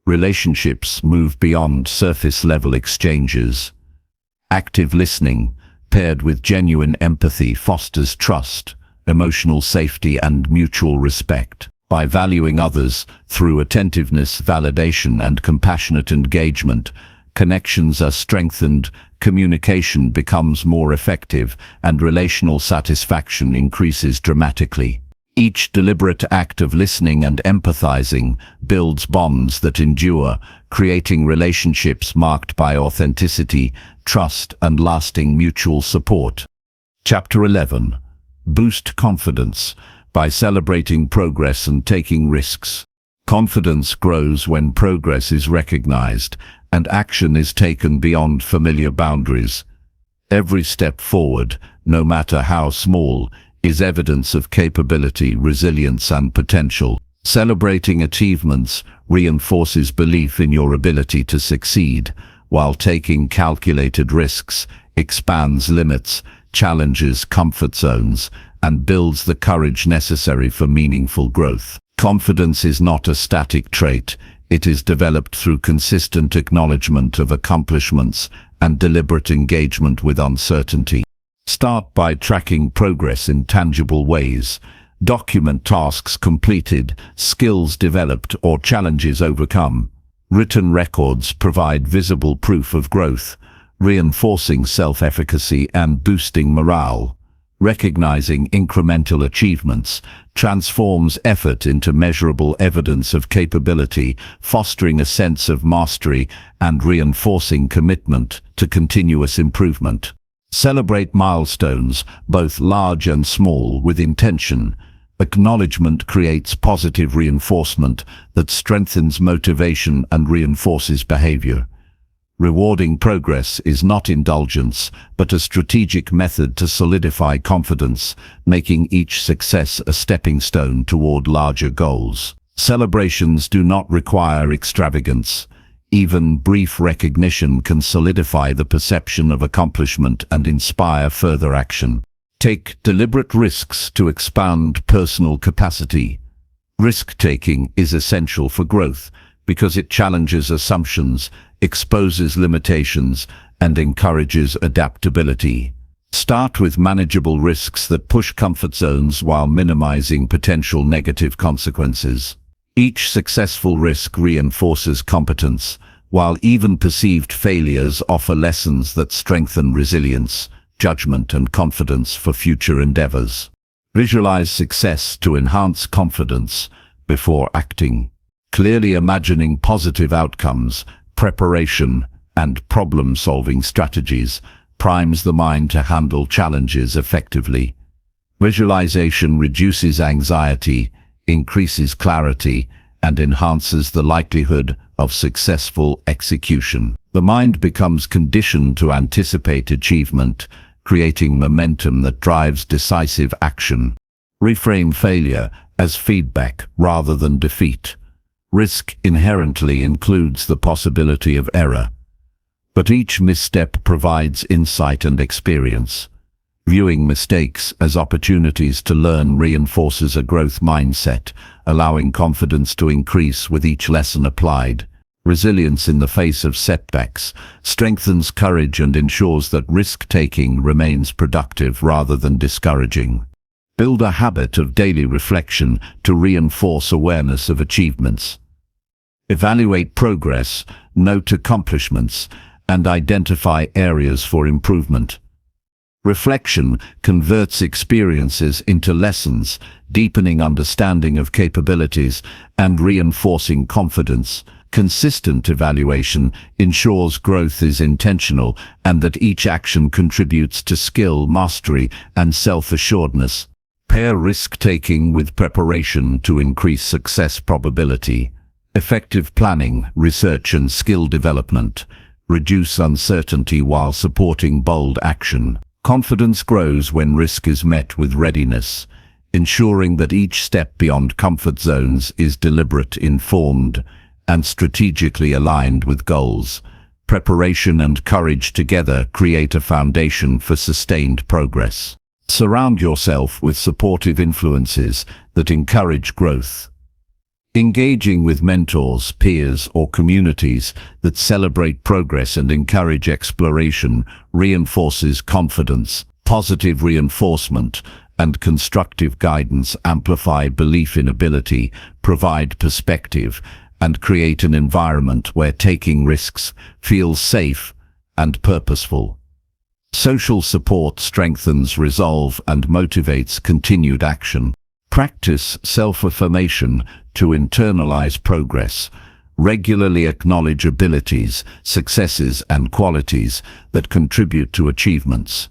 relationships move beyond surface-level exchanges. Active listening, paired with genuine empathy, fosters trust, emotional safety, and mutual respect. By valuing others through attentiveness, validation, and compassionate engagement, connections are strengthened, communication becomes more effective, and relational satisfaction increases dramatically. Each deliberate act of listening and empathizing builds bonds that endure, creating relationships marked by authenticity, trust, and lasting mutual support. Chapter 11. Boost confidence by celebrating progress and taking risks. Confidence grows when progress is recognized and action is taken beyond familiar boundaries. Every step forward, no matter how small, is evidence of capability, resilience, and potential. Celebrating achievements reinforces belief in your ability to succeed, while taking calculated risks expands limits, challenges comfort zones, and builds the courage necessary for meaningful growth. Confidence is not a static trait. It is developed through consistent acknowledgement of accomplishments and deliberate engagement with uncertainty. Start by tracking progress in tangible ways. Document tasks completed, skills developed, or challenges overcome. Written records provide visible proof of growth, reinforcing self-efficacy and boosting morale. Recognizing incremental achievements transforms effort into measurable evidence of capability, fostering a sense of mastery and reinforcing commitment to continuous improvement. Celebrate milestones, both large and small, with intention. Acknowledgement creates positive reinforcement that strengthens motivation and reinforces behavior. Rewarding progress is not indulgence, but a strategic method to solidify confidence, making each success a stepping stone toward larger goals. Celebrations do not require extravagance. Even brief recognition can solidify the perception of accomplishment and inspire further action. Take deliberate risks to expand personal capacity. Risk-taking is essential for growth because it challenges assumptions, exposes limitations, and encourages adaptability. Start with manageable risks that push comfort zones while minimizing potential negative consequences. Each successful risk reinforces competence, while even perceived failures offer lessons that strengthen resilience, judgment, and confidence for future endeavors. Visualize success to enhance confidence before acting. Clearly imagining positive outcomes, preparation, and problem-solving strategies primes the mind to handle challenges effectively. Visualization reduces anxiety, increases clarity, and enhances the likelihood of successful execution. The mind becomes conditioned to anticipate achievement, creating momentum that drives decisive action. Reframe failure as feedback rather than defeat. Risk inherently includes the possibility of error, but each misstep provides insight and experience. Viewing mistakes as opportunities to learn reinforces a growth mindset, allowing confidence to increase with each lesson applied. Resilience in the face of setbacks strengthens courage and ensures that risk-taking remains productive rather than discouraging. Build a habit of daily reflection to reinforce awareness of achievements. Evaluate progress, note accomplishments, and identify areas for improvement. Reflection converts experiences into lessons, deepening understanding of capabilities and reinforcing confidence. Consistent evaluation ensures growth is intentional and that each action contributes to skill, mastery, and self-assuredness. Pair risk-taking with preparation to increase success probability. Effective planning, research, and skill development reduce uncertainty while supporting bold action. Confidence grows when risk is met with readiness, ensuring that each step beyond comfort zones is deliberate, informed, and strategically aligned with goals. Preparation and courage together create a foundation for sustained progress. Surround yourself with supportive influences that encourage growth. Engaging with mentors, peers, or communities that celebrate progress and encourage exploration reinforces confidence. Positive reinforcement and constructive guidance amplify belief in ability, provide perspective, and create an environment where taking risks feels safe and purposeful. Social support strengthens resolve and motivates continued action. Practice self-affirmation to internalize progress. Regularly acknowledge abilities, successes, and qualities that contribute to achievements.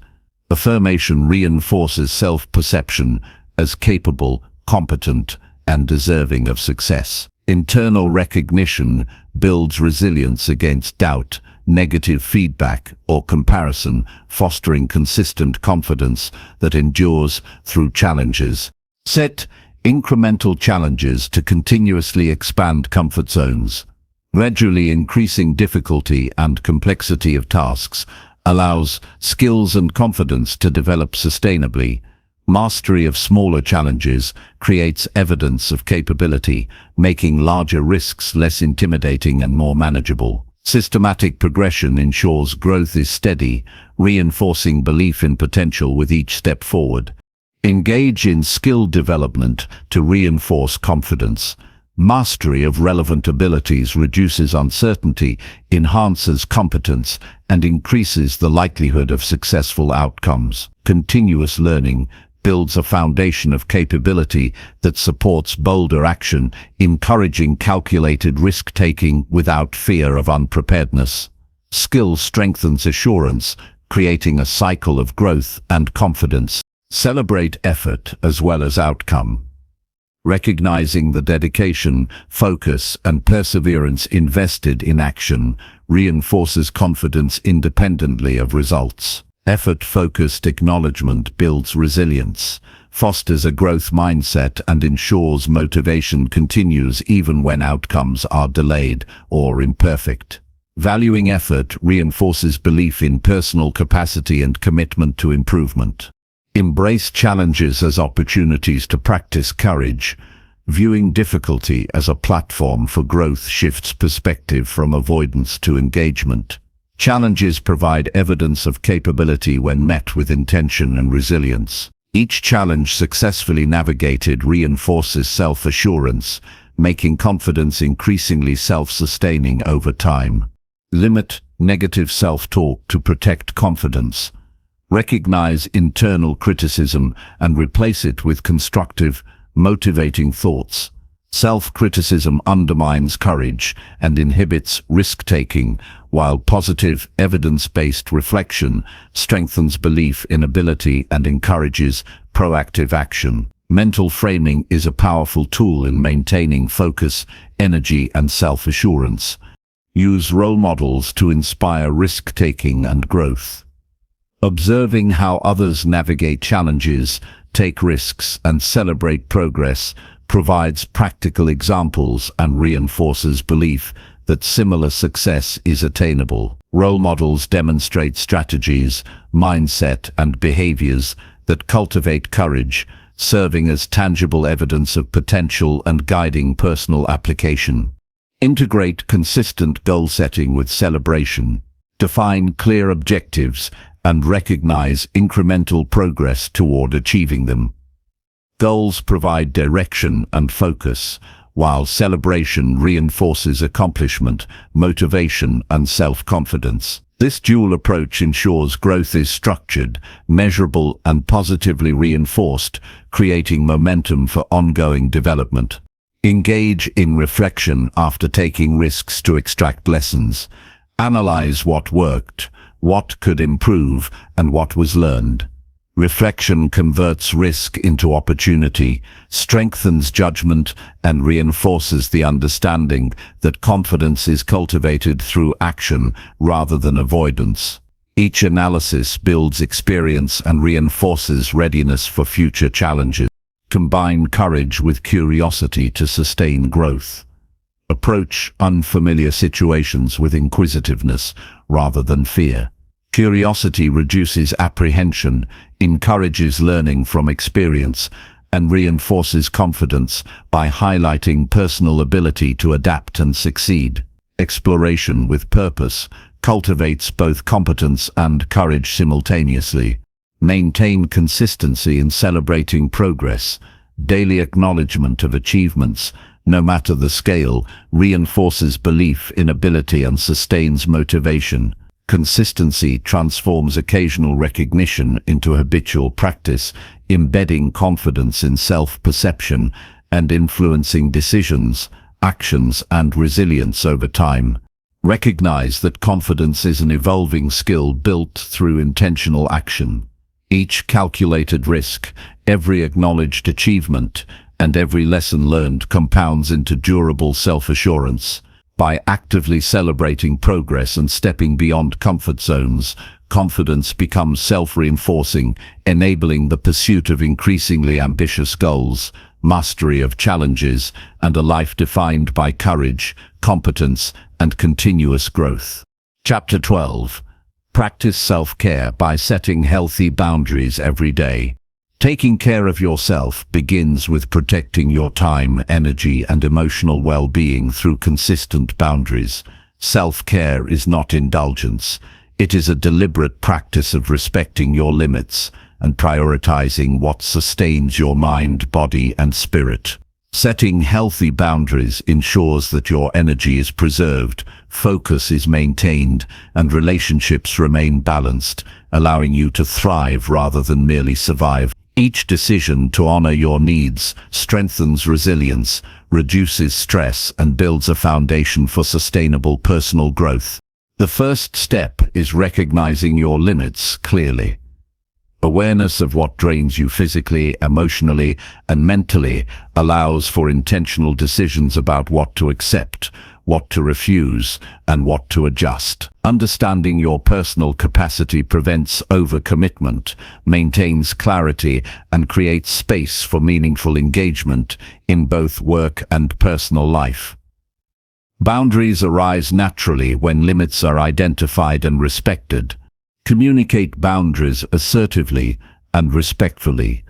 Affirmation reinforces self-perception as capable, competent, and deserving of success. Internal recognition builds resilience against doubt, negative feedback, or comparison, fostering consistent confidence that endures through challenges. Set incremental challenges to continuously expand comfort zones. Gradually increasing difficulty and complexity of tasks allows skills and confidence to develop sustainably. Mastery of smaller challenges creates evidence of capability, making larger risks less intimidating and more manageable. Systematic progression ensures growth is steady, reinforcing belief in potential with each step forward. Engage in skill development to reinforce confidence. Mastery of relevant abilities reduces uncertainty, enhances competence, and increases the likelihood of successful outcomes. Continuous learning builds a foundation of capability that supports bolder action, encouraging calculated risk-taking without fear of unpreparedness. Skill strengthens assurance, creating a cycle of growth and confidence. Celebrate effort as well as outcome. Recognizing the dedication, focus, and perseverance invested in action reinforces confidence independently of results. Effort-focused acknowledgement builds resilience, fosters a growth mindset, and ensures motivation continues even when outcomes are delayed or imperfect. Valuing effort reinforces belief in personal capacity and commitment to improvement. Embrace challenges as opportunities to practice courage. Viewing difficulty as a platform for growth shifts perspective from avoidance to engagement. Challenges provide evidence of capability when met with intention and resilience. Each challenge successfully navigated reinforces self-assurance, making confidence increasingly self-sustaining over time. Limit negative self-talk to protect confidence. Recognize internal criticism and replace it with constructive, motivating thoughts. Self-criticism undermines courage and inhibits risk-taking, while positive, evidence-based reflection strengthens belief in ability and encourages proactive action. Mental framing is a powerful tool in maintaining focus, energy, and self-assurance. Use role models to inspire risk-taking and growth. Observing how others navigate challenges, take risks, and celebrate progress provides practical examples and reinforces belief that similar success is attainable. Role models demonstrate strategies, mindset, and behaviors that cultivate courage, serving as tangible evidence of potential and guiding personal application. Integrate consistent goal setting with celebration. Define clear objectives and recognize incremental progress toward achieving them. Goals provide direction and focus, while celebration reinforces accomplishment, motivation, and self-confidence. This dual approach ensures growth is structured, measurable, and positively reinforced, creating momentum for ongoing development. Engage in reflection after taking risks to extract lessons. Analyze what worked, what could improve, and what was learned. Reflection converts risk into opportunity, strengthens judgment, and reinforces the understanding that confidence is cultivated through action rather than avoidance. Each analysis builds experience and reinforces readiness for future challenges. Combine courage with curiosity to sustain growth. Approach unfamiliar situations with inquisitiveness rather than fear. Curiosity reduces apprehension, encourages learning from experience, and reinforces confidence by highlighting personal ability to adapt and succeed. Exploration with purpose cultivates both competence and courage simultaneously. Maintain consistency in celebrating progress. Daily acknowledgement of achievements, no matter the scale, reinforces belief in ability and sustains motivation. Consistency transforms occasional recognition into habitual practice, embedding confidence in self-perception and influencing decisions, actions, and resilience over time. Recognize that confidence is an evolving skill built through intentional action. Each calculated risk, every acknowledged achievement, and every lesson learned compounds into durable self-assurance. By actively celebrating progress and stepping beyond comfort zones, confidence becomes self-reinforcing, enabling the pursuit of increasingly ambitious goals, mastery of challenges, and a life defined by courage, competence, and continuous growth. Chapter 12. Practice self-care by setting healthy boundaries every day. Taking care of yourself begins with protecting your time, energy, and emotional well-being through consistent boundaries. Self-care is not indulgence. It is a deliberate practice of respecting your limits and prioritizing what sustains your mind, body, and spirit. Setting healthy boundaries ensures that your energy is preserved, focus is maintained, and relationships remain balanced, allowing you to thrive rather than merely survive. Each decision to honor your needs strengthens resilience, reduces stress, and builds a foundation for sustainable personal growth. The first step is recognizing your limits clearly. Awareness of what drains you physically, emotionally, and mentally allows for intentional decisions about what to accept, what to refuse, and what to adjust. Understanding your personal capacity prevents overcommitment, maintains clarity, and creates space for meaningful engagement in both work and personal life. Boundaries arise naturally when limits are identified and respected. Communicate boundaries assertively and respectfully.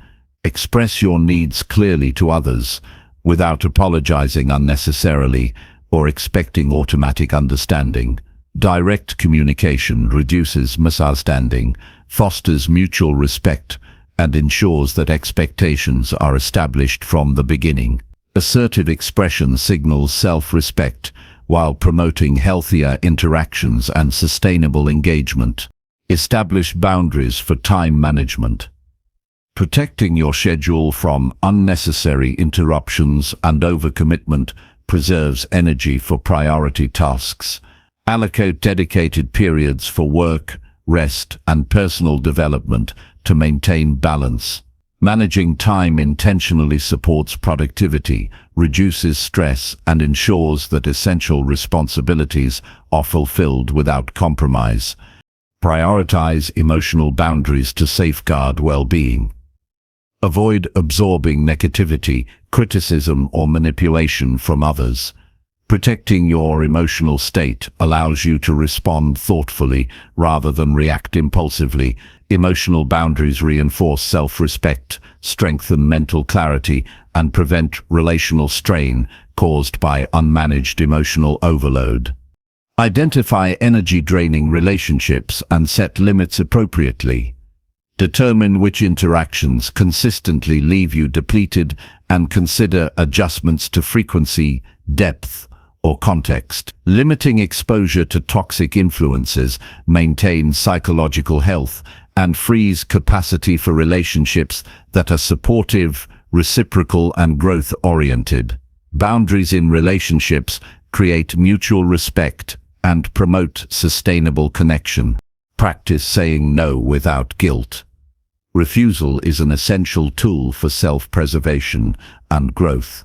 Express your needs clearly to others without apologizing unnecessarily or expecting automatic understanding. Direct communication reduces misunderstanding, fosters mutual respect, and ensures that expectations are established from the beginning. Assertive expression signals self-respect while promoting healthier interactions and sustainable engagement. Establish boundaries for time management. Protecting your schedule from unnecessary interruptions and overcommitment preserves energy for priority tasks. Allocate dedicated periods for work, rest, and personal development to maintain balance. Managing time intentionally supports productivity, reduces stress, and ensures that essential responsibilities are fulfilled without compromise. Prioritize emotional boundaries to safeguard well-being. Avoid absorbing negativity, criticism, or manipulation from others. Protecting your emotional state allows you to respond thoughtfully rather than react impulsively. Emotional boundaries reinforce self-respect, strengthen mental clarity, and prevent relational strain caused by unmanaged emotional overload. Identify energy-draining relationships and set limits appropriately. Determine which interactions consistently leave you depleted and consider adjustments to frequency, depth, or context. Limiting exposure to toxic influences maintains psychological health and frees capacity for relationships that are supportive, reciprocal, and growth-oriented. Boundaries in relationships create mutual respect and promote sustainable connection. Practice saying no without guilt. Refusal is an essential tool for self-preservation and growth.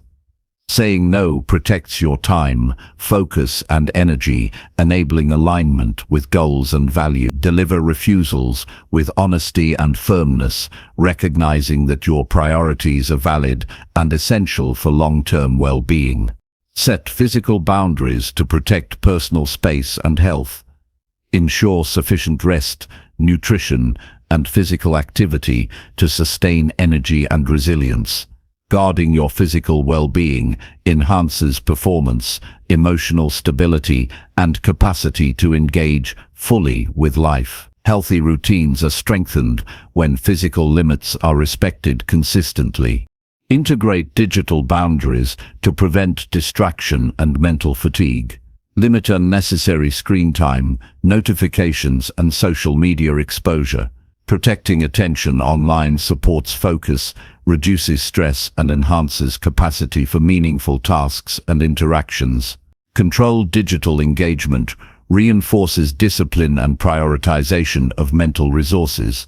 Saying no protects your time, focus, and energy, enabling alignment with goals and values. Deliver refusals with honesty and firmness, recognizing that your priorities are valid and essential for long-term well-being. Set physical boundaries to protect personal space and health. Ensure sufficient rest, nutrition, and physical activity to sustain energy and resilience. Guarding your physical well-being enhances performance, emotional stability, and capacity to engage fully with life. Healthy routines are strengthened when physical limits are respected consistently. Integrate digital boundaries to prevent distraction and mental fatigue. Limit unnecessary screen time, notifications, and social media exposure. Protecting attention online supports focus, reduces stress, and enhances capacity for meaningful tasks and interactions. Controlled digital engagement reinforces discipline and prioritization of mental resources.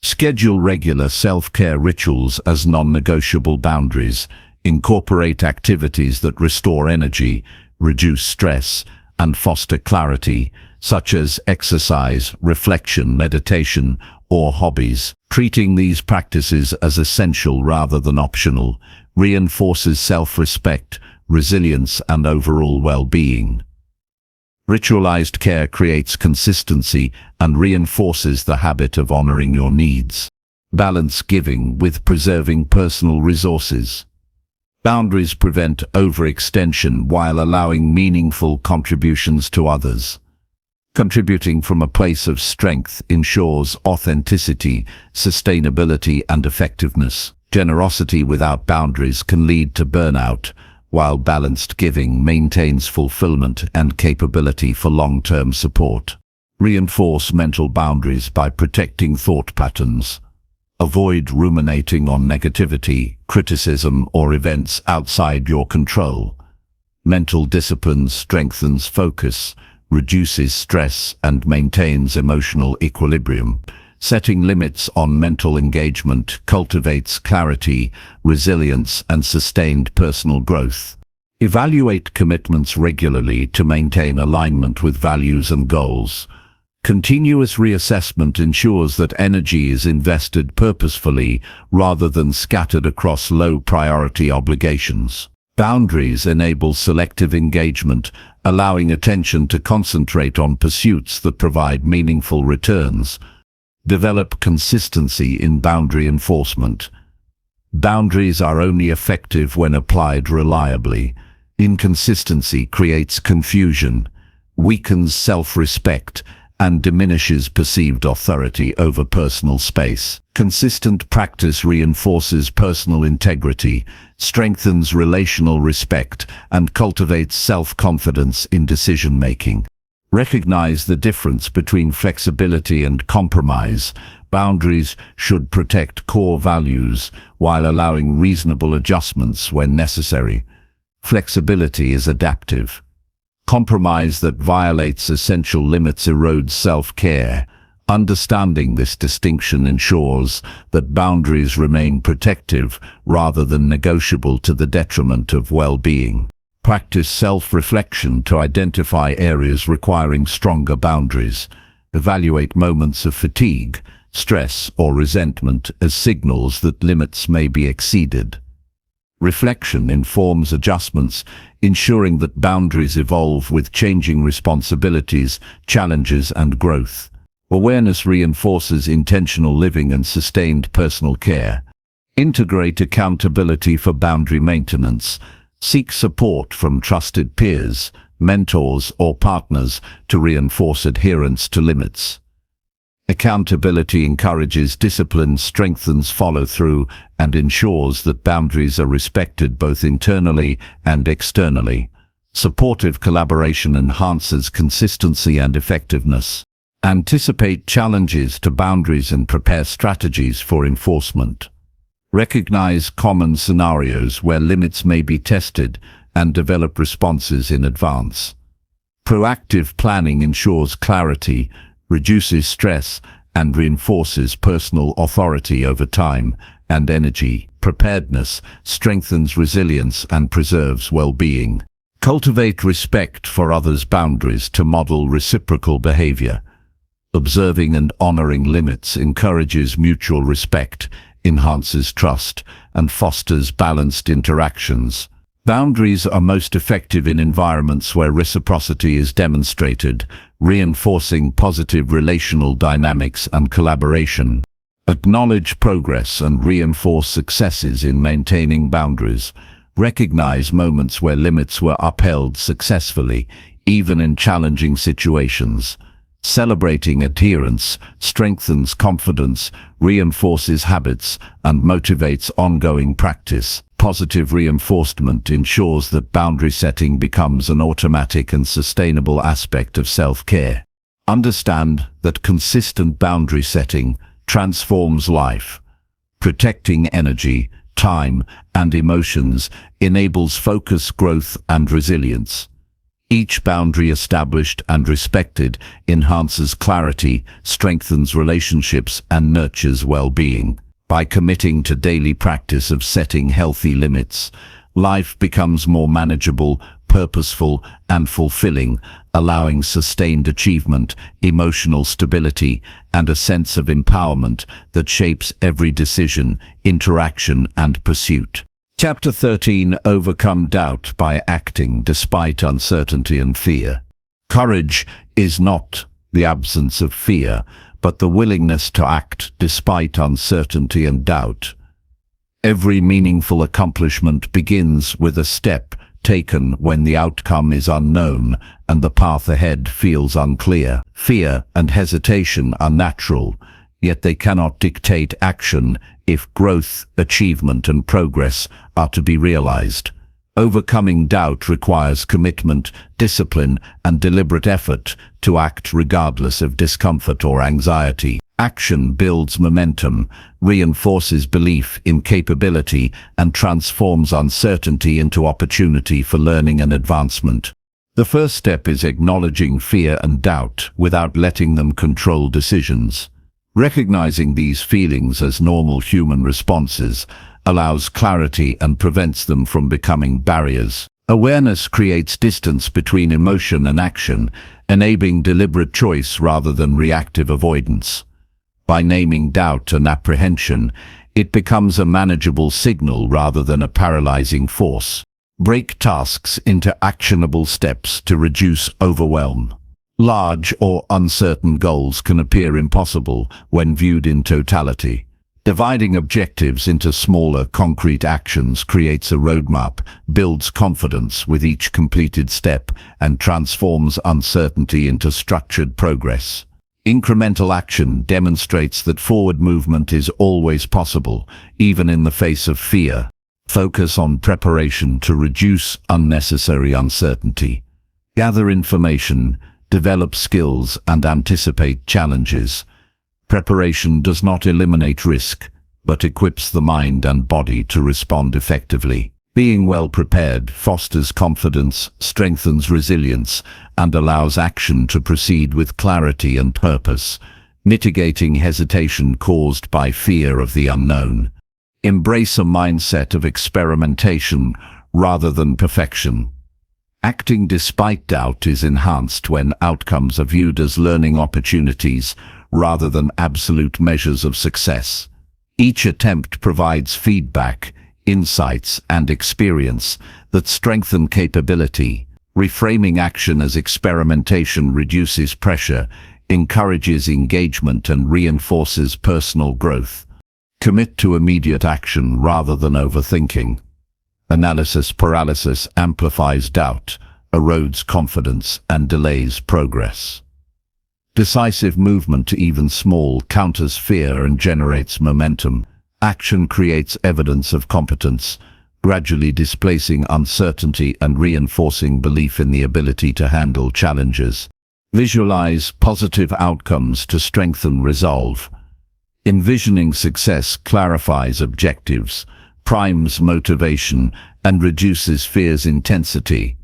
Schedule regular self-care rituals as non-negotiable boundaries. Incorporate activities that restore energy, reduce stress, and foster clarity, such as exercise, reflection, meditation, or hobbies. Treating these practices as essential rather than optional reinforces self-respect, resilience, and overall well-being. Ritualized care creates consistency and reinforces the habit of honoring your needs. Balance giving with preserving personal resources. Boundaries prevent overextension while allowing meaningful contributions to others. Contributing from a place of strength ensures authenticity, sustainability, and effectiveness. Generosity without boundaries can lead to burnout, while balanced giving maintains fulfillment and capability for long-term support. Reinforce mental boundaries by protecting thought patterns. Avoid ruminating on negativity, criticism, or events outside your control. Mental discipline strengthens focus, reduces stress, and maintains emotional equilibrium. Setting limits on mental engagement cultivates clarity, resilience, and sustained personal growth. Evaluate commitments regularly to maintain alignment with values and goals. Continuous reassessment ensures that energy is invested purposefully rather than scattered across low-priority obligations. Boundaries enable selective engagement, allowing attention to concentrate on pursuits that provide meaningful returns. Develop consistency in boundary enforcement. Boundaries are only effective when applied reliably. Inconsistency creates confusion, weakens self-respect, and diminishes perceived authority over personal space. Consistent practice reinforces personal integrity, strengthens relational respect, and cultivates self-confidence in decision-making. Recognize the difference between flexibility and compromise. Boundaries should protect core values while allowing reasonable adjustments when necessary. Flexibility is adaptive. Compromise that violates essential limits erodes self-care. Understanding this distinction ensures that boundaries remain protective rather than negotiable to the detriment of well-being. Practice self-reflection to identify areas requiring stronger boundaries. Evaluate moments of fatigue, stress, or resentment as signals that limits may be exceeded. Reflection informs adjustments, ensuring that boundaries evolve with changing responsibilities, challenges, and growth. Awareness reinforces intentional living and sustained personal care. Integrate accountability for boundary maintenance. Seek support from trusted peers, mentors, or partners to reinforce adherence to limits. Accountability encourages discipline, strengthens follow-through, and ensures that boundaries are respected both internally and externally. Supportive collaboration enhances consistency and effectiveness. Anticipate challenges to boundaries and prepare strategies for enforcement. Recognize common scenarios where limits may be tested and develop responses in advance. Proactive planning ensures clarity, reduces stress, and reinforces personal authority over time and energy. Preparedness strengthens resilience and preserves well-being. Cultivate respect for others' boundaries to model reciprocal behavior. Observing and honoring limits encourages mutual respect, enhances trust, and fosters balanced interactions. Boundaries are most effective in environments where reciprocity is demonstrated, reinforcing positive relational dynamics and collaboration. Acknowledge progress and reinforce successes in maintaining boundaries. Recognize moments where limits were upheld successfully, even in challenging situations. Celebrating adherence strengthens confidence, reinforces habits, and motivates ongoing practice. Positive reinforcement ensures that boundary setting becomes an automatic and sustainable aspect of self-care. Understand that consistent boundary setting transforms life. Protecting energy, time, and emotions enables focus, growth, and resilience. Each boundary established and respected enhances clarity, strengthens relationships, and nurtures well-being. By committing to daily practice of setting healthy limits, life becomes more manageable, purposeful and fulfilling, allowing sustained achievement, emotional stability, and a sense of empowerment that shapes every decision, interaction, and pursuit. Chapter 13: Overcome Doubt by Acting Despite Uncertainty and Fear. Courage is not the absence of fear, but the willingness to act despite uncertainty and doubt. Every meaningful accomplishment begins with a step taken when the outcome is unknown and the path ahead feels unclear. Fear and hesitation are natural, yet they cannot dictate action if growth, achievement, and progress are to be realized. Overcoming doubt requires commitment, discipline, and deliberate effort to act regardless of discomfort or anxiety. Action builds momentum, reinforces belief in capability, and transforms uncertainty into opportunity for learning and advancement. The first step is acknowledging fear and doubt without letting them control decisions. Recognizing these feelings as normal human responses allows clarity and prevents them from becoming barriers. Awareness creates distance between emotion and action, enabling deliberate choice rather than reactive avoidance. By naming doubt and apprehension, it becomes a manageable signal rather than a paralyzing force. Break tasks into actionable steps to reduce overwhelm. Large or uncertain goals can appear impossible when viewed in totality. Dividing objectives into smaller, concrete actions creates a roadmap, builds confidence with each completed step, and transforms uncertainty into structured progress. Incremental action demonstrates that forward movement is always possible, even in the face of fear. Focus on preparation to reduce unnecessary uncertainty. Gather information, develop skills, and anticipate challenges. Preparation does not eliminate risk, but equips the mind and body to respond effectively. Being well prepared fosters confidence, strengthens resilience, and allows action to proceed with clarity and purpose, mitigating hesitation caused by fear of the unknown. Embrace a mindset of experimentation rather than perfection. Acting despite doubt is enhanced when outcomes are viewed as learning opportunities rather than absolute measures of success. Each attempt provides feedback, insights, and experience that strengthen capability. Reframing action as experimentation reduces pressure, encourages engagement, and reinforces personal growth. Commit to immediate action rather than overthinking. Analysis paralysis amplifies doubt, erodes confidence, and delays progress. Decisive movement, even small, counters fear and generates momentum. Action creates evidence of competence, gradually displacing uncertainty and reinforcing belief in the ability to handle challenges. Visualize positive outcomes to strengthen resolve. Envisioning success clarifies objectives, primes motivation, and reduces fear's intensity.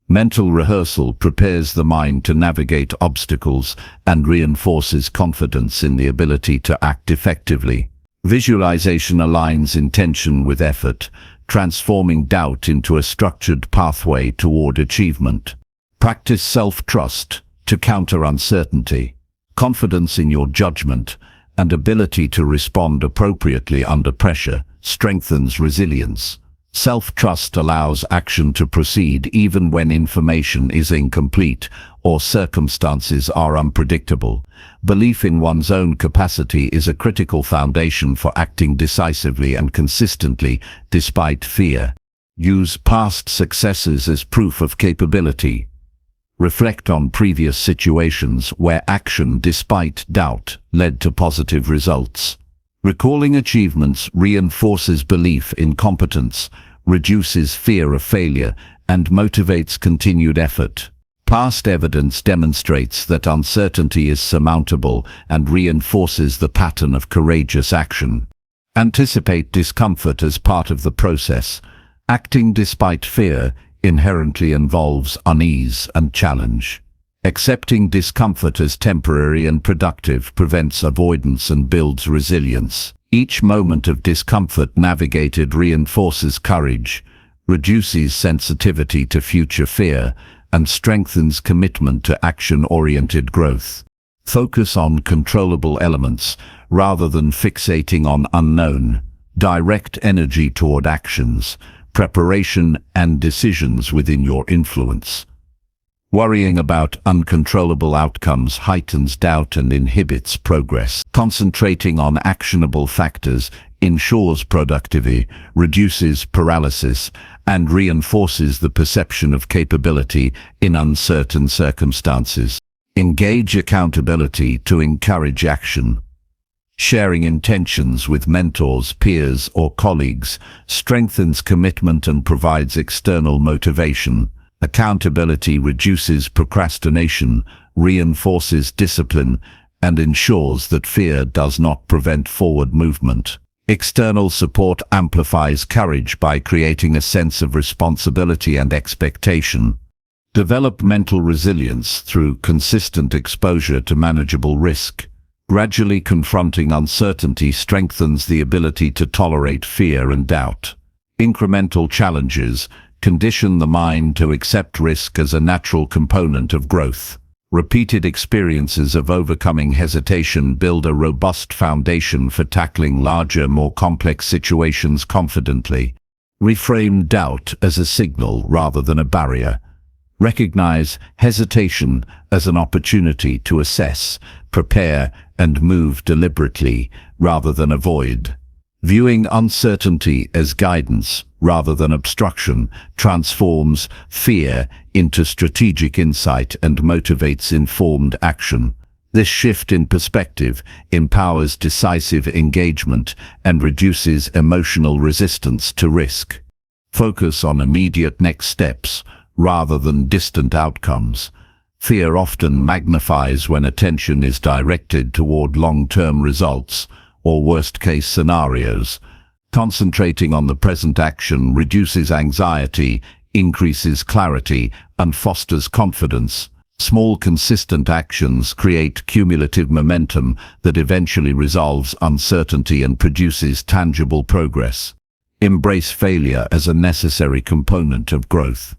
Mental rehearsal prepares the mind to navigate obstacles and reinforces confidence in the ability to act effectively. Visualization aligns intention with effort, transforming doubt into a structured pathway toward achievement. Practice self-trust to counter uncertainty. Confidence in your judgment and ability to respond appropriately under pressure strengthens resilience. Self-trust allows action to proceed even when information is incomplete or circumstances are unpredictable. Belief in one's own capacity is a critical foundation for acting decisively and consistently despite fear. Use past successes as proof of capability. Reflect on previous situations where action despite doubt led to positive results. Recalling achievements reinforces belief in competence, reduces fear of failure, and motivates continued effort. Past evidence demonstrates that uncertainty is surmountable and reinforces the pattern of courageous action. Anticipate discomfort as part of the process. Acting despite fear inherently involves unease and challenge. Accepting discomfort as temporary and productive prevents avoidance and builds resilience. Each moment of discomfort navigated reinforces courage, reduces sensitivity to future fear, and strengthens commitment to action-oriented growth. Focus on controllable elements rather than fixating on unknown. Direct energy toward actions, preparation, and decisions within your influence. Worrying about uncontrollable outcomes heightens doubt and inhibits progress. Concentrating on actionable factors ensures productivity, reduces paralysis, and reinforces the perception of capability in uncertain circumstances. Engage accountability to encourage action. Sharing intentions with mentors, peers, or colleagues strengthens commitment and provides external motivation. Accountability reduces procrastination, reinforces discipline, and ensures that fear does not prevent forward movement. External support amplifies courage by creating a sense of responsibility and expectation. Develop mental resilience through consistent exposure to manageable risk. Gradually confronting uncertainty strengthens the ability to tolerate fear and doubt. Incremental challenges condition the mind to accept risk as a natural component of growth. Repeated experiences of overcoming hesitation build a robust foundation for tackling larger, more complex situations confidently. Reframe doubt as a signal rather than a barrier. Recognize hesitation as an opportunity to assess, prepare, and move deliberately rather than avoid. Viewing uncertainty as guidance rather than obstruction transforms fear into strategic insight and motivates informed action. This shift in perspective empowers decisive engagement and reduces emotional resistance to risk. Focus on immediate next steps rather than distant outcomes. Fear often magnifies when attention is directed toward long-term results or worst-case scenarios. Concentrating on the present action reduces anxiety, increases clarity, and fosters confidence. Small, consistent actions create cumulative momentum that eventually resolves uncertainty and produces tangible progress. Embrace failure as a necessary component of growth.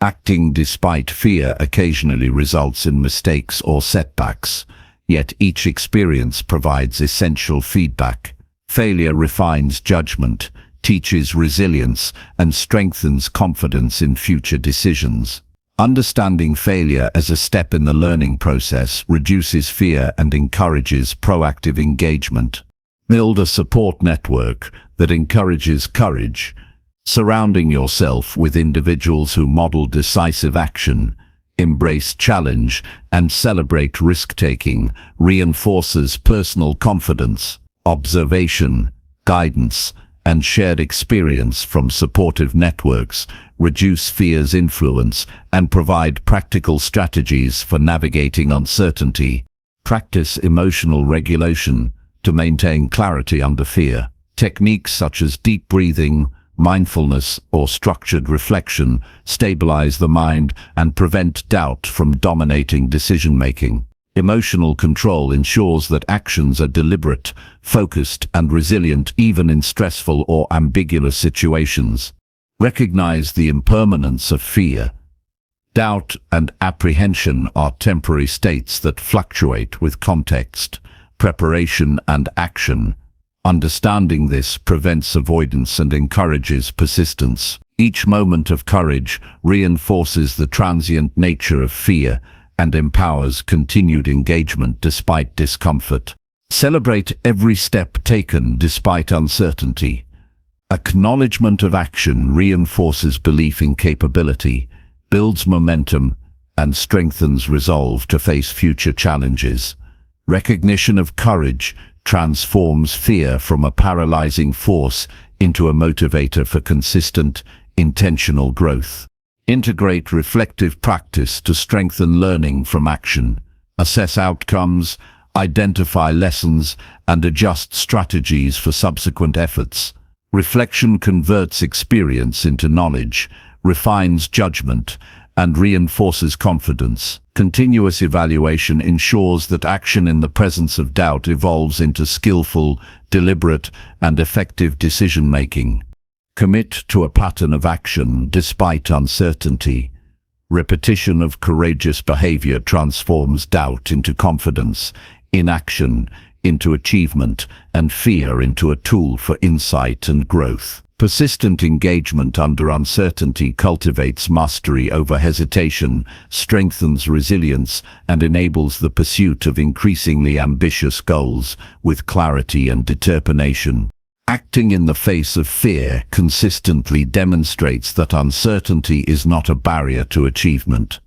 Acting despite fear occasionally results in mistakes or setbacks, yet each experience provides essential feedback. Failure refines judgment, teaches resilience, and strengthens confidence in future decisions. Understanding failure as a step in the learning process reduces fear and encourages proactive engagement. Build a support network that encourages courage. Surrounding yourself with individuals who model decisive action, embrace challenge, and celebrate risk-taking reinforces personal confidence. Observation, guidance, and shared experience from supportive networks reduce fear's influence and provide practical strategies for navigating uncertainty. Practice emotional regulation to maintain clarity under fear. Techniques such as deep breathing, mindfulness, or structured reflection stabilize the mind and prevent doubt from dominating decision-making. Emotional control ensures that actions are deliberate, focused, and resilient even in stressful or ambiguous situations. Recognize the impermanence of fear. Doubt and apprehension are temporary states that fluctuate with context, preparation, and action. Understanding this prevents avoidance and encourages persistence. Each moment of courage reinforces the transient nature of fear and empowers continued engagement despite discomfort. Celebrate every step taken despite uncertainty. Acknowledgement of action reinforces belief in capability, builds momentum, and strengthens resolve to face future challenges. Recognition of courage transforms fear from a paralyzing force into a motivator for consistent, intentional growth. Integrate reflective practice to strengthen learning from action. Assess outcomes, identify lessons, and adjust strategies for subsequent efforts. Reflection converts experience into knowledge, refines judgment, and reinforces confidence. Continuous evaluation ensures that action in the presence of doubt evolves into skillful, deliberate, and effective decision-making. Commit to a pattern of action despite uncertainty. Repetition of courageous behavior transforms doubt into confidence, inaction into achievement, and fear into a tool for insight and growth. Persistent engagement under uncertainty cultivates mastery over hesitation, strengthens resilience, and enables the pursuit of increasingly ambitious goals with clarity and determination. Acting in the face of fear consistently demonstrates that uncertainty is not a barrier to achievement.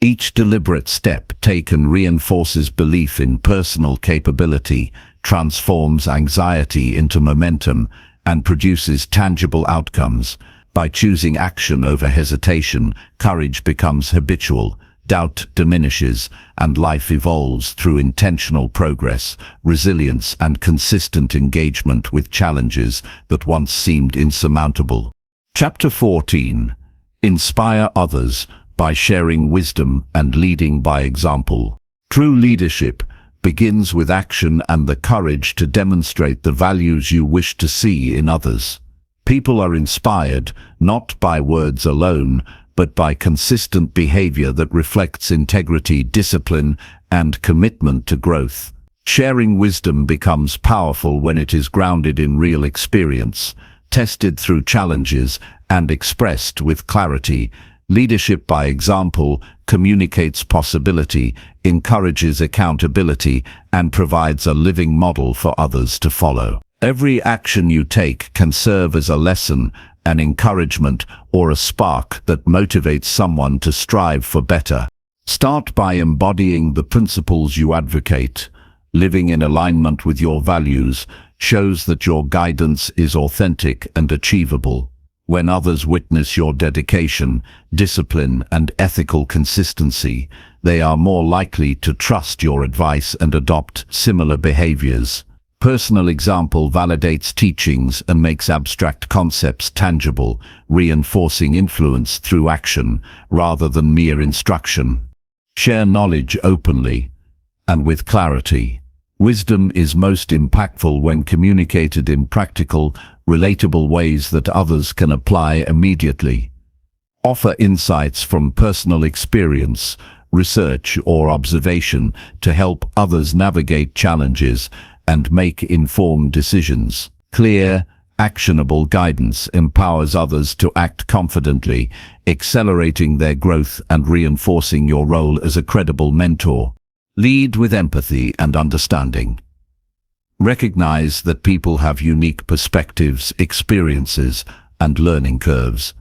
Each deliberate step taken reinforces belief in personal capability, transforms anxiety into momentum, and produces tangible outcomes. By choosing action over hesitation, courage becomes habitual, doubt diminishes, and life evolves through intentional progress, resilience, and consistent engagement with challenges that once seemed insurmountable. Chapter 14. Inspire others by sharing wisdom and leading by example. True leadership begins with action and the courage to demonstrate the values you wish to see in others. People are inspired not by words alone, but by consistent behavior that reflects integrity, discipline, and commitment to growth. Sharing wisdom becomes powerful when it is grounded in real experience, tested through challenges, and expressed with clarity. Leadership by example communicates possibility, encourages accountability, and provides a living model for others to follow. Every action you take can serve as a lesson, an encouragement, or a spark that motivates someone to strive for better. Start by embodying the principles you advocate. Living in alignment with your values shows that your guidance is authentic and achievable. When others witness your dedication, discipline, and ethical consistency, they are more likely to trust your advice and adopt similar behaviors. Personal example validates teachings and makes abstract concepts tangible, reinforcing influence through action rather than mere instruction. Share knowledge openly and with clarity. Wisdom is most impactful when communicated in practical, relatable ways that others can apply immediately. Offer insights from personal experience, research, or observation to help others navigate challenges and make informed decisions. Clear, actionable guidance empowers others to act confidently, accelerating their growth and reinforcing your role as a credible mentor. Lead with empathy and understanding. Recognize that people have unique perspectives, experiences, and learning curves.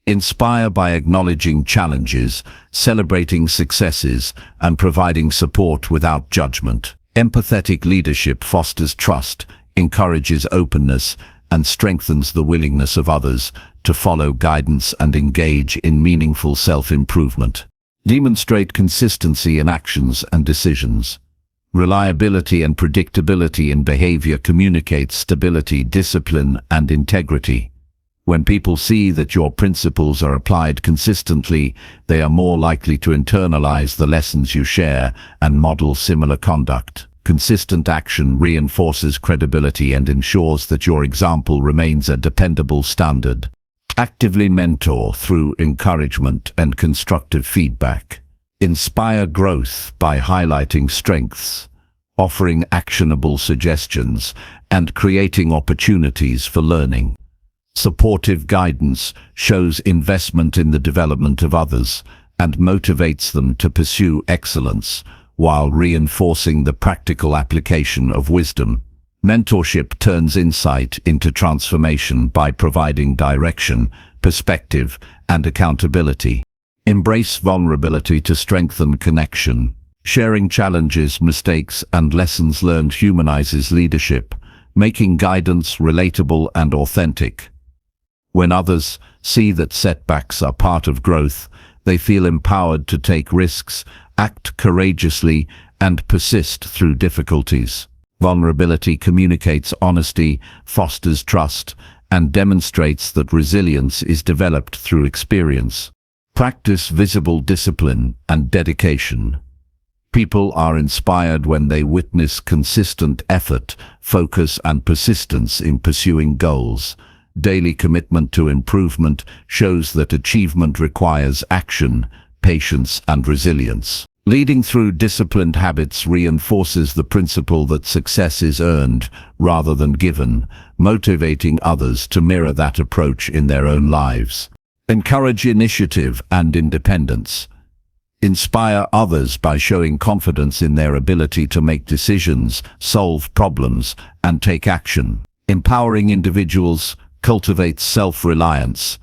Inspire by acknowledging challenges, celebrating successes, and providing support without judgment. Empathetic leadership fosters trust, encourages openness, and strengthens the willingness of others to follow guidance and engage in meaningful self-improvement. Demonstrate consistency in actions and decisions. Reliability and predictability in behavior communicate stability, discipline, and integrity. When people see that your principles are applied consistently, they are more likely to internalize the lessons you share and model similar conduct. Consistent action reinforces credibility and ensures that your example remains a dependable standard. Actively mentor through encouragement and constructive feedback. Inspire growth by highlighting strengths, offering actionable suggestions, and creating opportunities for learning. Supportive guidance shows investment in the development of others and motivates them to pursue excellence while reinforcing the practical application of wisdom. Mentorship turns insight into transformation by providing direction, perspective, and accountability. Embrace vulnerability to strengthen connection. Sharing challenges, mistakes, and lessons learned humanizes leadership, making guidance relatable and authentic. When others see that setbacks are part of growth, they feel empowered to take risks, act courageously, and persist through difficulties. Vulnerability communicates honesty, fosters trust, and demonstrates that resilience is developed through experience. Practice visible discipline and dedication. People are inspired when they witness consistent effort, focus, and persistence in pursuing goals. Daily commitment to improvement shows that achievement requires action, patience, and resilience. Leading through disciplined habits reinforces the principle that success is earned rather than given, motivating others to mirror that approach in their own lives. Encourage initiative and independence. Inspire others by showing confidence in their ability to make decisions, solve problems, and take action. Empowering individuals cultivates self-reliance,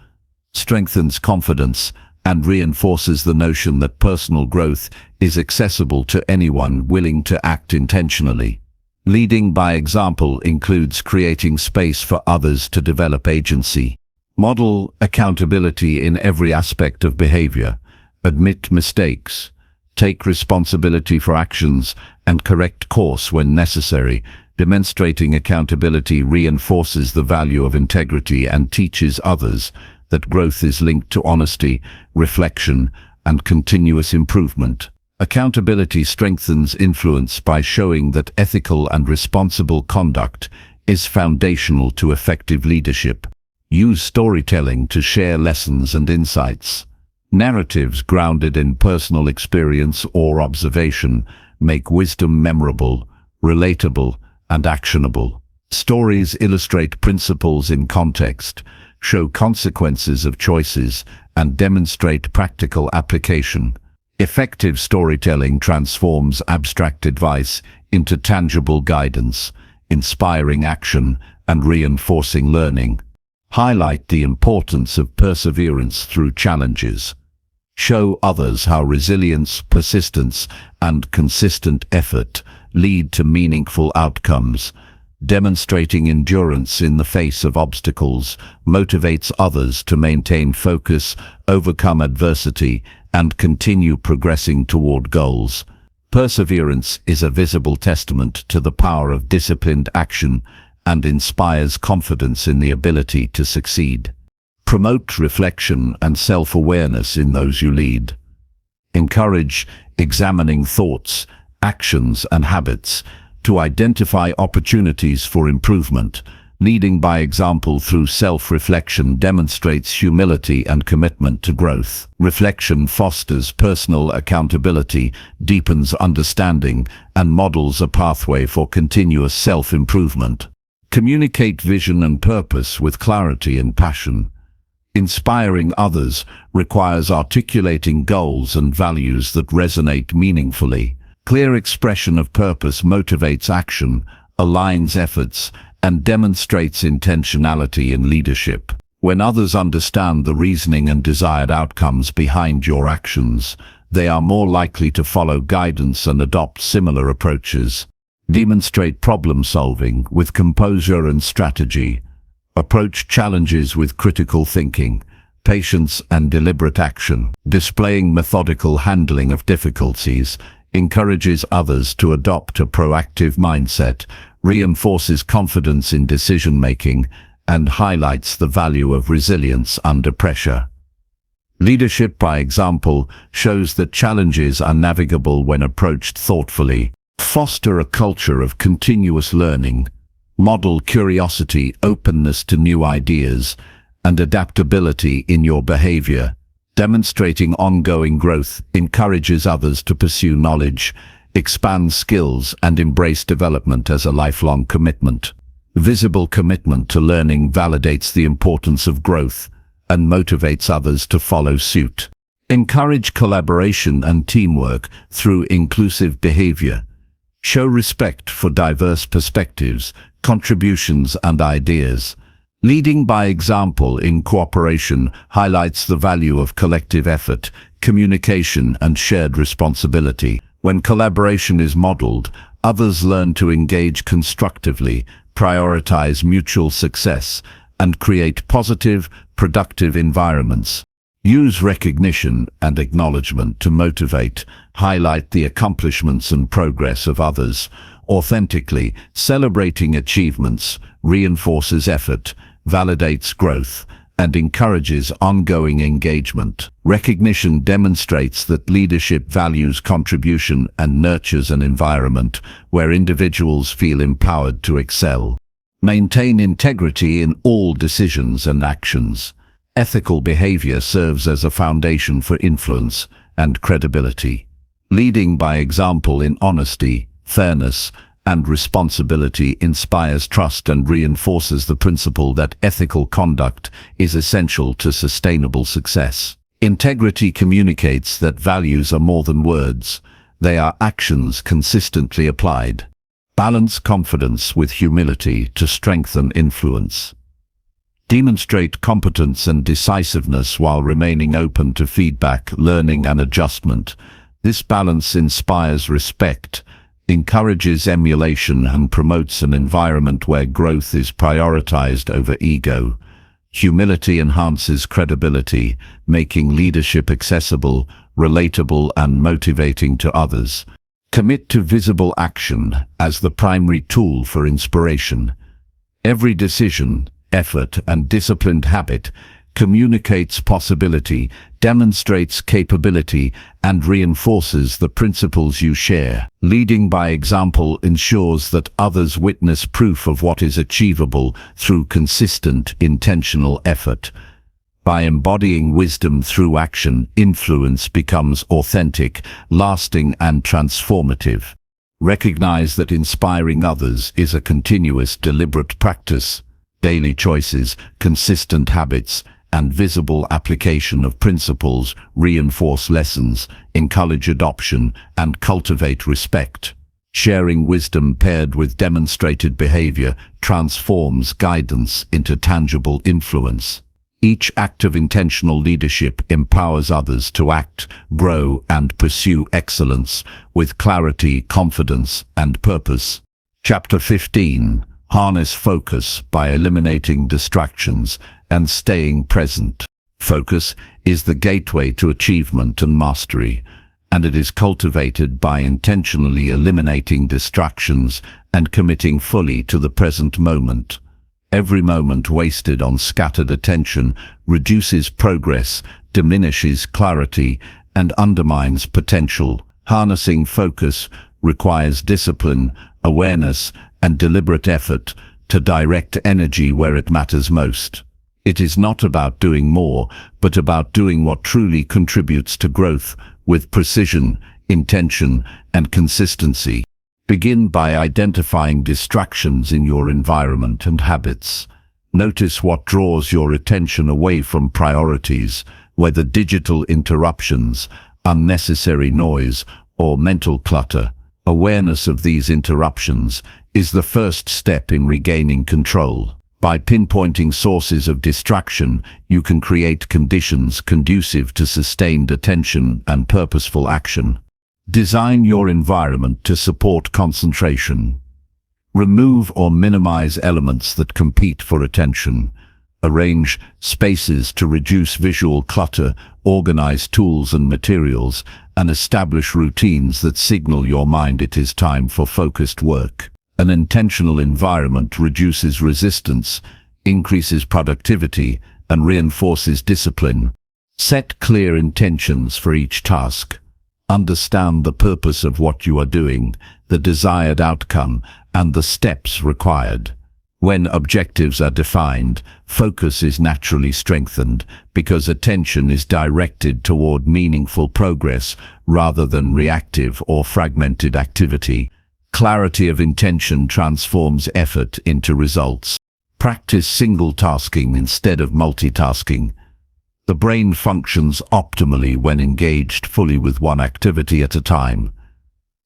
strengthens confidence, and reinforces the notion that personal growth is accessible to anyone willing to act intentionally. Leading by example includes creating space for others to develop agency. Model accountability in every aspect of behavior. Admit mistakes, take responsibility for actions, and correct course when necessary. Demonstrating accountability reinforces the value of integrity and teaches others that growth is linked to honesty, reflection, and continuous improvement. Accountability strengthens influence by showing that ethical and responsible conduct is foundational to effective leadership. Use storytelling to share lessons and insights. Narratives grounded in personal experience or observation make wisdom memorable, relatable, and actionable. Stories illustrate principles in context, show consequences of choices, and demonstrate practical application. Effective storytelling transforms abstract advice into tangible guidance, inspiring action and reinforcing learning. Highlight the importance of perseverance through challenges. Show others how resilience, persistence, and consistent effort lead to meaningful outcomes. Demonstrating endurance in the face of obstacles motivates others to maintain focus, overcome adversity, and continue progressing toward goals. Perseverance is a visible testament to the power of disciplined action and inspires confidence in the ability to succeed. Promote reflection and self-awareness in those you lead. Encourage examining thoughts, actions, and habits to identify opportunities for improvement. Leading by example through self-reflection demonstrates humility and commitment to growth. Reflection fosters personal accountability, deepens understanding, and models a pathway for continuous self-improvement. Communicate vision and purpose with clarity and passion. Inspiring others requires articulating goals and values that resonate meaningfully. Clear expression of purpose motivates action, aligns efforts, and demonstrates intentionality in leadership. When others understand the reasoning and desired outcomes behind your actions, they are more likely to follow guidance and adopt similar approaches. Demonstrate problem solving with composure and strategy. Approach challenges with critical thinking, patience, and deliberate action. Displaying methodical handling of difficulties encourages others to adopt a proactive mindset, reinforces confidence in decision-making, and highlights the value of resilience under pressure. Leadership by example shows that challenges are navigable when approached thoughtfully. Foster a culture of continuous learning. Model curiosity, openness to new ideas, and adaptability in your behavior. Demonstrating ongoing growth encourages others to pursue knowledge, expand skills, and embrace development as a lifelong commitment. Visible commitment to learning validates the importance of growth and motivates others to follow suit. Encourage collaboration and teamwork through inclusive behavior. Show respect for diverse perspectives, contributions, and ideas. Leading by example in cooperation highlights the value of collective effort, communication, and shared responsibility. When collaboration is modeled, others learn to engage constructively, prioritize mutual success, and create positive, productive environments. Use recognition and acknowledgement to motivate, highlight the accomplishments and progress of others. Authentically celebrating achievements reinforces effort, validates growth, and encourages ongoing engagement. Recognition demonstrates that leadership values contribution and nurtures an environment where individuals feel empowered to excel. Maintain integrity in all decisions and actions. Ethical behavior serves as a foundation for influence and credibility. Leading by example in honesty, fairness, and responsibility inspires trust and reinforces the principle that ethical conduct is essential to sustainable success. Integrity communicates that values are more than words. They are actions consistently applied. Balance confidence with humility to strengthen influence. Demonstrate competence and decisiveness while remaining open to feedback, learning, and adjustment. This balance inspires respect, encourages emulation, and promotes an environment where growth is prioritized over ego. Humility enhances credibility, making leadership accessible, relatable, and motivating to others. Commit to visible action as the primary tool for inspiration. Every decision, effort, and disciplined habit communicates possibility, demonstrates capability, and reinforces the principles you share. Leading by example ensures that others witness proof of what is achievable through consistent, intentional effort. By embodying wisdom through action, influence becomes authentic, lasting, and transformative. Recognize that inspiring others is a continuous, deliberate practice. Daily choices, consistent habits, and visible application of principles reinforce lessons, encourage adoption, and cultivate respect. Sharing wisdom paired with demonstrated behavior transforms guidance into tangible influence. Each act of intentional leadership empowers others to act, grow, and pursue excellence with clarity, confidence, and purpose. Chapter 15. Harness focus by eliminating distractions and staying present. Focus is the gateway to achievement and mastery, and it is cultivated by intentionally eliminating distractions and committing fully to the present moment. Every moment wasted on scattered attention reduces progress, diminishes clarity, and undermines potential. Harnessing focus requires discipline, awareness, and deliberate effort to direct energy where it matters most. It is not about doing more, but about doing what truly contributes to growth with precision, intention, and consistency. Begin by identifying distractions in your environment and habits. Notice what draws your attention away from priorities, whether digital interruptions, unnecessary noise, or mental clutter. Awareness of these interruptions is the first step in regaining control. By pinpointing sources of distraction, you can create conditions conducive to sustained attention and purposeful action. Design your environment to support concentration. Remove or minimize elements that compete for attention. Arrange spaces to reduce visual clutter, organize tools and materials, and establish routines that signal your mind it is time for focused work. An intentional environment reduces resistance, increases productivity, and reinforces discipline. Set clear intentions for each task. Understand the purpose of what you are doing, the desired outcome, and the steps required. When objectives are defined, focus is naturally strengthened because attention is directed toward meaningful progress rather than reactive or fragmented activity. Clarity of intention transforms effort into results. Practice single-tasking instead of multitasking. The brain functions optimally when engaged fully with one activity at a time.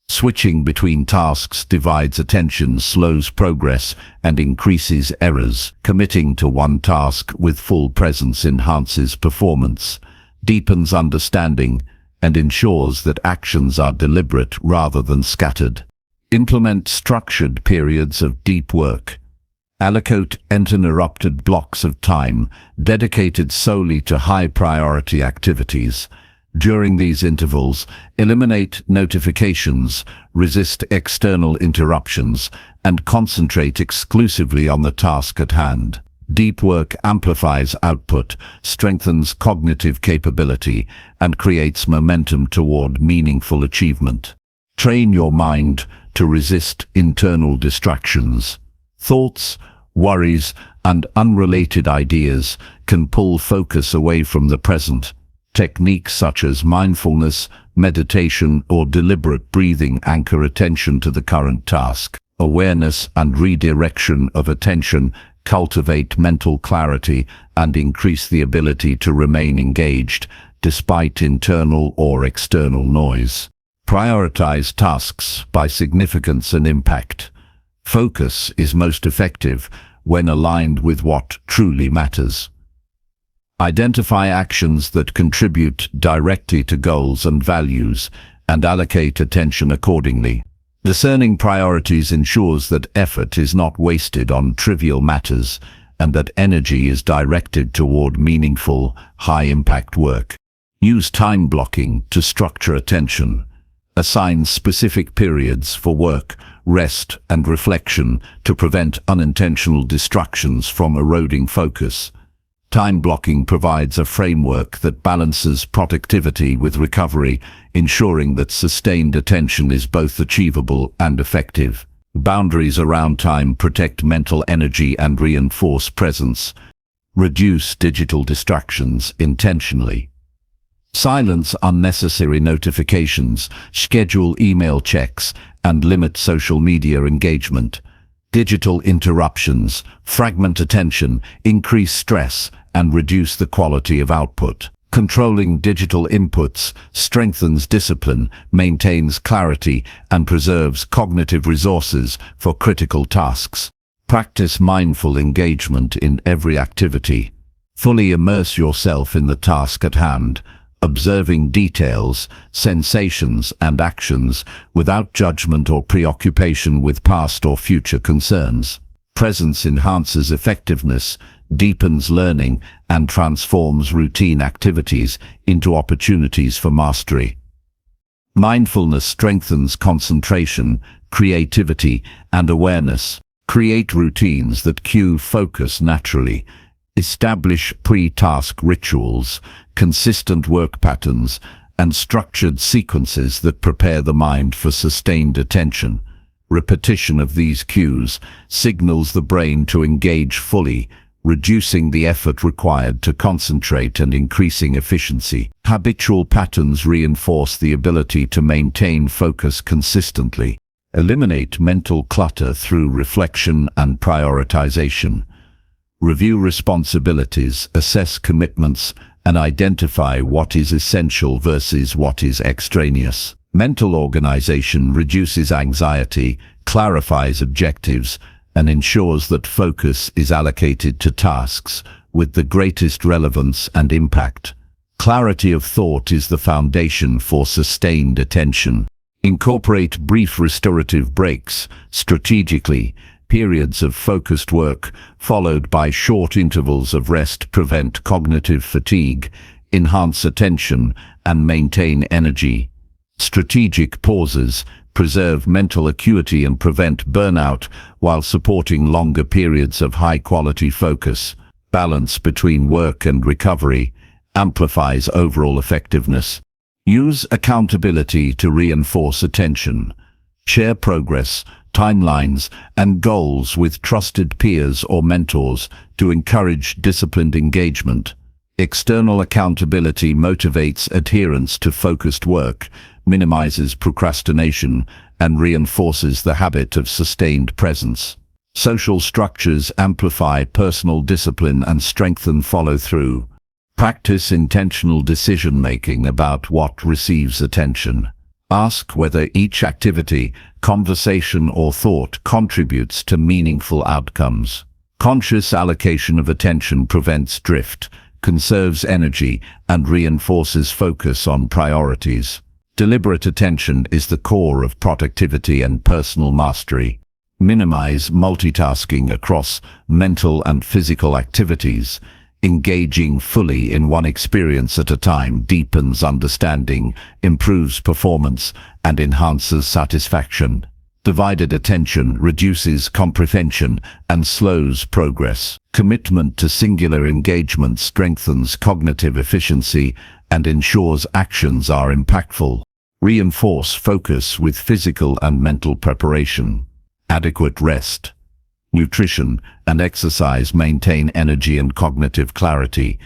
Switching between tasks divides attention, slows progress, and increases errors. Committing to one task with full presence enhances performance, deepens understanding, and ensures that actions are deliberate rather than scattered. Implement structured periods of deep work. Allocate uninterrupted blocks of time dedicated solely to high-priority activities. During these intervals, eliminate notifications, resist external interruptions, and concentrate exclusively on the task at hand. Deep work amplifies output, strengthens cognitive capability, and creates momentum toward meaningful achievement. Train your mind to resist internal distractions. Thoughts, worries, and unrelated ideas can pull focus away from the present. Techniques such as mindfulness, meditation, or deliberate breathing anchor attention to the current task. Awareness and redirection of attention cultivate mental clarity and increase the ability to remain engaged despite internal or external noise. Prioritize tasks by significance and impact. Focus is most effective when aligned with what truly matters. Identify actions that contribute directly to goals and values and allocate attention accordingly. Discerning priorities ensures that effort is not wasted on trivial matters and that energy is directed toward meaningful, high-impact work. Use time blocking to structure attention. Assign specific periods for work, rest, and reflection to prevent unintentional distractions from eroding focus. Time blocking provides a framework that balances productivity with recovery, ensuring that sustained attention is both achievable and effective. Boundaries around time protect mental energy and reinforce presence. Reduce digital distractions intentionally. Silence unnecessary notifications, schedule email checks, and limit social media engagement. Digital interruptions fragment attention, increase stress, and reduce the quality of output. Controlling digital inputs strengthens discipline, maintains clarity, and preserves cognitive resources for critical tasks. Practice mindful engagement in every activity. Fully immerse yourself in the task at hand, observing details, sensations, and actions without judgment or preoccupation with past or future concerns. Presence enhances effectiveness, deepens learning, and transforms routine activities into opportunities for mastery. Mindfulness strengthens concentration, creativity, and awareness. Create routines that cue focus naturally. Establish pre-task rituals, consistent work patterns, and structured sequences that prepare the mind for sustained attention. Repetition of these cues signals the brain to engage fully, reducing the effort required to concentrate and increasing efficiency. Habitual patterns reinforce the ability to maintain focus consistently. Eliminate mental clutter through reflection and prioritization. Review responsibilities, assess commitments, and identify what is essential versus what is extraneous. Mental organization reduces anxiety, clarifies objectives, and ensures that focus is allocated to tasks with the greatest relevance and impact. Clarity of thought is the foundation for sustained attention. Incorporate brief restorative breaks strategically. Periods of focused work, followed by short intervals of rest, prevent cognitive fatigue, enhance attention, and maintain energy. Strategic pauses preserve mental acuity and prevent burnout while supporting longer periods of high-quality focus. Balance between work and recovery amplifies overall effectiveness. Use accountability to reinforce attention. Share progress, timelines, and goals with trusted peers or mentors to encourage disciplined engagement. External accountability motivates adherence to focused work, minimizes procrastination, and reinforces the habit of sustained presence. Social structures amplify personal discipline and strengthen follow-through. Practice intentional decision-making about what receives attention. Ask whether each activity, conversation, or thought contributes to meaningful outcomes. Conscious allocation of attention prevents drift, conserves energy, and reinforces focus on priorities. Deliberate attention is the core of productivity and personal mastery. Minimize multitasking across mental and physical activities. Engaging fully in one experience at a time deepens understanding, improves performance, and enhances satisfaction. Divided attention reduces comprehension and slows progress. Commitment to singular engagement strengthens cognitive efficiency and ensures actions are impactful. Reinforce focus with physical and mental preparation. Adequate rest. nutrition, and exercise maintain energy and cognitive clarity.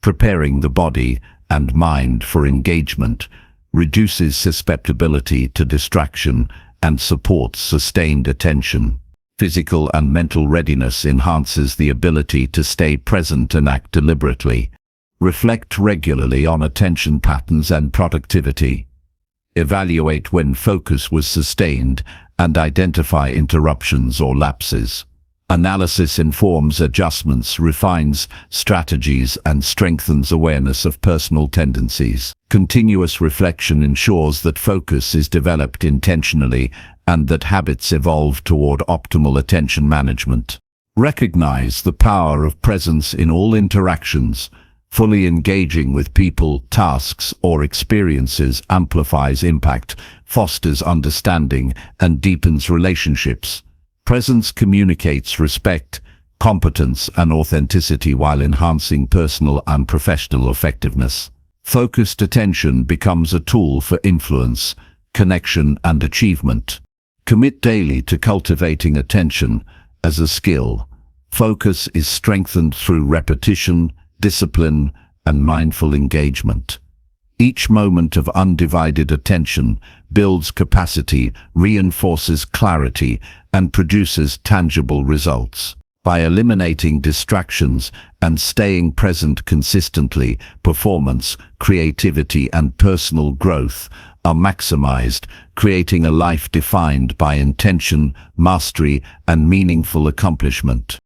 Preparing the body and mind for engagement reduces susceptibility to distraction and supports sustained attention. Physical and mental readiness enhances the ability to stay present and act deliberately. Reflect regularly on attention patterns and productivity. Evaluate when focus was sustained and identify interruptions or lapses. Analysis informs adjustments, refines strategies, and strengthens awareness of personal tendencies. Continuous reflection ensures that focus is developed intentionally and that habits evolve toward optimal attention management. Recognize the power of presence in all interactions. Fully engaging with people, tasks, or experiences amplifies impact, fosters understanding, and deepens relationships. Presence communicates respect, competence, and authenticity while enhancing personal and professional effectiveness. Focused attention becomes a tool for influence, connection, and achievement. Commit daily to cultivating attention as a skill. Focus is strengthened through repetition, discipline, and mindful engagement. Each moment of undivided attention builds capacity, reinforces clarity, and produces tangible results. By eliminating distractions and staying present consistently, performance, creativity, and personal growth are maximized, creating a life defined by intention, mastery, and meaningful accomplishment.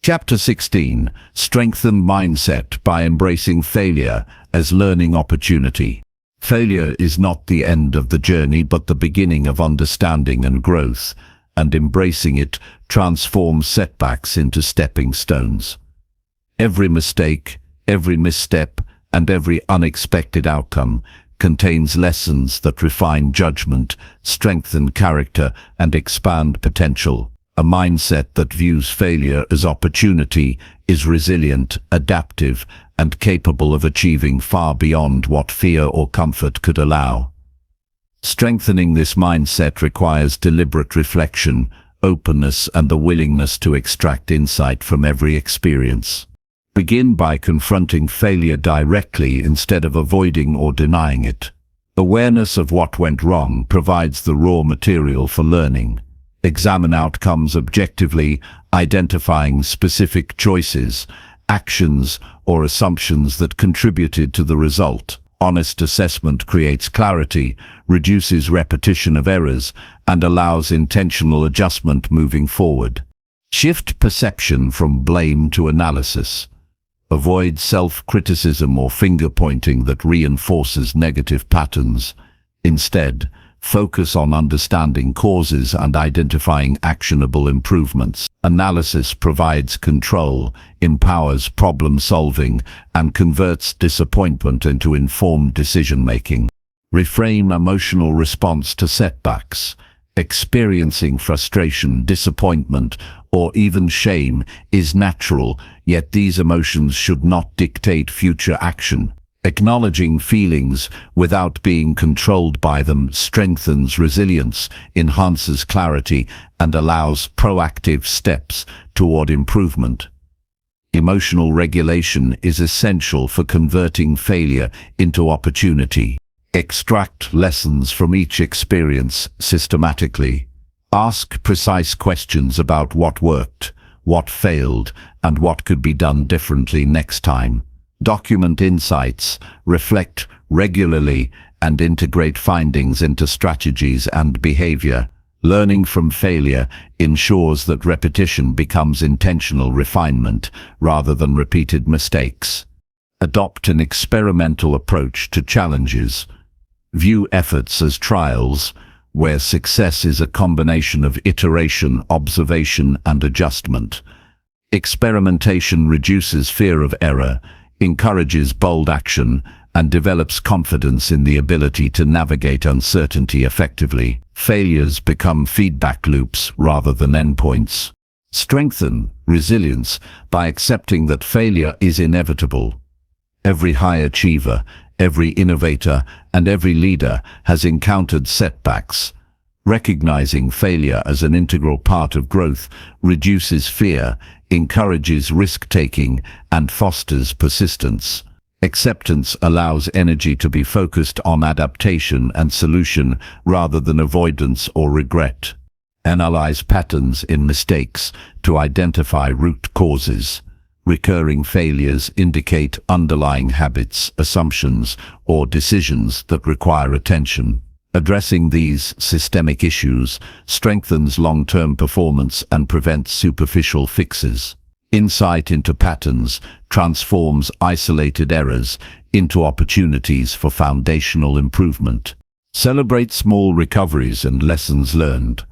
Chapter 16. Strengthen mindset by embracing failure as learning opportunity. Failure is not the end of the journey but the beginning of understanding and growth, and embracing it transforms setbacks into stepping stones. Every mistake, every misstep, and every unexpected outcome contains lessons that refine judgment, strengthen character, and expand potential. A mindset that views failure as opportunity is resilient, adaptive, and capable of achieving far beyond what fear or comfort could allow. Strengthening this mindset requires deliberate reflection, openness, and the willingness to extract insight from every experience. Begin by confronting failure directly instead of avoiding or denying it. Awareness of what went wrong provides the raw material for learning. Examine outcomes objectively, identifying specific choices, actions, or assumptions that contributed to the result. Honest assessment creates clarity, reduces repetition of errors, and allows intentional adjustment moving forward. Shift perception from blame to analysis. Avoid self-criticism or finger-pointing that reinforces negative patterns. Instead, focus on understanding causes and identifying actionable improvements. Analysis provides control, empowers problem-solving, and converts disappointment into informed decision-making. Reframe emotional response to setbacks. Experiencing frustration, disappointment, or even shame is natural, yet these emotions should not dictate future action. Acknowledging feelings without being controlled by them strengthens resilience, enhances clarity, and allows proactive steps toward improvement. Emotional regulation is essential for converting failure into opportunity. Extract lessons from each experience systematically. Ask precise questions about what worked, what failed, and what could be done differently next time. Document insights, reflect regularly, and integrate findings into strategies and behavior. Learning from failure ensures that repetition becomes intentional refinement rather than repeated mistakes. Adopt an experimental approach to challenges. View efforts as trials, where success is a combination of iteration, observation, and adjustment. Experimentation reduces fear of error, encourages bold action, and develops confidence in the ability to navigate uncertainty effectively. Failures become feedback loops rather than endpoints. Strengthen resilience by accepting that failure is inevitable. Every high achiever, every innovator, and every leader has encountered setbacks. Recognizing failure as an integral part of growth reduces fear, encourages risk-taking, and fosters persistence. Acceptance allows energy to be focused on adaptation and solution rather than avoidance or regret. Analyze patterns in mistakes to identify root causes. Recurring failures indicate underlying habits, assumptions, or decisions that require attention. Addressing these systemic issues strengthens long-term performance and prevents superficial fixes. Insight into patterns transforms isolated errors into opportunities for foundational improvement. Celebrate small recoveries and lessons learned.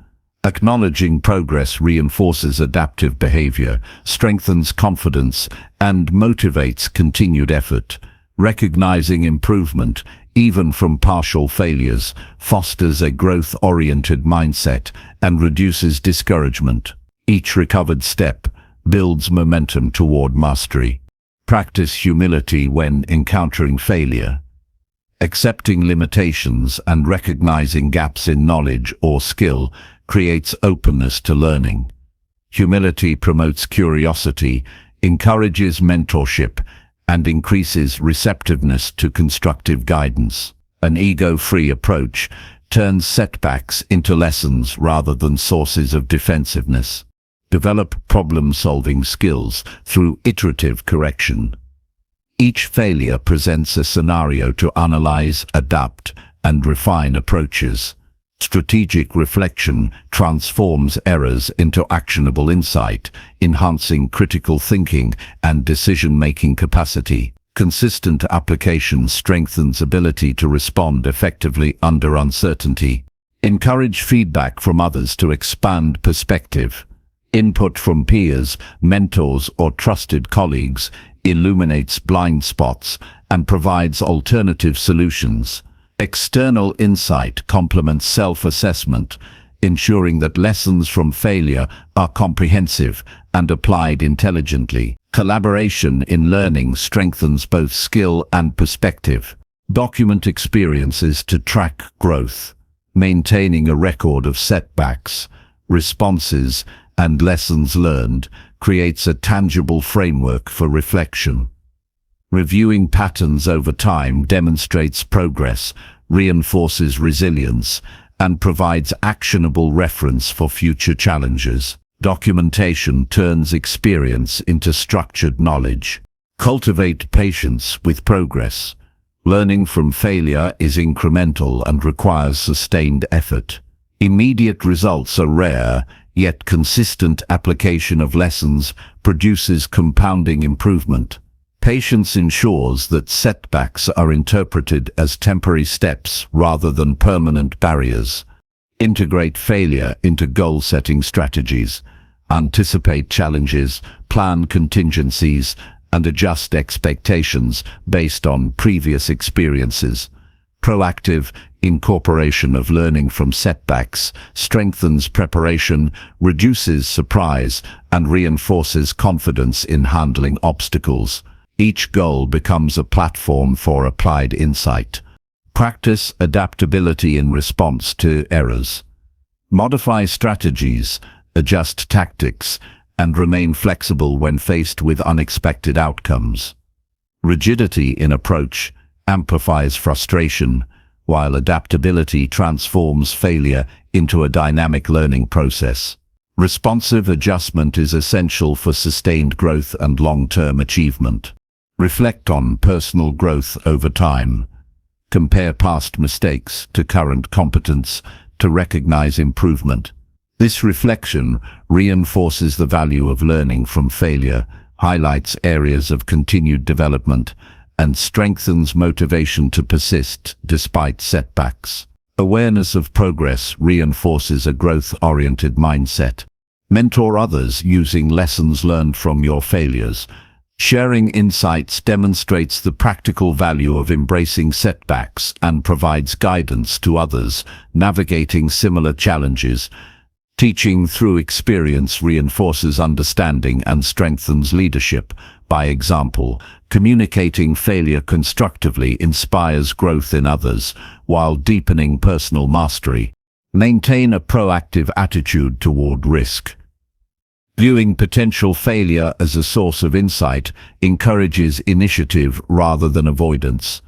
Acknowledging progress reinforces adaptive behavior, strengthens confidence, and motivates continued effort. Recognizing improvement, even from partial failures, fosters a growth-oriented mindset and reduces discouragement. Each recovered step builds momentum toward mastery. Practice humility when encountering failure. Accepting limitations and recognizing gaps in knowledge or skill creates openness to learning. Humility promotes curiosity, encourages mentorship, and increases receptiveness to constructive guidance. An ego-free approach turns setbacks into lessons rather than sources of defensiveness. Develop problem-solving skills through iterative correction. Each failure presents a scenario to analyze, adapt, and refine approaches. Strategic reflection transforms errors into actionable insight, enhancing critical thinking and decision-making capacity. Consistent application strengthens ability to respond effectively under uncertainty. Encourage feedback from others to expand perspective. Input from peers, mentors, or trusted colleagues illuminates blind spots and provides alternative solutions. External insight complements self-assessment, ensuring that lessons from failure are comprehensive and applied intelligently. Collaboration in learning strengthens both skill and perspective. Document experiences to track growth. Maintaining a record of setbacks, responses, and lessons learned creates a tangible framework for reflection. Reviewing patterns over time demonstrates progress, reinforces resilience, and provides actionable reference for future challenges. Documentation turns experience into structured knowledge. Cultivate patience with progress. Learning from failure is incremental and requires sustained effort. Immediate results are rare, yet consistent application of lessons produces compounding improvement. Patience ensures that setbacks are interpreted as temporary steps rather than permanent barriers. Integrate failure into goal-setting strategies. Anticipate challenges, plan contingencies, and adjust expectations based on previous experiences. Proactive incorporation of learning from setbacks strengthens preparation, reduces surprise, and reinforces confidence in handling obstacles. Each goal becomes a platform for applied insight. Practice adaptability in response to errors. Modify strategies, adjust tactics, and remain flexible when faced with unexpected outcomes. Rigidity in approach amplifies frustration, while adaptability transforms failure into a dynamic learning process. Responsive adjustment is essential for sustained growth and long-term achievement. Reflect on personal growth over time. Compare past mistakes to current competence to recognize improvement. This reflection reinforces the value of learning from failure, highlights areas of continued development, and strengthens motivation to persist despite setbacks. Awareness of progress reinforces a growth-oriented mindset. Mentor others using lessons learned from your failures. Sharing insights demonstrates the practical value of embracing setbacks and provides guidance to others navigating similar challenges. Teaching through experience reinforces understanding and strengthens leadership. By example, communicating failure constructively inspires growth in others, while deepening personal mastery. Maintain a proactive attitude toward risk. Viewing potential failure as a source of insight encourages initiative rather than avoidance.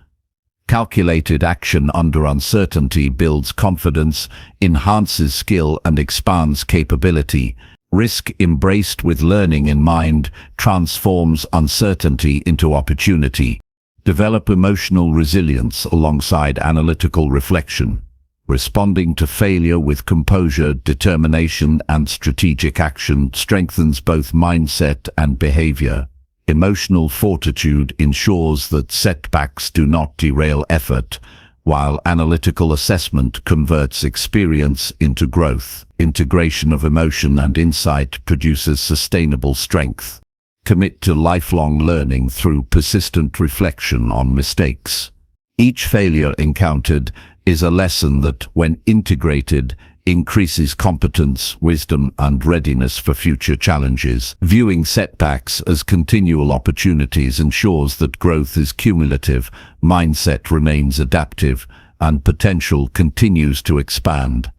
Calculated action under uncertainty builds confidence, enhances skill, and expands capability. Risk embraced with learning in mind transforms uncertainty into opportunity. Develop emotional resilience alongside analytical reflection. Responding to failure with composure, determination, and strategic action strengthens both mindset and behavior. Emotional fortitude ensures that setbacks do not derail effort, while analytical assessment converts experience into growth. Integration of emotion and insight produces sustainable strength. Commit to lifelong learning through persistent reflection on mistakes. Each failure encountered is a lesson that, when integrated, increases competence, wisdom, and readiness for future challenges. Viewing setbacks as continual opportunities ensures that growth is cumulative, mindset remains adaptive, and potential continues to expand.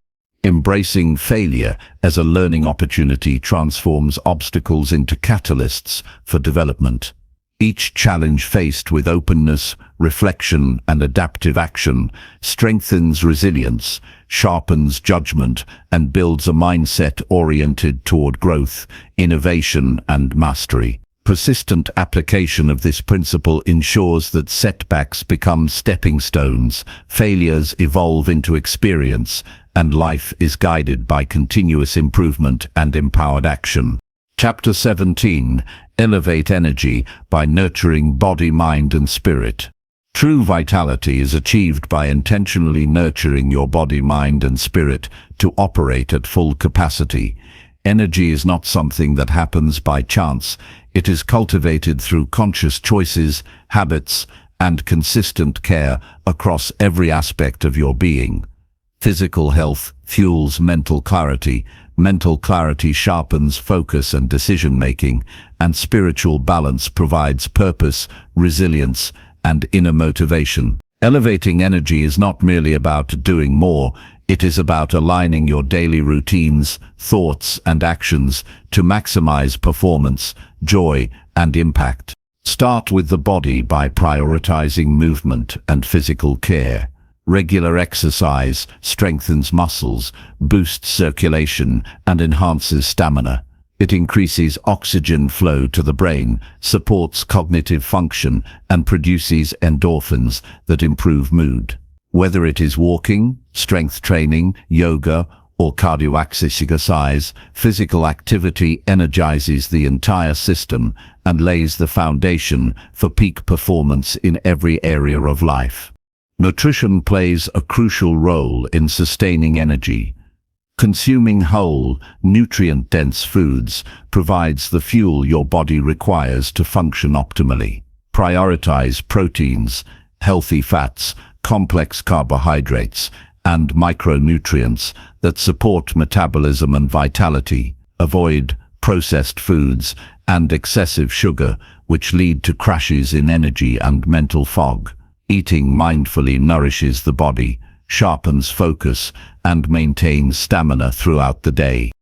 Embracing failure as a learning opportunity transforms obstacles into catalysts for development. Each challenge faced with openness, reflection, and adaptive action strengthens resilience, sharpens judgment, and builds a mindset oriented toward growth, innovation, and mastery. Persistent application of this principle ensures that setbacks become stepping stones, failures evolve into experience, and life is guided by continuous improvement and empowered action. Chapter 17. Elevate energy by nurturing body, mind, and spirit. True vitality is achieved by intentionally nurturing your body, mind, and spirit to operate at full capacity. Energy is not something that happens by chance. It is cultivated through conscious choices, habits, and consistent care across every aspect of your being. Physical health fuels mental clarity. Mental clarity sharpens focus and decision-making, and spiritual balance provides purpose, resilience, and inner motivation. Elevating energy is not merely about doing more, it is about aligning your daily routines, thoughts, and actions to maximize performance, joy, and impact. Start with the body by prioritizing movement and physical care. Regular exercise strengthens muscles, boosts circulation, and enhances stamina. It increases oxygen flow to the brain, supports cognitive function, and produces endorphins that improve mood. Whether it is walking, strength training, yoga, or cardio exercise, physical activity energizes the entire system and lays the foundation for peak performance in every area of life. Nutrition plays a crucial role in sustaining energy. Consuming whole, nutrient-dense foods provides the fuel your body requires to function optimally. Prioritize proteins, healthy fats, complex carbohydrates, and micronutrients that support metabolism and vitality. Avoid processed foods and excessive sugar, which lead to crashes in energy and mental fog. Eating mindfully nourishes the body, sharpens focus, and maintains stamina throughout the day.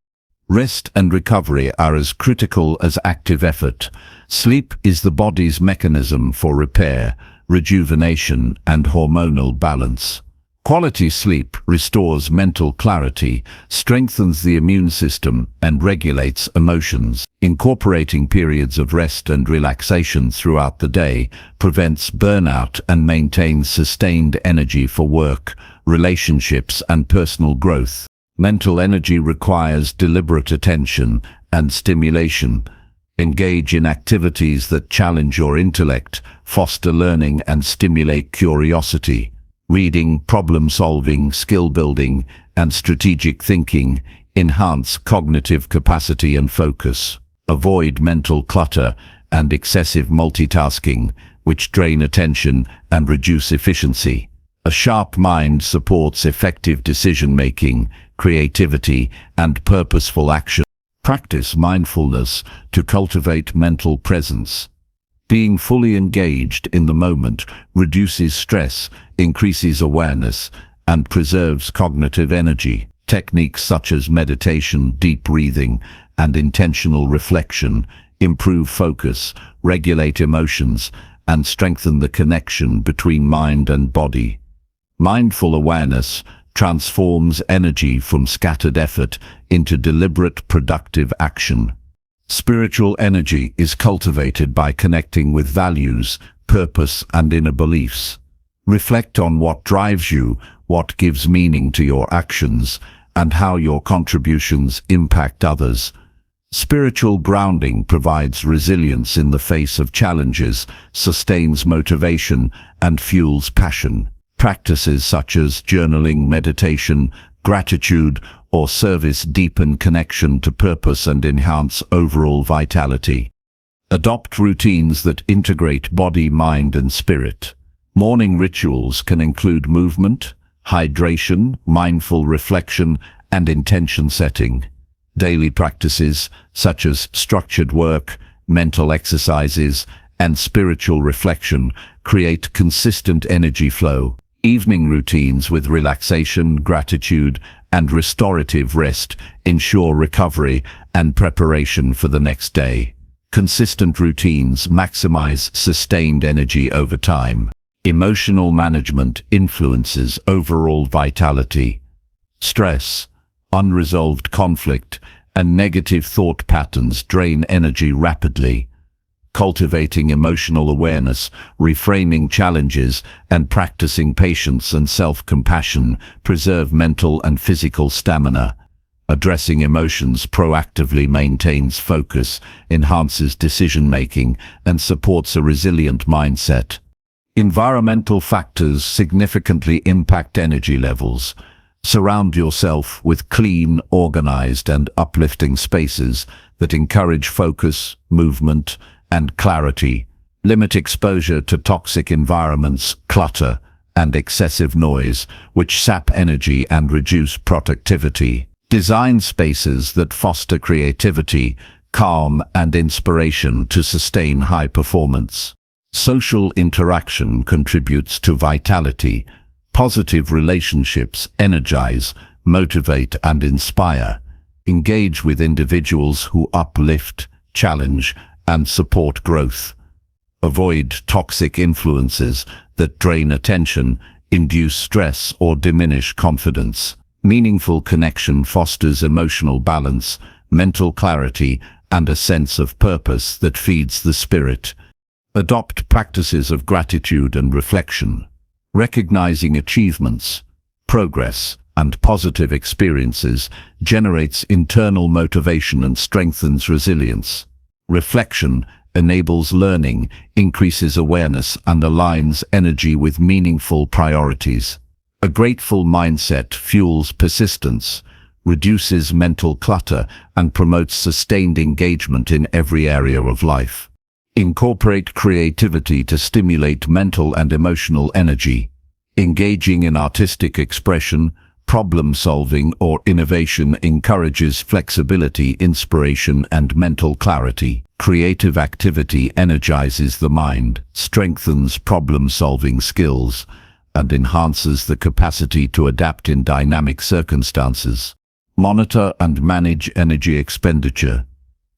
Rest and recovery are as critical as active effort. Sleep is the body's mechanism for repair, rejuvenation, and hormonal balance. Quality sleep restores mental clarity, strengthens the immune system, and regulates emotions. Incorporating periods of rest and relaxation throughout the day prevents burnout and maintains sustained energy for work, relationships, and personal growth. Mental energy requires deliberate attention and stimulation. Engage in activities that challenge your intellect, foster learning, and stimulate curiosity. Reading, problem-solving, skill-building, and strategic thinking enhance cognitive capacity and focus. Avoid mental clutter and excessive multitasking, which drain attention and reduce efficiency. A sharp mind supports effective decision-making, creativity, and purposeful action. Practice mindfulness to cultivate mental presence. Being fully engaged in the moment reduces stress, increases awareness, and preserves cognitive energy. Techniques such as meditation, deep breathing, and intentional reflection improve focus, regulate emotions, and strengthen the connection between mind and body. Mindful awareness transforms energy from scattered effort into deliberate, productive action. Spiritual energy is cultivated by connecting with values, purpose, and inner beliefs. Reflect on what drives you, what gives meaning to your actions, and how your contributions impact others. Spiritual grounding provides resilience in the face of challenges, sustains motivation, and fuels passion. Practices such as journaling, meditation, gratitude, or service deepen connection to purpose and enhance overall vitality. Adopt routines that integrate body, mind, and spirit. Morning rituals can include movement, hydration, mindful reflection, and intention setting. Daily practices such as structured work, mental exercises, and spiritual reflection create consistent energy flow. Evening routines with relaxation, gratitude, and restorative rest ensure recovery and preparation for the next day. Consistent routines maximize sustained energy over time. Emotional management influences overall vitality. Stress, unresolved conflict, and negative thought patterns drain energy rapidly. Cultivating emotional awareness, reframing challenges, and practicing patience and self-compassion preserve mental and physical stamina. Addressing emotions proactively maintains focus, enhances decision-making, and supports a resilient mindset. Environmental factors significantly impact energy levels. Surround yourself with clean, organized, and uplifting spaces that encourage focus, movement, and clarity. Limit exposure to toxic environments, clutter, and excessive noise, which sap energy and reduce productivity. Design spaces that foster creativity, calm, and inspiration to sustain high performance. Social interaction contributes to vitality. Positive relationships energize, motivate, and inspire. Engage with individuals who uplift, challenge, and support growth. Avoid toxic influences that drain attention, induce stress, or diminish confidence. Meaningful connection fosters emotional balance, mental clarity, and a sense of purpose that feeds the spirit. Adopt practices of gratitude and reflection. Recognizing achievements, progress, and positive experiences generates internal motivation and strengthens resilience. Reflection enables learning, increases awareness, and aligns energy with meaningful priorities. A grateful mindset fuels persistence, reduces mental clutter, and promotes sustained engagement in every area of life. Incorporate creativity to stimulate mental and emotional energy. Engaging in artistic expression, problem-solving, or innovation encourages flexibility, inspiration, and mental clarity. Creative activity energizes the mind, strengthens problem-solving skills, and enhances the capacity to adapt in dynamic circumstances. Monitor and manage energy expenditure.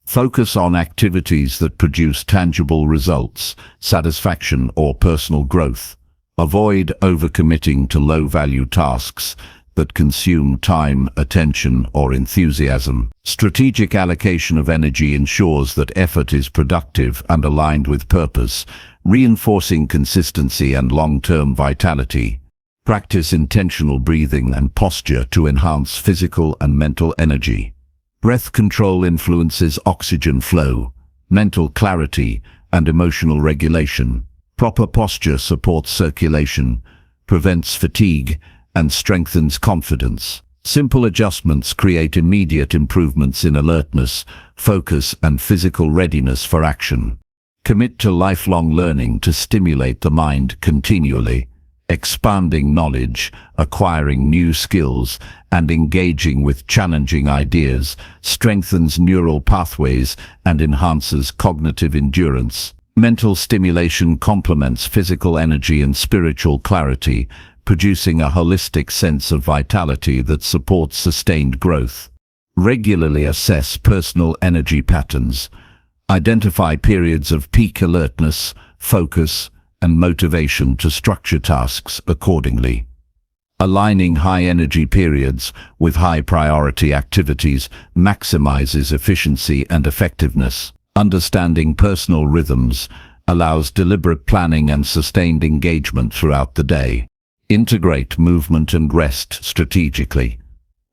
Focus on activities that produce tangible results, satisfaction, or personal growth. Avoid overcommitting to low-value tasks that consume time, attention, or enthusiasm. Strategic allocation of energy ensures that effort is productive and aligned with purpose, reinforcing consistency and long-term vitality. Practice intentional breathing and posture to enhance physical and mental energy. Breath control influences oxygen flow, mental clarity, and emotional regulation. Proper posture supports circulation, prevents fatigue, and strengthens confidence. Simple adjustments create immediate improvements in alertness, focus, and physical readiness for action. Commit to lifelong learning to stimulate the mind continually. Expanding knowledge, acquiring new skills, and engaging with challenging ideas strengthens neural pathways and enhances cognitive endurance. Mental stimulation complements physical energy and spiritual clarity, producing a holistic sense of vitality that supports sustained growth. Regularly assess personal energy patterns. Identify periods of peak alertness, focus, and motivation to structure tasks accordingly. Aligning high-energy periods with high-priority activities maximizes efficiency and effectiveness. Understanding personal rhythms allows deliberate planning and sustained engagement throughout the day. Integrate movement and rest strategically.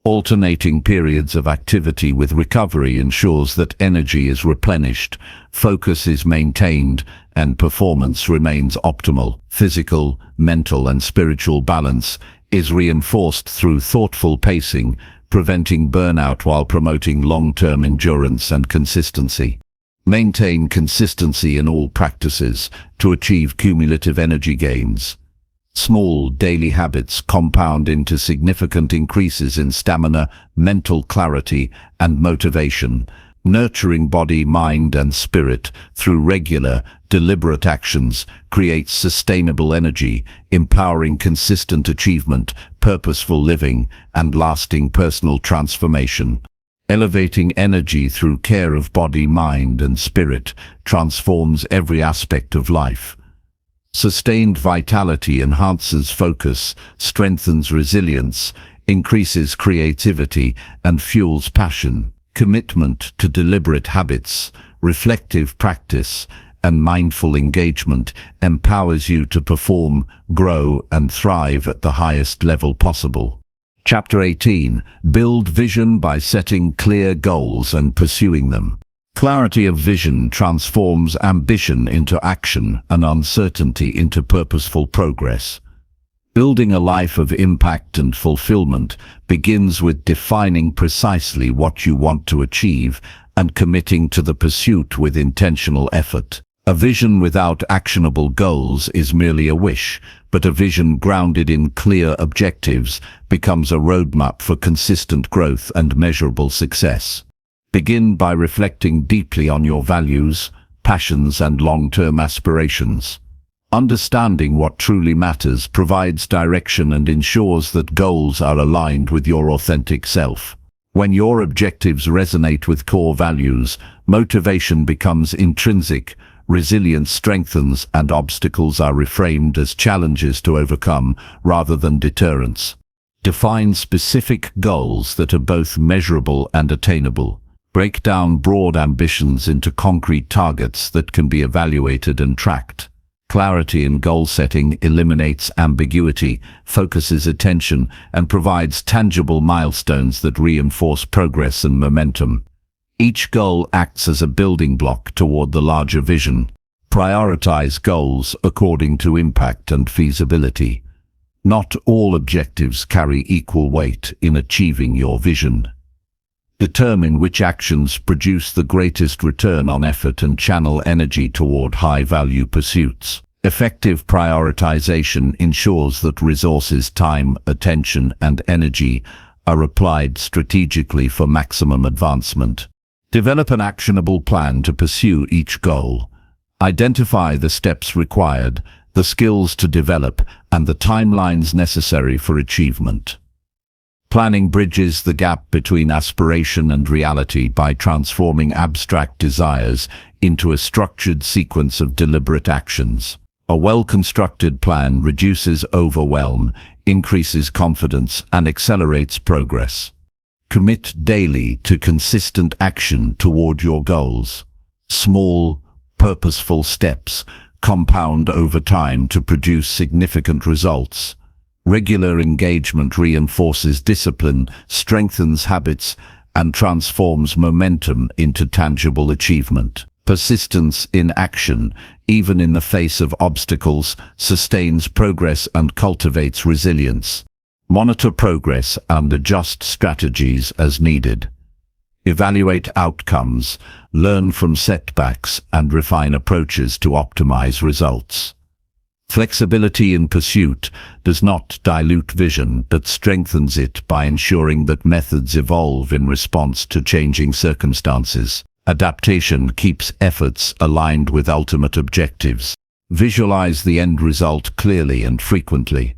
Alternating periods of activity with recovery ensures that energy is replenished, focus is maintained, and performance remains optimal. Physical, mental, and spiritual balance is reinforced through thoughtful pacing, preventing burnout while promoting long-term endurance and consistency. Maintain consistency in all practices to achieve cumulative energy gains. Small daily habits compound into significant increases in stamina, mental clarity, and motivation. Nurturing body, mind, and spirit through regular, deliberate actions creates sustainable energy, empowering consistent achievement, purposeful living, and lasting personal transformation. Elevating energy through care of body, mind, and spirit transforms every aspect of life. Sustained vitality enhances focus, strengthens resilience, increases creativity, and fuels passion. Commitment to deliberate habits, reflective practice, and mindful engagement empowers you to perform, grow, and thrive at the highest level possible. Chapter 18. Build vision by setting clear goals and pursuing them. Clarity of vision transforms ambition into action and uncertainty into purposeful progress. Building a life of impact and fulfillment begins with defining precisely what you want to achieve and committing to the pursuit with intentional effort. A vision without actionable goals is merely a wish, but a vision grounded in clear objectives becomes a roadmap for consistent growth and measurable success. Begin by reflecting deeply on your values, passions, and long-term aspirations. Understanding what truly matters provides direction and ensures that goals are aligned with your authentic self. When your objectives resonate with core values, motivation becomes intrinsic, resilience strengthens, and obstacles are reframed as challenges to overcome rather than deterrents. Define specific goals that are both measurable and attainable. Break down broad ambitions into concrete targets that can be evaluated and tracked. Clarity in goal setting eliminates ambiguity, focuses attention, and provides tangible milestones that reinforce progress and momentum. Each goal acts as a building block toward the larger vision. Prioritize goals according to impact and feasibility. Not all objectives carry equal weight in achieving your vision. Determine which actions produce the greatest return on effort and channel energy toward high-value pursuits. Effective prioritization ensures that resources, time, attention, and energy are applied strategically for maximum advancement. Develop an actionable plan to pursue each goal. Identify the steps required, the skills to develop, and the timelines necessary for achievement. Planning bridges the gap between aspiration and reality by transforming abstract desires into a structured sequence of deliberate actions. A well-constructed plan reduces overwhelm, increases confidence, and accelerates progress. Commit daily to consistent action toward your goals. Small, purposeful steps compound over time to produce significant results. Regular engagement reinforces discipline, strengthens habits, and transforms momentum into tangible achievement. Persistence in action, even in the face of obstacles, sustains progress and cultivates resilience. Monitor progress and adjust strategies as needed. Evaluate outcomes, learn from setbacks, and refine approaches to optimize results. Flexibility in pursuit does not dilute vision but strengthens it by ensuring that methods evolve in response to changing circumstances. Adaptation keeps efforts aligned with ultimate objectives. Visualize the end result clearly and frequently.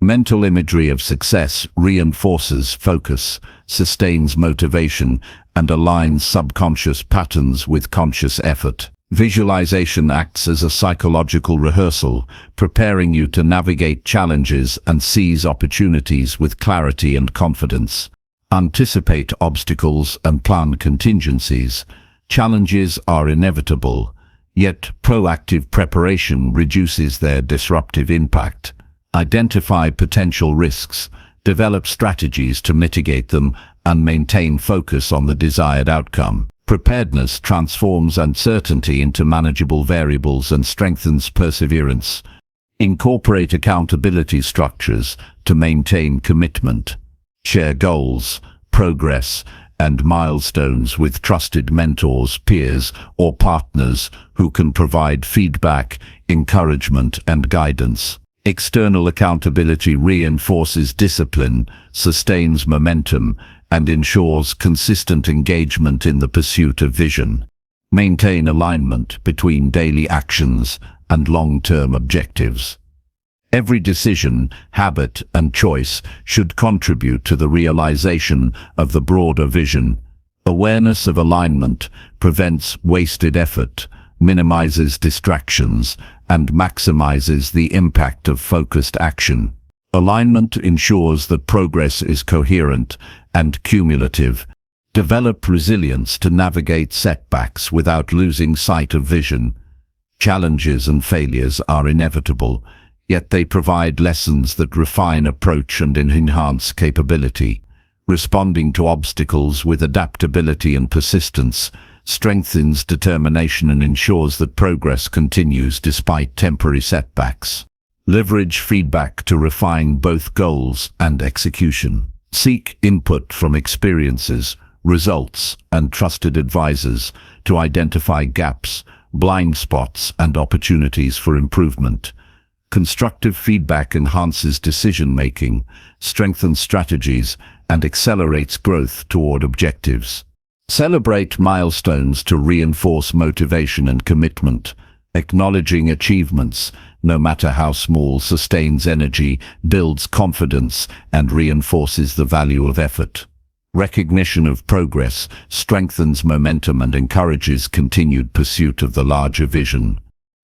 Mental imagery of success reinforces focus, sustains motivation, and aligns subconscious patterns with conscious effort. Visualization acts as a psychological rehearsal, preparing you to navigate challenges and seize opportunities with clarity and confidence. Anticipate obstacles and plan contingencies. Challenges are inevitable, yet proactive preparation reduces their disruptive impact. Identify potential risks, develop strategies to mitigate them, and maintain focus on the desired outcome. Preparedness transforms uncertainty into manageable variables and strengthens perseverance. Incorporate accountability structures to maintain commitment. Share goals, progress, and milestones with trusted mentors, peers, or partners who can provide feedback, encouragement, and guidance. External accountability reinforces discipline, sustains momentum, and ensures consistent engagement in the pursuit of vision. Maintain alignment between daily actions and long-term objectives. Every decision, habit, and choice should contribute to the realization of the broader vision. Awareness of alignment prevents wasted effort, minimizes distractions, and maximizes the impact of focused action. Alignment ensures that progress is coherent and cumulative. Develop resilience to navigate setbacks without losing sight of vision. Challenges and failures are inevitable, yet they provide lessons that refine approach and enhance capability. Responding to obstacles with adaptability and persistence strengthens determination and ensures that progress continues despite temporary setbacks. Leverage feedback to refine both goals and execution. Seek input from experiences, results, and trusted advisors to identify gaps, blind spots, and opportunities for improvement. Constructive feedback enhances decision-making, strengthens strategies, and accelerates growth toward objectives. Celebrate milestones to reinforce motivation and commitment. Acknowledging achievements, no matter how small, sustains energy, builds confidence, and reinforces the value of effort. Recognition of progress strengthens momentum and encourages continued pursuit of the larger vision.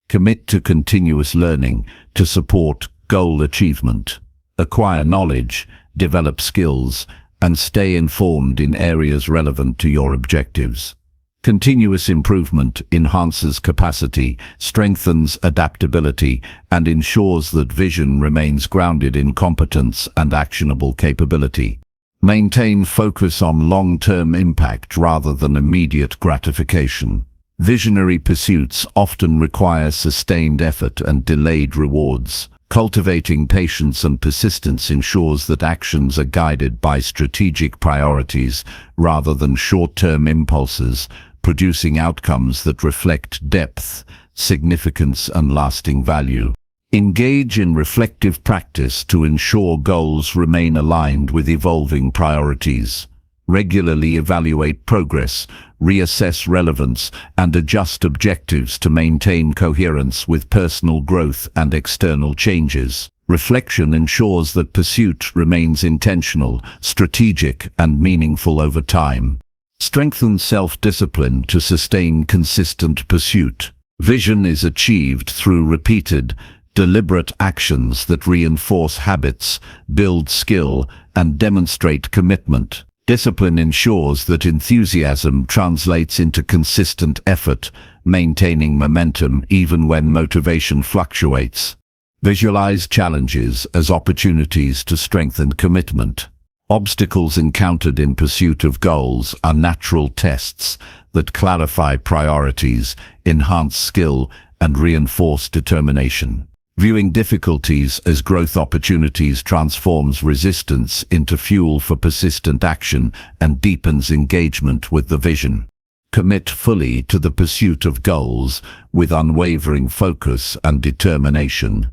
Commit to continuous learning to support goal achievement. Acquire knowledge, develop skills, and stay informed in areas relevant to your objectives. Continuous improvement enhances capacity, strengthens adaptability, and ensures that vision remains grounded in competence and actionable capability. Maintain focus on long-term impact rather than immediate gratification. Visionary pursuits often require sustained effort and delayed rewards. Cultivating patience and persistence ensures that actions are guided by strategic priorities rather than short-term impulses, producing outcomes that reflect depth, significance, and lasting value. Engage in reflective practice to ensure goals remain aligned with evolving priorities. Regularly evaluate progress, reassess relevance, and adjust objectives to maintain coherence with personal growth and external changes. Reflection ensures that pursuit remains intentional, strategic, and meaningful over time. Strengthen self-discipline to sustain consistent pursuit. Vision is achieved through repeated, deliberate actions that reinforce habits, build skill, and demonstrate commitment. Discipline ensures that enthusiasm translates into consistent effort, maintaining momentum even when motivation fluctuates. Visualize challenges as opportunities to strengthen commitment. Obstacles encountered in pursuit of goals are natural tests that clarify priorities, enhance skill, and reinforce determination. Viewing difficulties as growth opportunities transforms resistance into fuel for persistent action and deepens engagement with the vision. Commit fully to the pursuit of goals with unwavering focus and determination.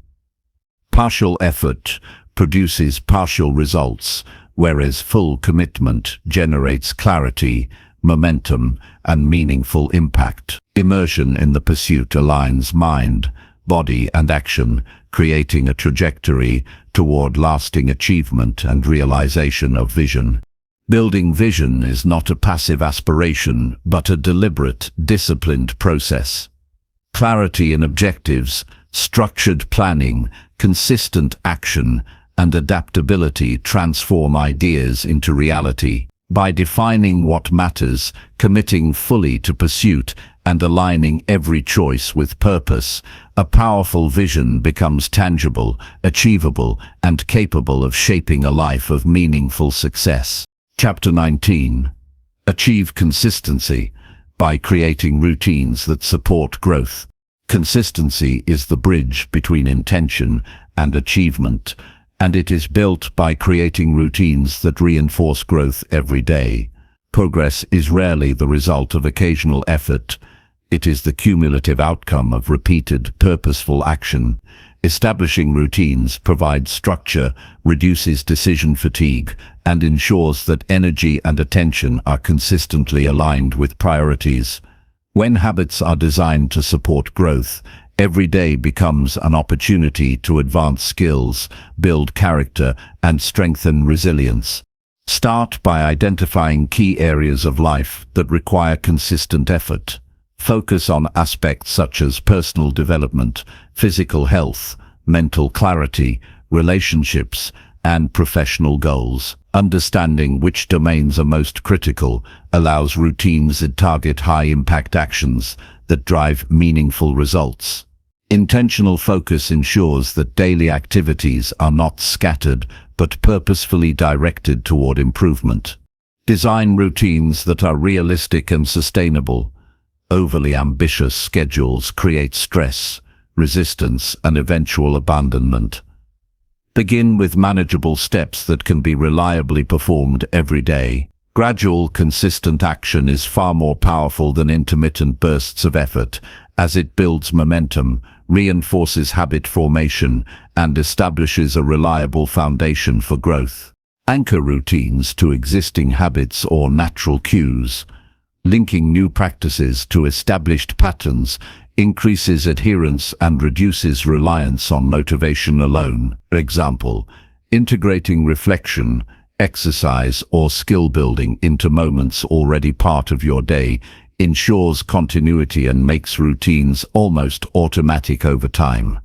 Partial effort produces partial results, whereas full commitment generates clarity, momentum, and meaningful impact. Immersion in the pursuit aligns mind, body, and action, creating a trajectory toward lasting achievement and realization of vision. Building vision is not a passive aspiration, but a deliberate, disciplined process. Clarity in objectives, structured planning, consistent action, and adaptability transform ideas into reality. By defining what matters, committing fully to pursuit, and aligning every choice with purpose, a powerful vision becomes tangible, achievable, and capable of shaping a life of meaningful success. Chapter 19. Achieve consistency by creating routines that support growth. Consistency is the bridge between intention and achievement, and it is built by creating routines that reinforce growth every day. Progress is rarely the result of occasional effort. It is the cumulative outcome of repeated, purposeful action. Establishing routines provides structure, reduces decision fatigue, and ensures that energy and attention are consistently aligned with priorities. When habits are designed to support growth, every day becomes an opportunity to advance skills, build character, and strengthen resilience. Start by identifying key areas of life that require consistent effort. Focus on aspects such as personal development, physical health, mental clarity, relationships, and professional goals. Understanding which domains are most critical allows routines that target high-impact actions that drive meaningful results. Intentional focus ensures that daily activities are not scattered but purposefully directed toward improvement. Design routines that are realistic and sustainable. Overly ambitious schedules create stress, resistance, and eventual abandonment. Begin with manageable steps that can be reliably performed every day. Gradual, consistent action is far more powerful than intermittent bursts of effort, as it builds momentum, reinforces habit formation, and establishes a reliable foundation for growth. Anchor routines to existing habits or natural cues. Linking new practices to established patterns increases adherence and reduces reliance on motivation alone. For example, integrating reflection, exercise, or skill building into moments already part of your day ensures continuity and makes routines almost automatic over time.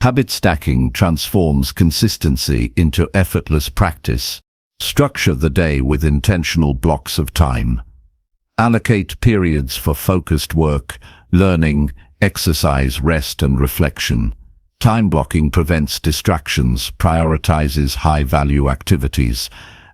Habit stacking transforms consistency into effortless practice. Structure the day with intentional blocks of time. Allocate periods for focused work, learning, exercise, rest, and reflection. Time blocking prevents distractions, prioritizes high-value activities,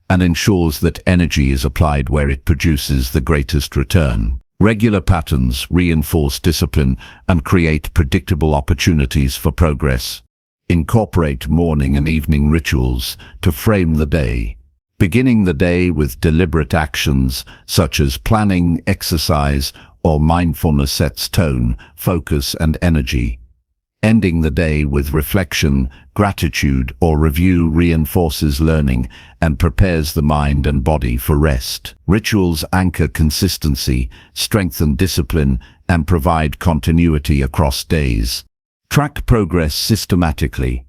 and ensures that energy is applied where it produces the greatest return. Regular patterns reinforce discipline and create predictable opportunities for progress. Incorporate morning and evening rituals to frame the day. Beginning the day with deliberate actions, such as planning, exercise, or mindfulness sets tone, focus, and energy. Ending the day with reflection, gratitude, or review reinforces learning and prepares the mind and body for rest. Rituals anchor consistency, strengthen discipline, and provide continuity across days. Track progress systematically.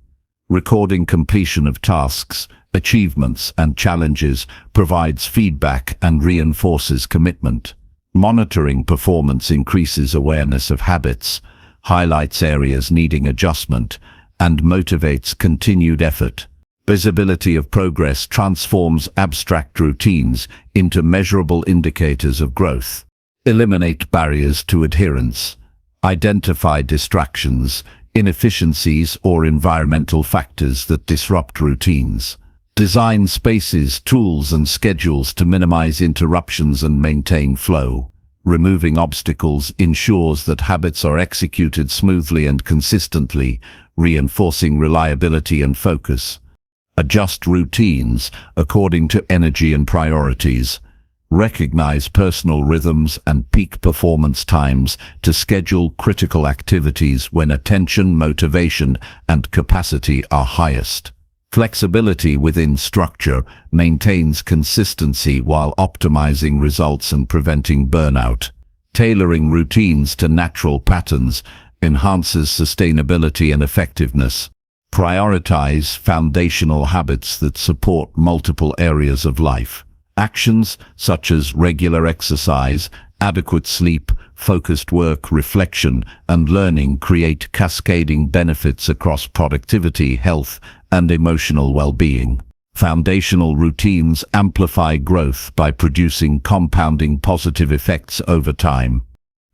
Recording completion of tasks, achievements, and challenges provides feedback and reinforces commitment. Monitoring performance increases awareness of habits, highlights areas needing adjustment, and motivates continued effort. Visibility of progress transforms abstract routines into measurable indicators of growth. Eliminate barriers to adherence. Identify distractions, inefficiencies, or environmental factors that disrupt routines. Design spaces, tools, and schedules to minimize interruptions and maintain flow. Removing obstacles ensures that habits are executed smoothly and consistently, reinforcing reliability and focus. Adjust routines according to energy and priorities. Recognize personal rhythms and peak performance times to schedule critical activities when attention, motivation, and capacity are highest. Flexibility within structure maintains consistency while optimizing results and preventing burnout. Tailoring routines to natural patterns enhances sustainability and effectiveness. Prioritize foundational habits that support multiple areas of life. Actions such as regular exercise, adequate sleep, focused work, reflection, and learning create cascading benefits across productivity, health, and emotional well-being. Foundational routines amplify growth by producing compounding positive effects over time.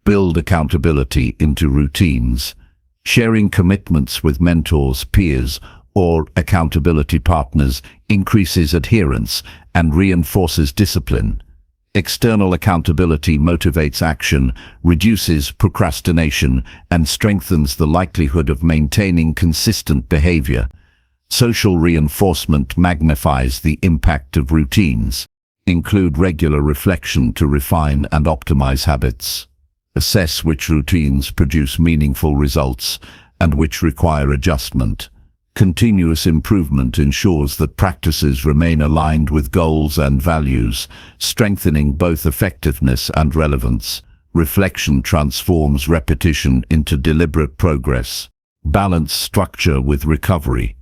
Build accountability into routines. Sharing commitments with mentors, peers, or accountability partners increases adherence and reinforces discipline. External accountability motivates action, reduces procrastination, and strengthens the likelihood of maintaining consistent behavior. Social reinforcement magnifies the impact of routines. Include regular reflection to refine and optimize habits. Assess which routines produce meaningful results and which require adjustment. Continuous improvement ensures that practices remain aligned with goals and values, strengthening both effectiveness and relevance. Reflection transforms repetition into deliberate progress. Balance structure with recovery.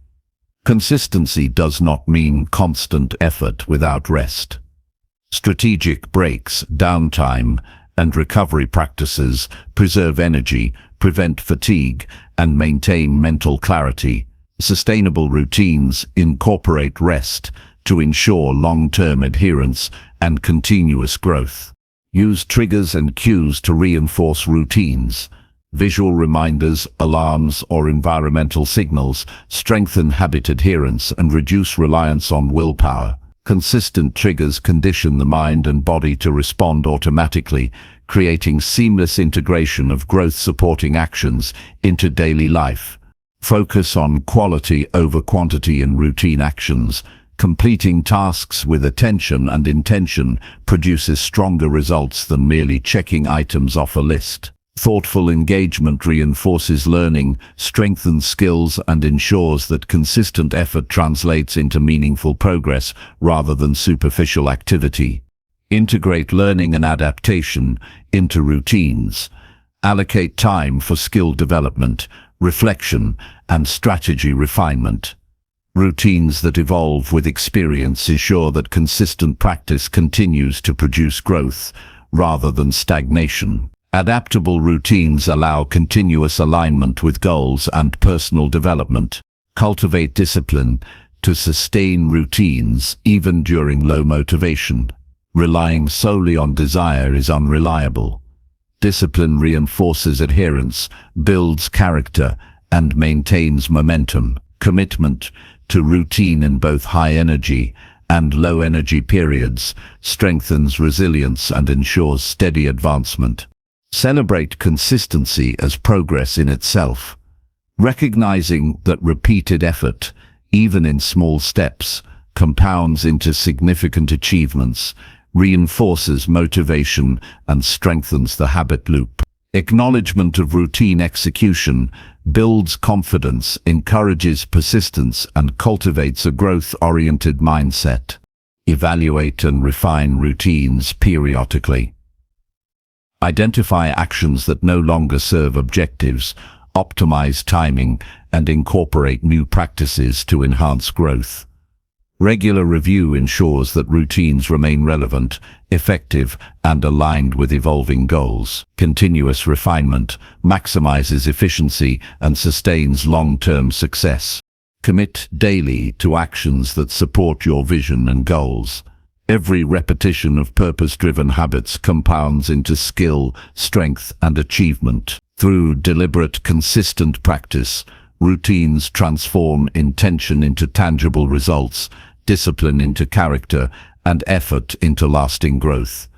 Consistency does not mean constant effort without rest. Strategic breaks, downtime, and recovery practices preserve energy, prevent fatigue, and maintain mental clarity. Sustainable routines incorporate rest to ensure long-term adherence and continuous growth. Use triggers and cues to reinforce routines. Visual reminders, alarms, or environmental signals strengthen habit adherence and reduce reliance on willpower. Consistent triggers condition the mind and body to respond automatically, creating seamless integration of growth-supporting actions into daily life. Focus on quality over quantity in routine actions. Completing tasks with attention and intention produces stronger results than merely checking items off a list. Thoughtful engagement reinforces learning, strengthens skills, and ensures that consistent effort translates into meaningful progress rather than superficial activity. Integrate learning and adaptation into routines. Allocate time for skill development, reflection, and strategy refinement. Routines that evolve with experience ensure that consistent practice continues to produce growth rather than stagnation. Adaptable routines allow continuous alignment with goals and personal development. Cultivate discipline to sustain routines even during low motivation. Relying solely on desire is unreliable. Discipline reinforces adherence, builds character, and maintains momentum. Commitment to routine in both high-energy and low-energy periods strengthens resilience and ensures steady advancement. Celebrate consistency as progress in itself. Recognizing that repeated effort, even in small steps, compounds into significant achievements, reinforces motivation and strengthens the habit loop. Acknowledgement of routine execution builds confidence, encourages persistence, and cultivates a growth-oriented mindset. Evaluate and refine routines periodically. Identify actions that no longer serve objectives, optimize timing, and incorporate new practices to enhance growth. Regular review ensures that routines remain relevant, effective, and aligned with evolving goals. Continuous refinement maximizes efficiency and sustains long-term success. Commit daily to actions that support your vision and goals. Every repetition of purpose-driven habits compounds into skill, strength, and achievement. Through deliberate, consistent practice, routines transform intention into tangible results, discipline into character, and effort into lasting growth.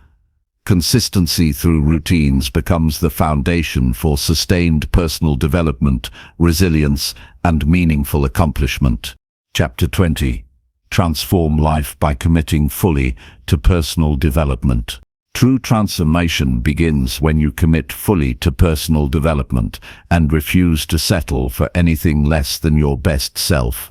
Consistency through routines becomes the foundation for sustained personal development, resilience, and meaningful accomplishment. Chapter 20. Transform life by committing fully to personal development. True transformation begins when you commit fully to personal development and refuse to settle for anything less than your best self.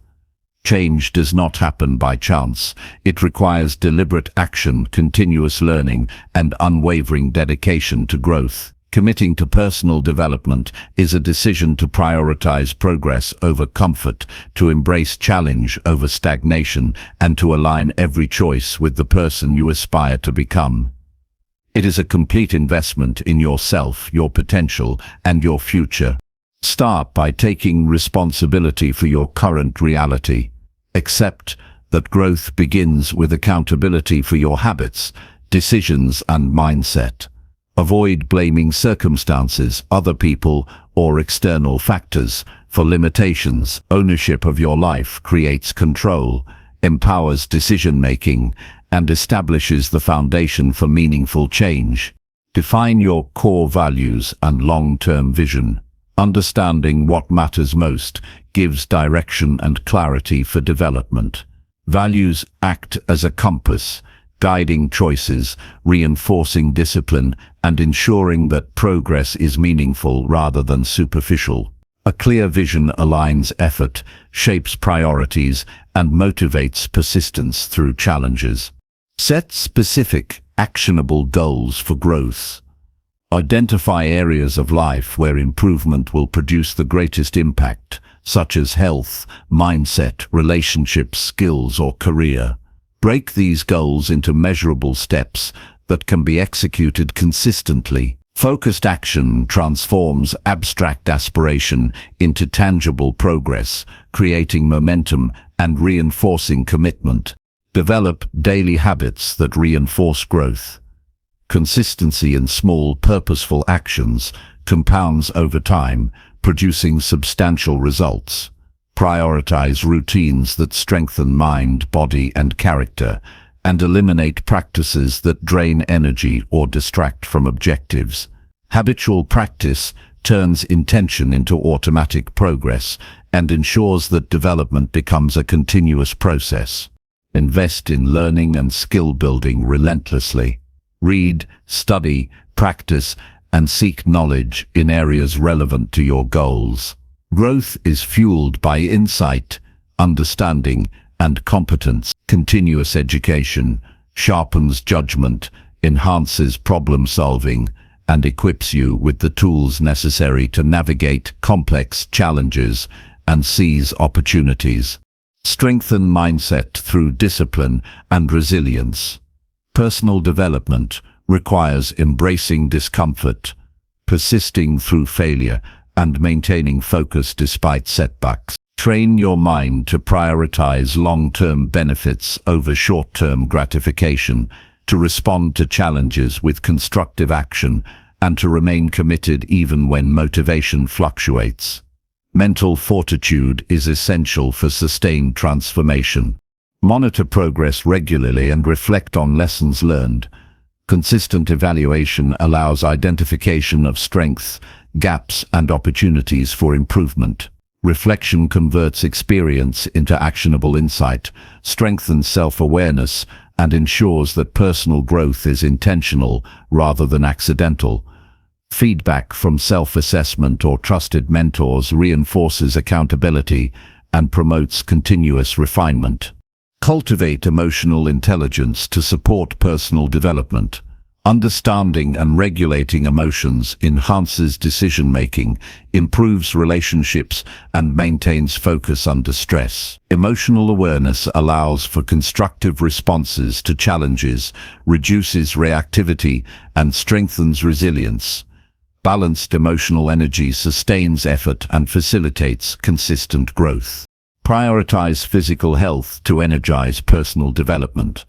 Change does not happen by chance. It requires deliberate action, continuous learning, and unwavering dedication to growth. Committing to personal development is a decision to prioritize progress over comfort, to embrace challenge over stagnation, and to align every choice with the person you aspire to become. It is a complete investment in yourself, your potential, and your future. Start by taking responsibility for your current reality. Accept that growth begins with accountability for your habits, decisions, and mindset. Avoid blaming circumstances, other people, or external factors for limitations. Ownership of your life creates control, empowers decision-making, and establishes the foundation for meaningful change. Define your core values and long-term vision. Understanding what matters most gives direction and clarity for development. Values act as a compass, guiding choices, reinforcing discipline, and ensuring that progress is meaningful rather than superficial. A clear vision aligns effort, shapes priorities, and motivates persistence through challenges. Set specific, actionable goals for growth. Identify areas of life where improvement will produce the greatest impact, such as health, mindset, relationships, skills, or career. Break these goals into measurable steps that can be executed consistently. Focused action transforms abstract aspiration into tangible progress, creating momentum and reinforcing commitment. Develop daily habits that reinforce growth. Consistency in small, purposeful actions compounds over time, producing substantial results. Prioritize routines that strengthen mind, body, and character, and eliminate practices that drain energy or distract from objectives. Habitual practice turns intention into automatic progress and ensures that development becomes a continuous process. Invest in learning and skill building relentlessly. Read, study, practice, and seek knowledge in areas relevant to your goals. Growth is fueled by insight, understanding, and competence. Continuous education sharpens judgment, enhances problem solving, and equips you with the tools necessary to navigate complex challenges and seize opportunities. Strengthen mindset through discipline and resilience. Personal development requires embracing discomfort, persisting through failure, and maintaining focus despite setbacks. Train your mind to prioritize long-term benefits over short-term gratification, to respond to challenges with constructive action, and to remain committed even when motivation fluctuates. Mental fortitude is essential for sustained transformation. Monitor progress regularly and reflect on lessons learned. Consistent evaluation allows identification of strengths, gaps, and opportunities for improvement. Reflection converts experience into actionable insight, strengthens self-awareness, and ensures that personal growth is intentional rather than accidental. Feedback from self-assessment or trusted mentors reinforces accountability and promotes continuous refinement. Cultivate emotional intelligence to support personal development. Understanding and regulating emotions enhances decision-making, improves relationships, and maintains focus under stress. Emotional awareness allows for constructive responses to challenges, reduces reactivity, and strengthens resilience. Balanced emotional energy sustains effort and facilitates consistent growth. Prioritize physical health to energize personal development.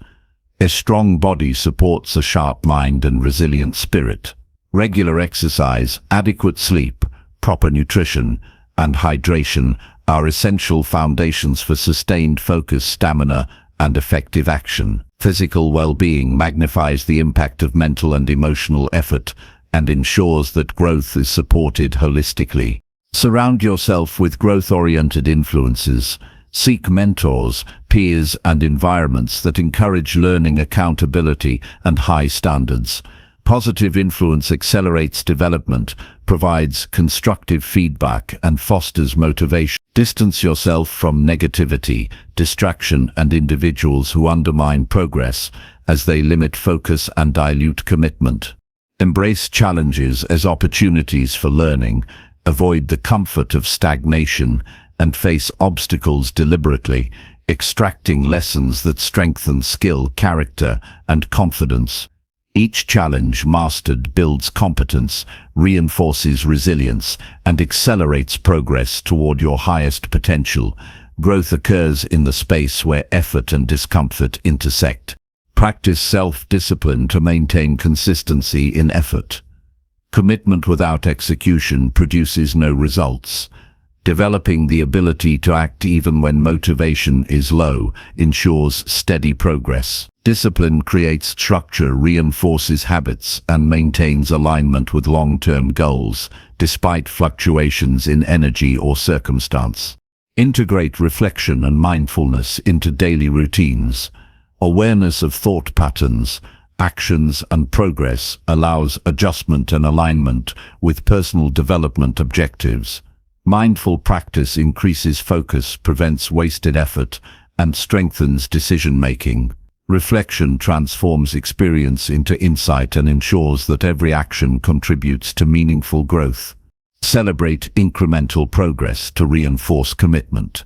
A strong body supports a sharp mind and resilient spirit. Regular exercise, adequate sleep, proper nutrition, and hydration are essential foundations for sustained focus, stamina, and effective action. Physical well-being magnifies the impact of mental and emotional effort and ensures that growth is supported holistically. Surround yourself with growth-oriented influences. Seek mentors, peers, and environments that encourage learning, accountability, and high standards. Positive influence accelerates development, provides constructive feedback, and fosters motivation. Distance yourself from negativity, distraction, and individuals who undermine progress, as they limit focus and dilute commitment. Embrace challenges as opportunities for learning, avoid the comfort of stagnation, and face obstacles deliberately, extracting lessons that strengthen skill, character, and confidence. Each challenge mastered builds competence, reinforces resilience, and accelerates progress toward your highest potential. Growth occurs in the space where effort and discomfort intersect. Practice self-discipline to maintain consistency in effort. Commitment without execution produces no results. Developing the ability to act even when motivation is low ensures steady progress. Discipline creates structure, reinforces habits, and maintains alignment with long-term goals, despite fluctuations in energy or circumstance. Integrate reflection and mindfulness into daily routines. Awareness of thought patterns, actions, and progress allows adjustment and alignment with personal development objectives. Mindful practice increases focus, prevents wasted effort, and strengthens decision-making. Reflection transforms experience into insight and ensures that every action contributes to meaningful growth. Celebrate incremental progress to reinforce commitment.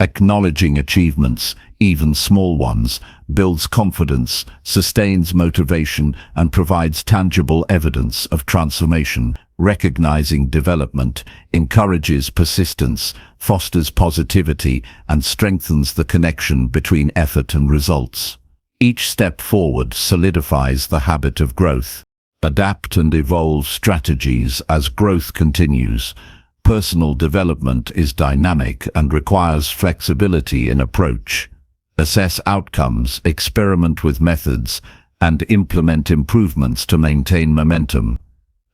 Acknowledging achievements, even small ones, builds confidence, sustains motivation, and provides tangible evidence of transformation. Recognizing development encourages persistence, fosters positivity, and strengthens the connection between effort and results. Each step forward solidifies the habit of growth. Adapt and evolve strategies as growth continues. Personal development is dynamic and requires flexibility in approach. Assess outcomes, experiment with methods, and implement improvements to maintain momentum.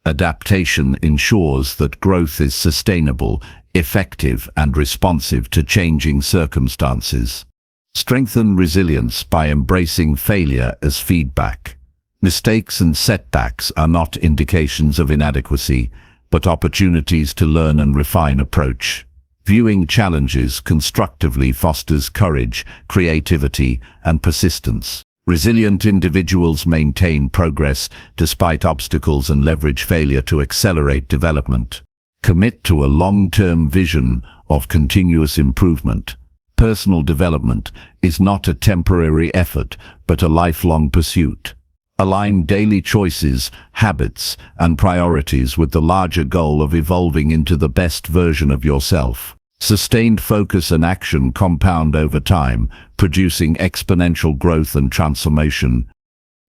Adaptation ensures that growth is sustainable, effective, and responsive to changing circumstances. Strengthen resilience by embracing failure as feedback. Mistakes and setbacks are not indications of inadequacy, but opportunities to learn and refine approach. Viewing challenges constructively fosters courage, creativity, and persistence. Resilient individuals maintain progress despite obstacles and leverage failure to accelerate development. Commit to a long-term vision of continuous improvement. Personal development is not a temporary effort, but a lifelong pursuit. Align daily choices, habits, and priorities with the larger goal of evolving into the best version of yourself. Sustained focus and action compound over time, producing exponential growth and transformation.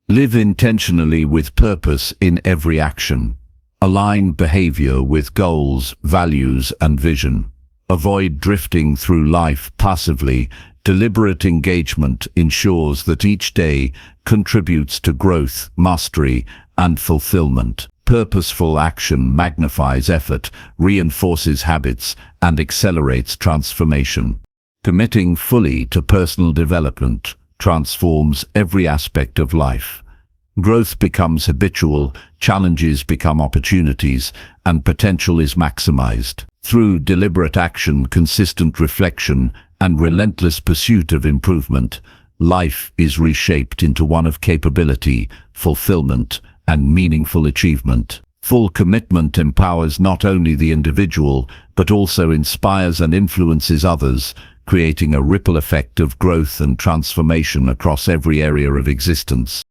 Live intentionally with purpose in every action. Align behavior with goals, values, and vision. Avoid drifting through life passively. Deliberate engagement ensures that each day contributes to growth, mastery, and fulfillment. Purposeful action magnifies effort, reinforces habits, and accelerates transformation. Committing fully to personal development transforms every aspect of life. Growth becomes habitual, challenges become opportunities, and potential is maximized. Through deliberate action, consistent reflection, and relentless pursuit of improvement, life is reshaped into one of capability, fulfillment, and meaningful achievement. Full commitment empowers not only the individual, but also inspires and influences others, creating a ripple effect of growth and transformation across every area of existence.